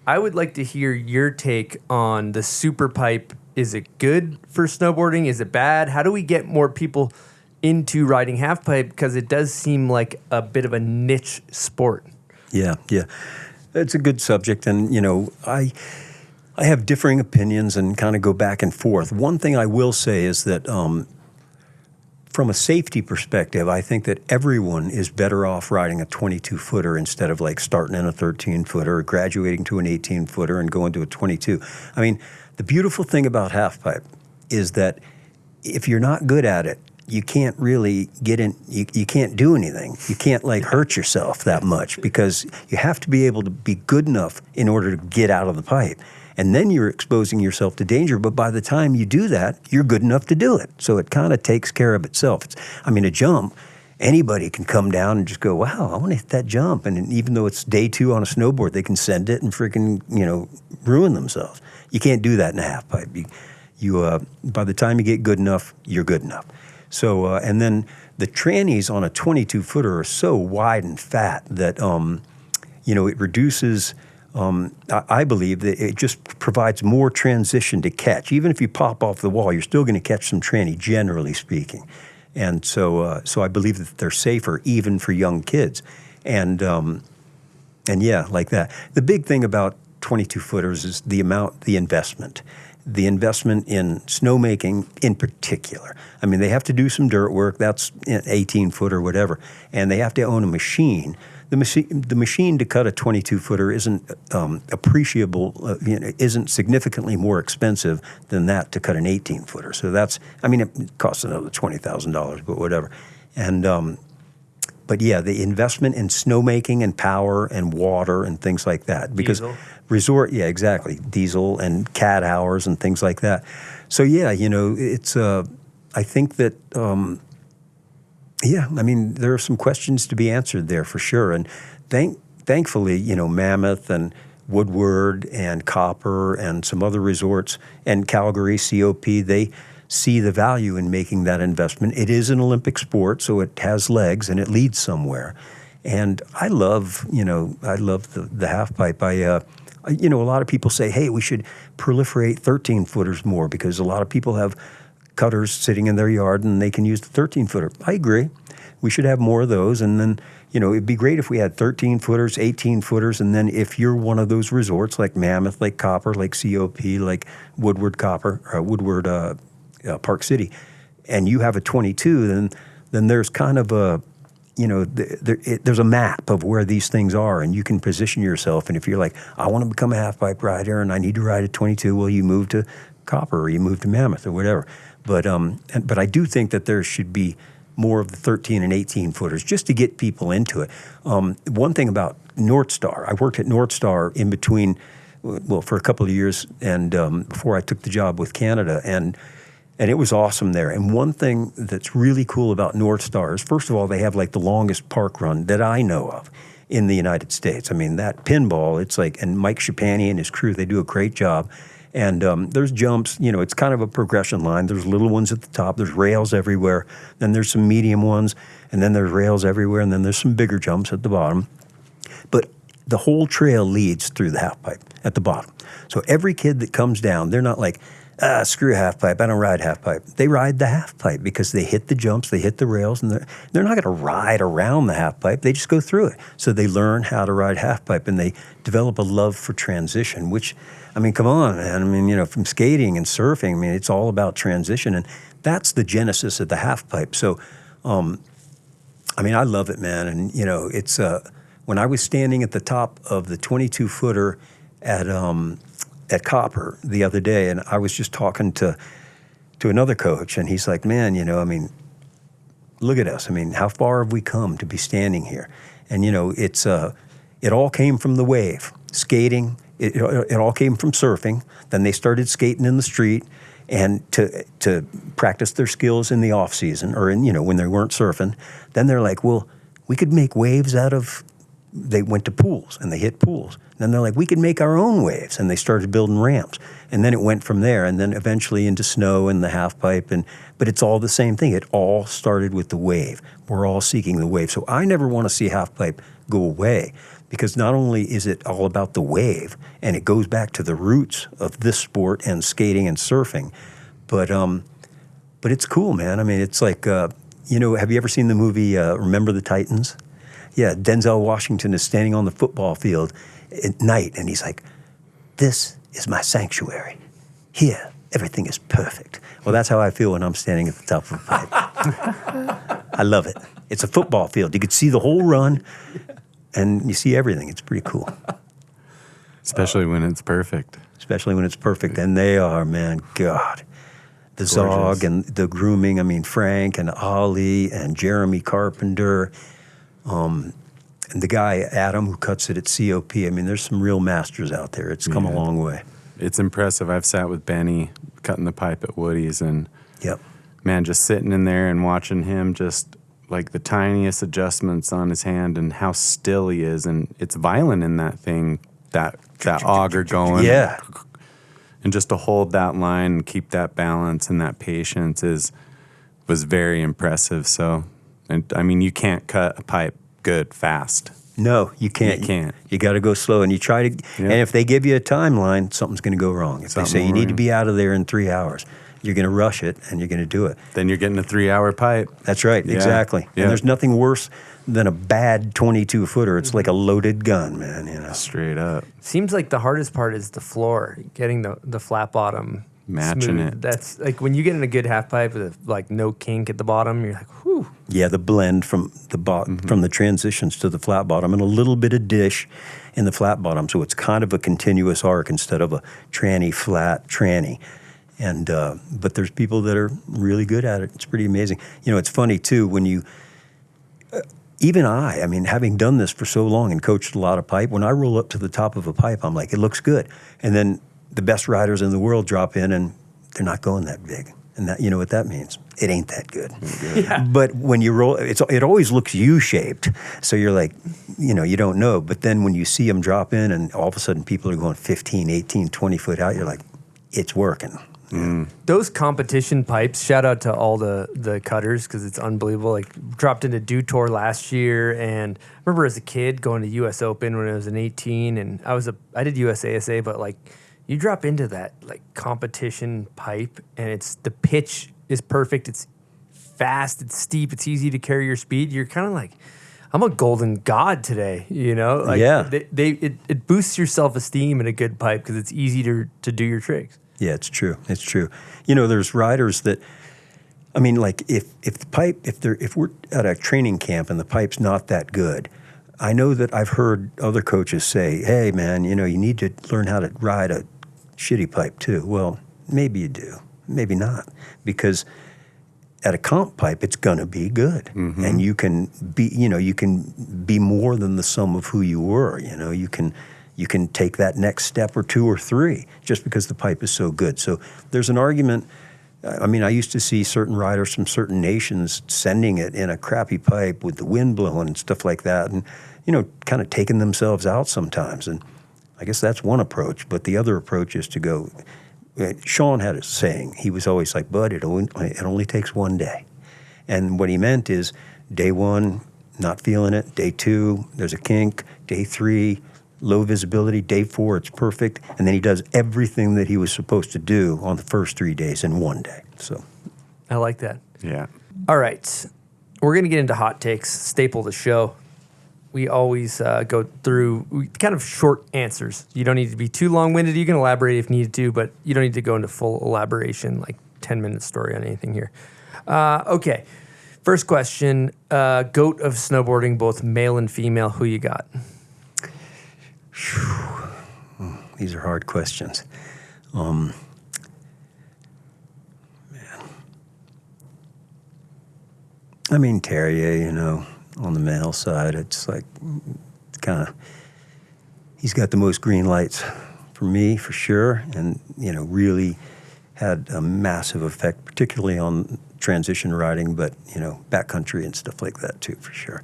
I would like to hear your take on the Superpipe. Is it good for snowboarding? Is it bad? How do we get more people into riding half pipe? Because it does seem like a bit of a niche sport. Yeah. It's a good subject, and I have differing opinions and kind of go back and forth. One thing I will say is that from a safety perspective, I think that everyone is better off riding a 22-footer instead of starting in a 13-footer or graduating to an 18-footer and going to a 22. I mean, the beautiful thing about half pipe is that if you're not good at it, you can't really get in, you can't do anything. You can't hurt yourself that much, because you have to be able to be good enough in order to get out of the pipe. And then you're exposing yourself to danger, but by the time you do that, you're good enough to do it. So it kind of takes care of itself. A jump, anybody can come down and just go, wow, I want to hit that jump. And even though it's day 2 on a snowboard, they can send it and freaking, ruin themselves. You can't do that in a half pipe. You by the time you get good enough, you're good enough. So, and then the trannies on a 22-footer are so wide and fat that, it reduces, I believe that it just provides more transition to catch. Even if you pop off the wall, you're still going to catch some tranny, generally speaking. And so I believe that they're safer even for young kids. And yeah, like that. The big thing about 22-footers is the investment. The investment in snowmaking in particular. I mean, they have to do some dirt work. That's 18-foot or whatever. And they have to own a machine. The machine to cut a 22-footer isn't appreciable, isn't significantly more expensive than that to cut an 18-footer. So it costs another $20,000, but whatever. And but yeah, the investment in snowmaking and power and water and things like that. Because resort, yeah, exactly. Diesel and cat hours and things like that. So yeah, it's, I think that, there are some questions to be answered there for sure. And thankfully, Mammoth and Woodward and Copper and some other resorts and Calgary, COP, they see the value in making that investment. It is an Olympic sport, so it has legs and it leads somewhere. And I love the half pipe. A lot of people say, hey, we should proliferate 13-footers more because a lot of people have cutters sitting in their yard and they can use the 13-footer. I agree. We should have more of those. And then, it'd be great if we had 13-footers, 18-footers. And then if you're one of those resorts like Mammoth, like Copper, like COP, like Woodward Park City, and you have a 22, then there's kind of a, there's a map of where these things are, and you can position yourself. And if you're like, I want to become a half-pipe rider, and I need to ride at 22, well, you move to Copper or you move to Mammoth or whatever. But I do think that there should be more of the 13 and 18-footers just to get people into it. One thing about North Star, I worked at North Star in between, for a couple of years, and before I took the job with Canada, and it was awesome there. And one thing that's really cool about North Star is, first of all, they have like the longest park run that I know of in the United States. I mean, that pinball, it's like, and Mike Schipani and his crew, they do a great job. And there's jumps, it's kind of a progression line. There's little ones at the top, there's rails everywhere, then there's some medium ones, and then there's rails everywhere, and then there's some bigger jumps at the bottom. But the whole trail leads through the half pipe at the bottom. So every kid that comes down, they're not like, screw half pipe, I don't ride half pipe. They ride the half pipe because they hit the jumps, they hit the rails, and they're not going to ride around the half pipe. They just go through it. So they learn how to ride half pipe, and they develop a love for transition, which, come on, man. From skating and surfing, it's all about transition, and that's the genesis of the half pipe. So, I love it, man. And, it's when I was standing at the top of the 22-footer at Copper the other day, and I was just talking to another coach, and he's like, man, look at us. How far have we come to be standing here? And, it's it all came from the wave. Skating, it all came from surfing. Then they started skating in the street and to practice their skills in the off season or when they weren't surfing. Then they're like, well, we could make waves out of. They went to pools and they hit pools. Then they're like, we could make our own waves, and they started building ramps. And then it went from there, and then eventually into snow and the half pipe. But it's all the same thing. It all started with the wave. We're all seeking the wave. So I never want to see half pipe go away, because not only is it all about the wave, and it goes back to the roots of this sport and skating and surfing, but it's cool, man. It's like, have you ever seen the movie Remember the Titans? Yeah, Denzel Washington is standing on the football field at night, and he's like, this is my sanctuary. Here, everything is perfect. Well, that's how I feel when I'm standing at the top of a pipe. I love it. It's a football field. You could see the whole run, and you see everything. It's pretty cool. Especially when it's perfect. And they are, man, God. The Gorgeous. Zog and the grooming, Frank and Ollie and Jeremy Carpenter, and the guy, Adam, who cuts it at COP. There's some real masters out there. It's come a long way. It's impressive. I've sat with Benny cutting the pipe at Woody's, and man, just sitting in there and watching him just like the tiniest adjustments on his hand and how still he is. And it's violent in that thing, that auger going. Yeah. And just to hold that line and keep that balance and that patience was very impressive. So, and you can't cut a pipe good fast. No, you can't. You can't. You got to go slow, and you try to. And if they give you a timeline, something's going to go wrong. If they say you need to be out of there in 3 hours, you're going to rush it, and you're going to do it. Then you're getting a 3-hour pipe. That's right. Yeah. Exactly. Yeah. And there's nothing worse than a bad 22-footer. It's like a loaded gun, man. Straight up. Seems like the hardest part is the floor, getting the flat bottom. Matching smooth. it. That's like when you get in a good half pipe with like no kink at the bottom, you're like, whew. Yeah, the blend from the bottom, from the transitions to the flat bottom, and a little bit of dish in the flat bottom, so it's kind of a continuous arc instead of a tranny flat tranny. And but there's people that are really good at it. It's pretty amazing. It's funny too when you. Even having done this for so long and coached a lot of pipe, when I roll up to the top of a pipe, I'm like, it looks good, and then the best riders in the world drop in, and they're not going that big. And that, you know what that means? It ain't that good. But when you roll, it always looks U-shaped. So you're like, you don't know. But then when you see them drop in and all of a sudden people are going 15, 18, 20 foot out, you're like, it's working. Those competition pipes, shout out to all the cutters because it's unbelievable. Like dropped into Dew Tour last year, and I remember as a kid going to US Open when I was an 18, and I did USASA, but like you drop into that like competition pipe, and the pitch is perfect. It's fast, it's steep, it's easy to carry your speed. You're kind of like, I'm a golden god today, Like it boosts your self-esteem in a good pipe because it's easy to do your tricks. Yeah, it's true. It's true. There's riders that, like if we're at a training camp and the pipe's not that good, I know that I've heard other coaches say, hey man, you need to learn how to ride a shitty pipe too. Well, maybe you do, maybe not, because at a comp pipe, it's gonna be good, and you can be more than the sum of who you were. You can take that next step or two or three just because the pipe is so good. So there's an argument. I used to see certain riders from certain nations sending it in a crappy pipe with the wind blowing and stuff like that, and kind of taking themselves out sometimes. And I guess that's one approach. But the other approach is to go. Shaun had a saying. He was always like, Bud, it only takes one day. And what he meant is day one, not feeling it. Day two, there's a kink. Day three, low visibility. Day 4, it's perfect. And then he does everything that he was supposed to do on the first 3 days in one day. So I like that. Yeah. All right. We're going to get into hot takes, staple the show. We always go through kind of short answers. You don't need to be too long-winded. You can elaborate if needed to, but you don't need to go into full elaboration, like 10-minute story on anything here. Okay. First question, GOAT of snowboarding, both male and female, who you got? These are hard questions. Man. Terrier, on the male side, it's like he's got the most green lights for me, for sure, and, really had a massive effect, particularly on transition riding, but, backcountry and stuff like that too, for sure.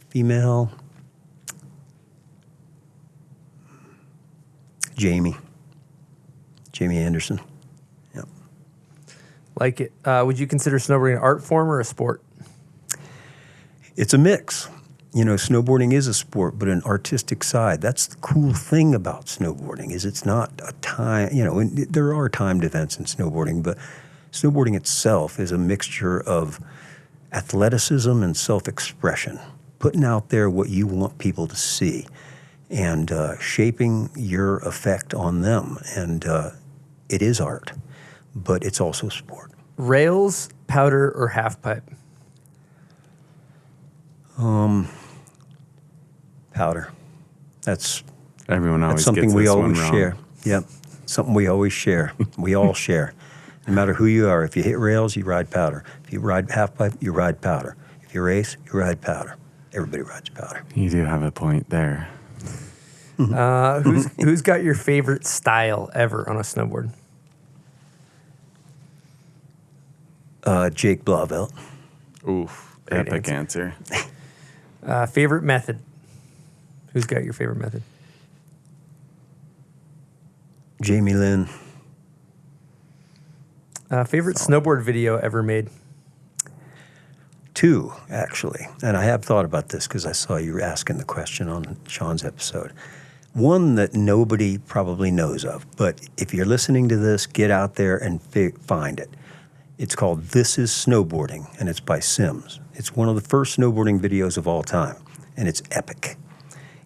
Female, Jamie Anderson. Yep. Like it. Would you consider snowboarding an art form or a sport? It's a mix. Snowboarding is a sport, but an artistic side. That's the cool thing about snowboarding is it's not a time, there are timed events in snowboarding, but snowboarding itself is a mixture of athleticism and self-expression, putting out there what you want people to see and shaping your effect on them. And it is art, but it's also sport. Rails, powder, or half pipe? Powder. That's always something gets we this always one wrong. share. Yep, something we always share. We all share. No matter who you are, if you hit rails, you ride powder. If you ride half pipe, you ride powder. If you race, you ride powder. Everybody rides powder. You do have a point there. Who's got your favorite style ever on a snowboard? Jake Blauvelt. Oof, Great epic answer. Favorite method? Who's got your favorite method? Jamie Lynn. Favorite snowboard video ever made? 2, actually. And I have thought about this because I saw you asking the question on Shaun's episode. One that nobody probably knows of, but if you're listening to this, get out there and find it. It's called This Is Snowboarding, and it's by Sims. It's one of the first snowboarding videos of all time, and it's epic.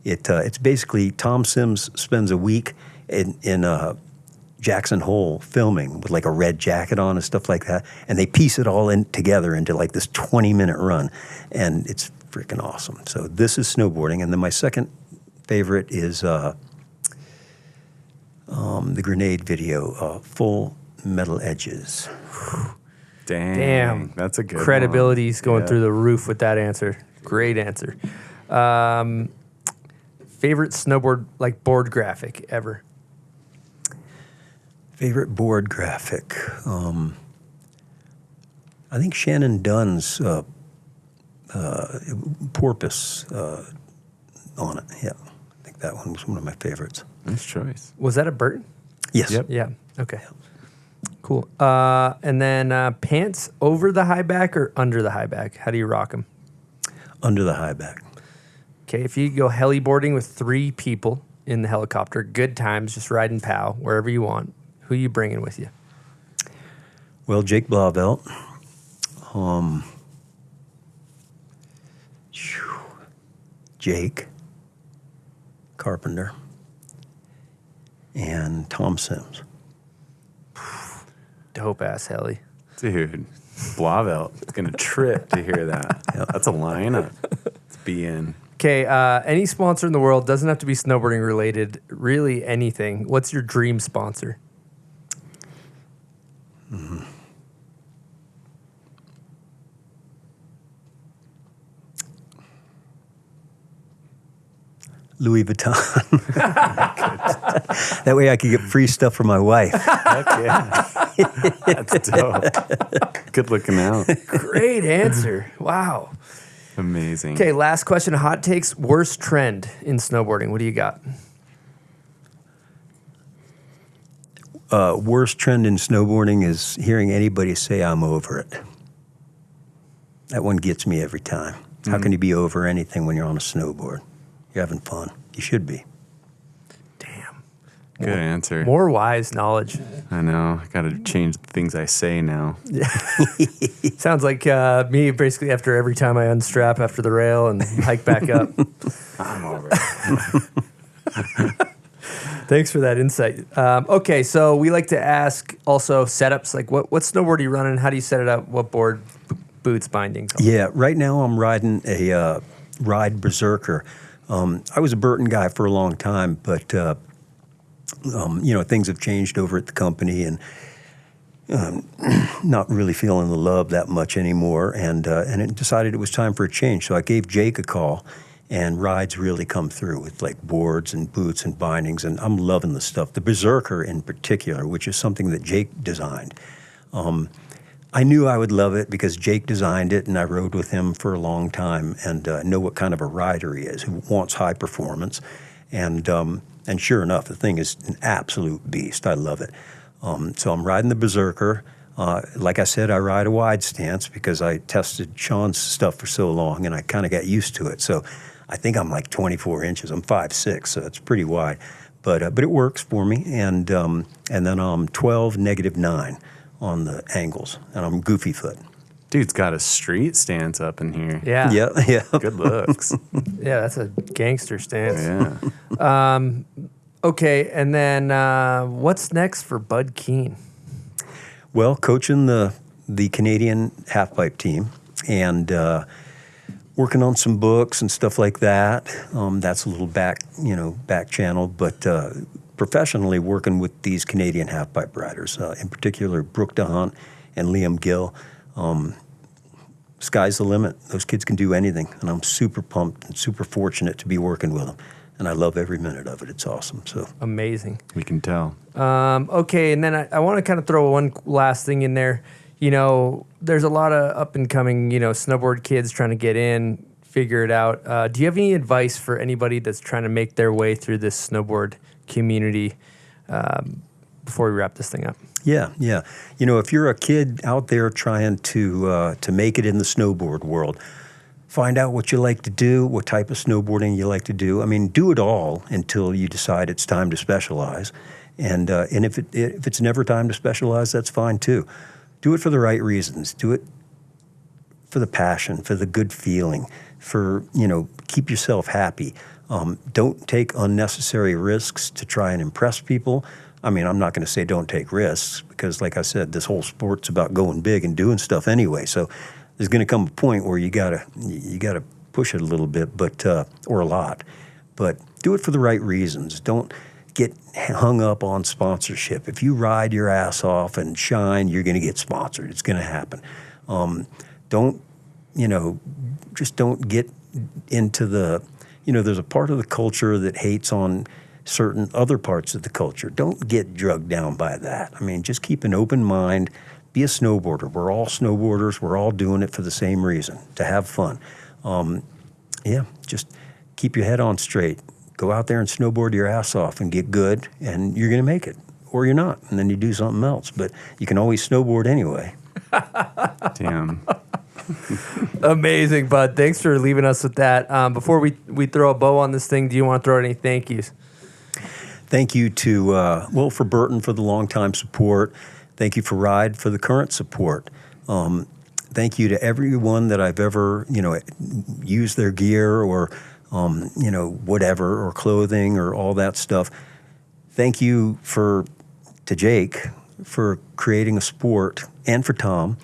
It's basically Tom Sims spends a week in Jackson Hole filming with like a red jacket on and stuff like that, and they piece it all in together into like this 20-minute run, and it's freaking awesome. So This Is Snowboarding, and then my second favorite is the grenade video, Full Metal Edges. Damn. That's a good Credibility's one. going through the roof with that answer. Great answer. Favorite snowboard, like board graphic ever? Favorite board graphic? I think Shannon Dunn's porpoise on it. Yeah, I think that one was one of my favorites. Nice choice. Was that a Burton? Yes. Yep. Yeah. Okay. Cool. And then pants over the high back or under the high back? How do you rock them? Under the high back. Okay. If you go heliboarding with 3 people in the helicopter, good times, just riding POW, wherever you want, who you bringing with you? Well, Jake Blauvelt. Jake Carpenter and Tom Sims. Dope ass heli. Dude, Blauvelt is going to trip to hear that. That's a lineup. Let's be in. Okay. Any sponsor in the world, doesn't have to be snowboarding related, really anything. What's your dream sponsor? Louis Vuitton. That way I could get free stuff for my wife. Heck yeah. That's dope. Good looking out. Great answer. Wow. Amazing. Okay, last question. Hot takes, worst trend in snowboarding. What do you got? Worst trend in snowboarding is hearing anybody say I'm over it. That one gets me every time. How can you be over anything when you're on a snowboard? You're having fun. You should be. Damn. Good answer. More wise knowledge. I know. I got to change the things I say now. Sounds like me basically after every time I unstrap after the rail and hike back up. I'm over it. Thanks for that insight. Okay, so we like to ask also setups, like what snowboard are you running? How do you set it up? What board, boots, bindings? Yeah, right now I'm riding a Ride Berserker. I was a Burton guy for a long time, but things have changed over at the company, and not really feeling the love that much anymore. And it decided it was time for a change. So I gave Jake a call, and rides really come through with like boards and boots and bindings, and I'm loving the stuff. The Berserker in particular, which is something that Jake designed. I knew I would love it because Jake designed it, and I rode with him for a long time and know what kind of a rider he is, who wants high performance. And sure enough, the thing is an absolute beast. I love it. So I'm riding the Berserker. Like I said, I ride a wide stance because I tested Shaun's stuff for so long, and I kind of got used to it. So I think I'm like 24 inches. I'm 5'6", so it's pretty wide. But it works for me. And then I'm 12, -9 on the angles, and I'm goofy foot. Dude's got a street stance up in here. Yeah. Yeah. Good looks. Yeah, that's a gangster stance. Yeah. Okay, and then what's next for Bud Keene? Well, coaching the Canadian halfpipe team and working on some books and stuff like that. That's a little back channel, but professionally working with these Canadian halfpipe riders, in particular Brooke DeHunt and Liam Gill. Sky's the limit. Those kids can do anything, and I'm super pumped and super fortunate to be working with them. And I love every minute of it. It's awesome. So Amazing. We can tell. Okay, and then I want to kind of throw one last thing in there. You know, there's a lot of up and coming, snowboard kids trying to get in, figure it out. Do you have any advice for anybody that's trying to make their way through this snowboard community before we wrap this thing up? Yeah. If you're a kid out there trying to make it in the snowboard world, find out what you like to do, what type of snowboarding you like to do. I mean, do it all until you decide it's time to specialize. And if it's never time to specialize, that's fine too. Do it for the right reasons. Do it for the passion, for the good feeling, for, keep yourself happy. Don't take unnecessary risks to try and impress people. I mean, I'm not going to say don't take risks because, like I said, this whole sport's about going big and doing stuff anyway. So there's going to come a point where you gotta push it a little bit, or a lot. But do it for the right reasons. Don't get hung up on sponsorship. If you ride your ass off and shine, you're going to get sponsored. It's going to happen. Don't get into the. There's a part of the culture that hates on certain other parts of the culture. Don't get drugged down by that. I mean, just keep an open mind. Be a snowboarder. We're all snowboarders. We're all doing it for the same reason, to have fun. Just keep your head on straight. Go out there and snowboard your ass off and get good, and you're going to make it. Or you're not, and then you do something else. But you can always snowboard anyway. Damn. Amazing, Bud. Thanks for leaving us with that. Before we throw a bow on this thing, do you want to throw out any thank yous? Thank you to, for Burton for the long-time support. Thank you for Ride for the current support. Thank you to everyone that I've ever, used their gear or, whatever, or clothing or all that stuff. Thank you to Jake for creating a sport, and for Tom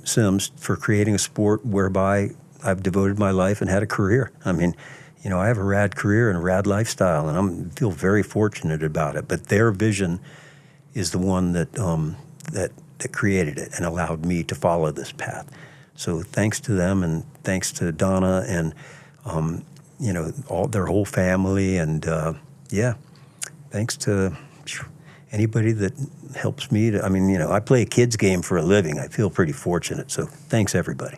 Sims for creating a sport whereby I've devoted my life and had a career. I mean, I have a rad career and a rad lifestyle, and I feel very fortunate about it. But their vision is the one that created it and allowed me to follow this path. So thanks to them, and thanks to Donna and all their whole family, and thanks to anybody that helps me I play a kids game for a living. I feel pretty fortunate. So thanks everybody.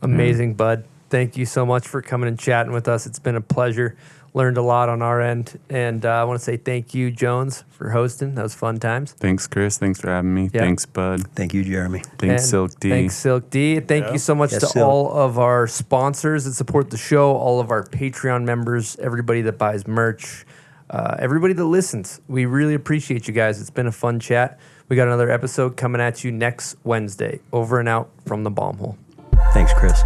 Amazing, Bud. Thank you so much for coming and chatting with us. It's been a pleasure. Learned a lot on our end. And I want to say thank you, Jones, for hosting. That was fun times. Thanks, Chris. Thanks for having me. Yeah. Thanks, Bud. Thank you, Jeremy. Thanks, And Silk D. Thanks, Silk D. Thank you so much Yes, to Silk. all of our sponsors that support the show, all of our Patreon members, everybody that buys merch, everybody that listens. We really appreciate you guys. It's been a fun chat. We got another episode coming at you next Wednesday. Over and out from the Bomb Hole. Thanks, Chris.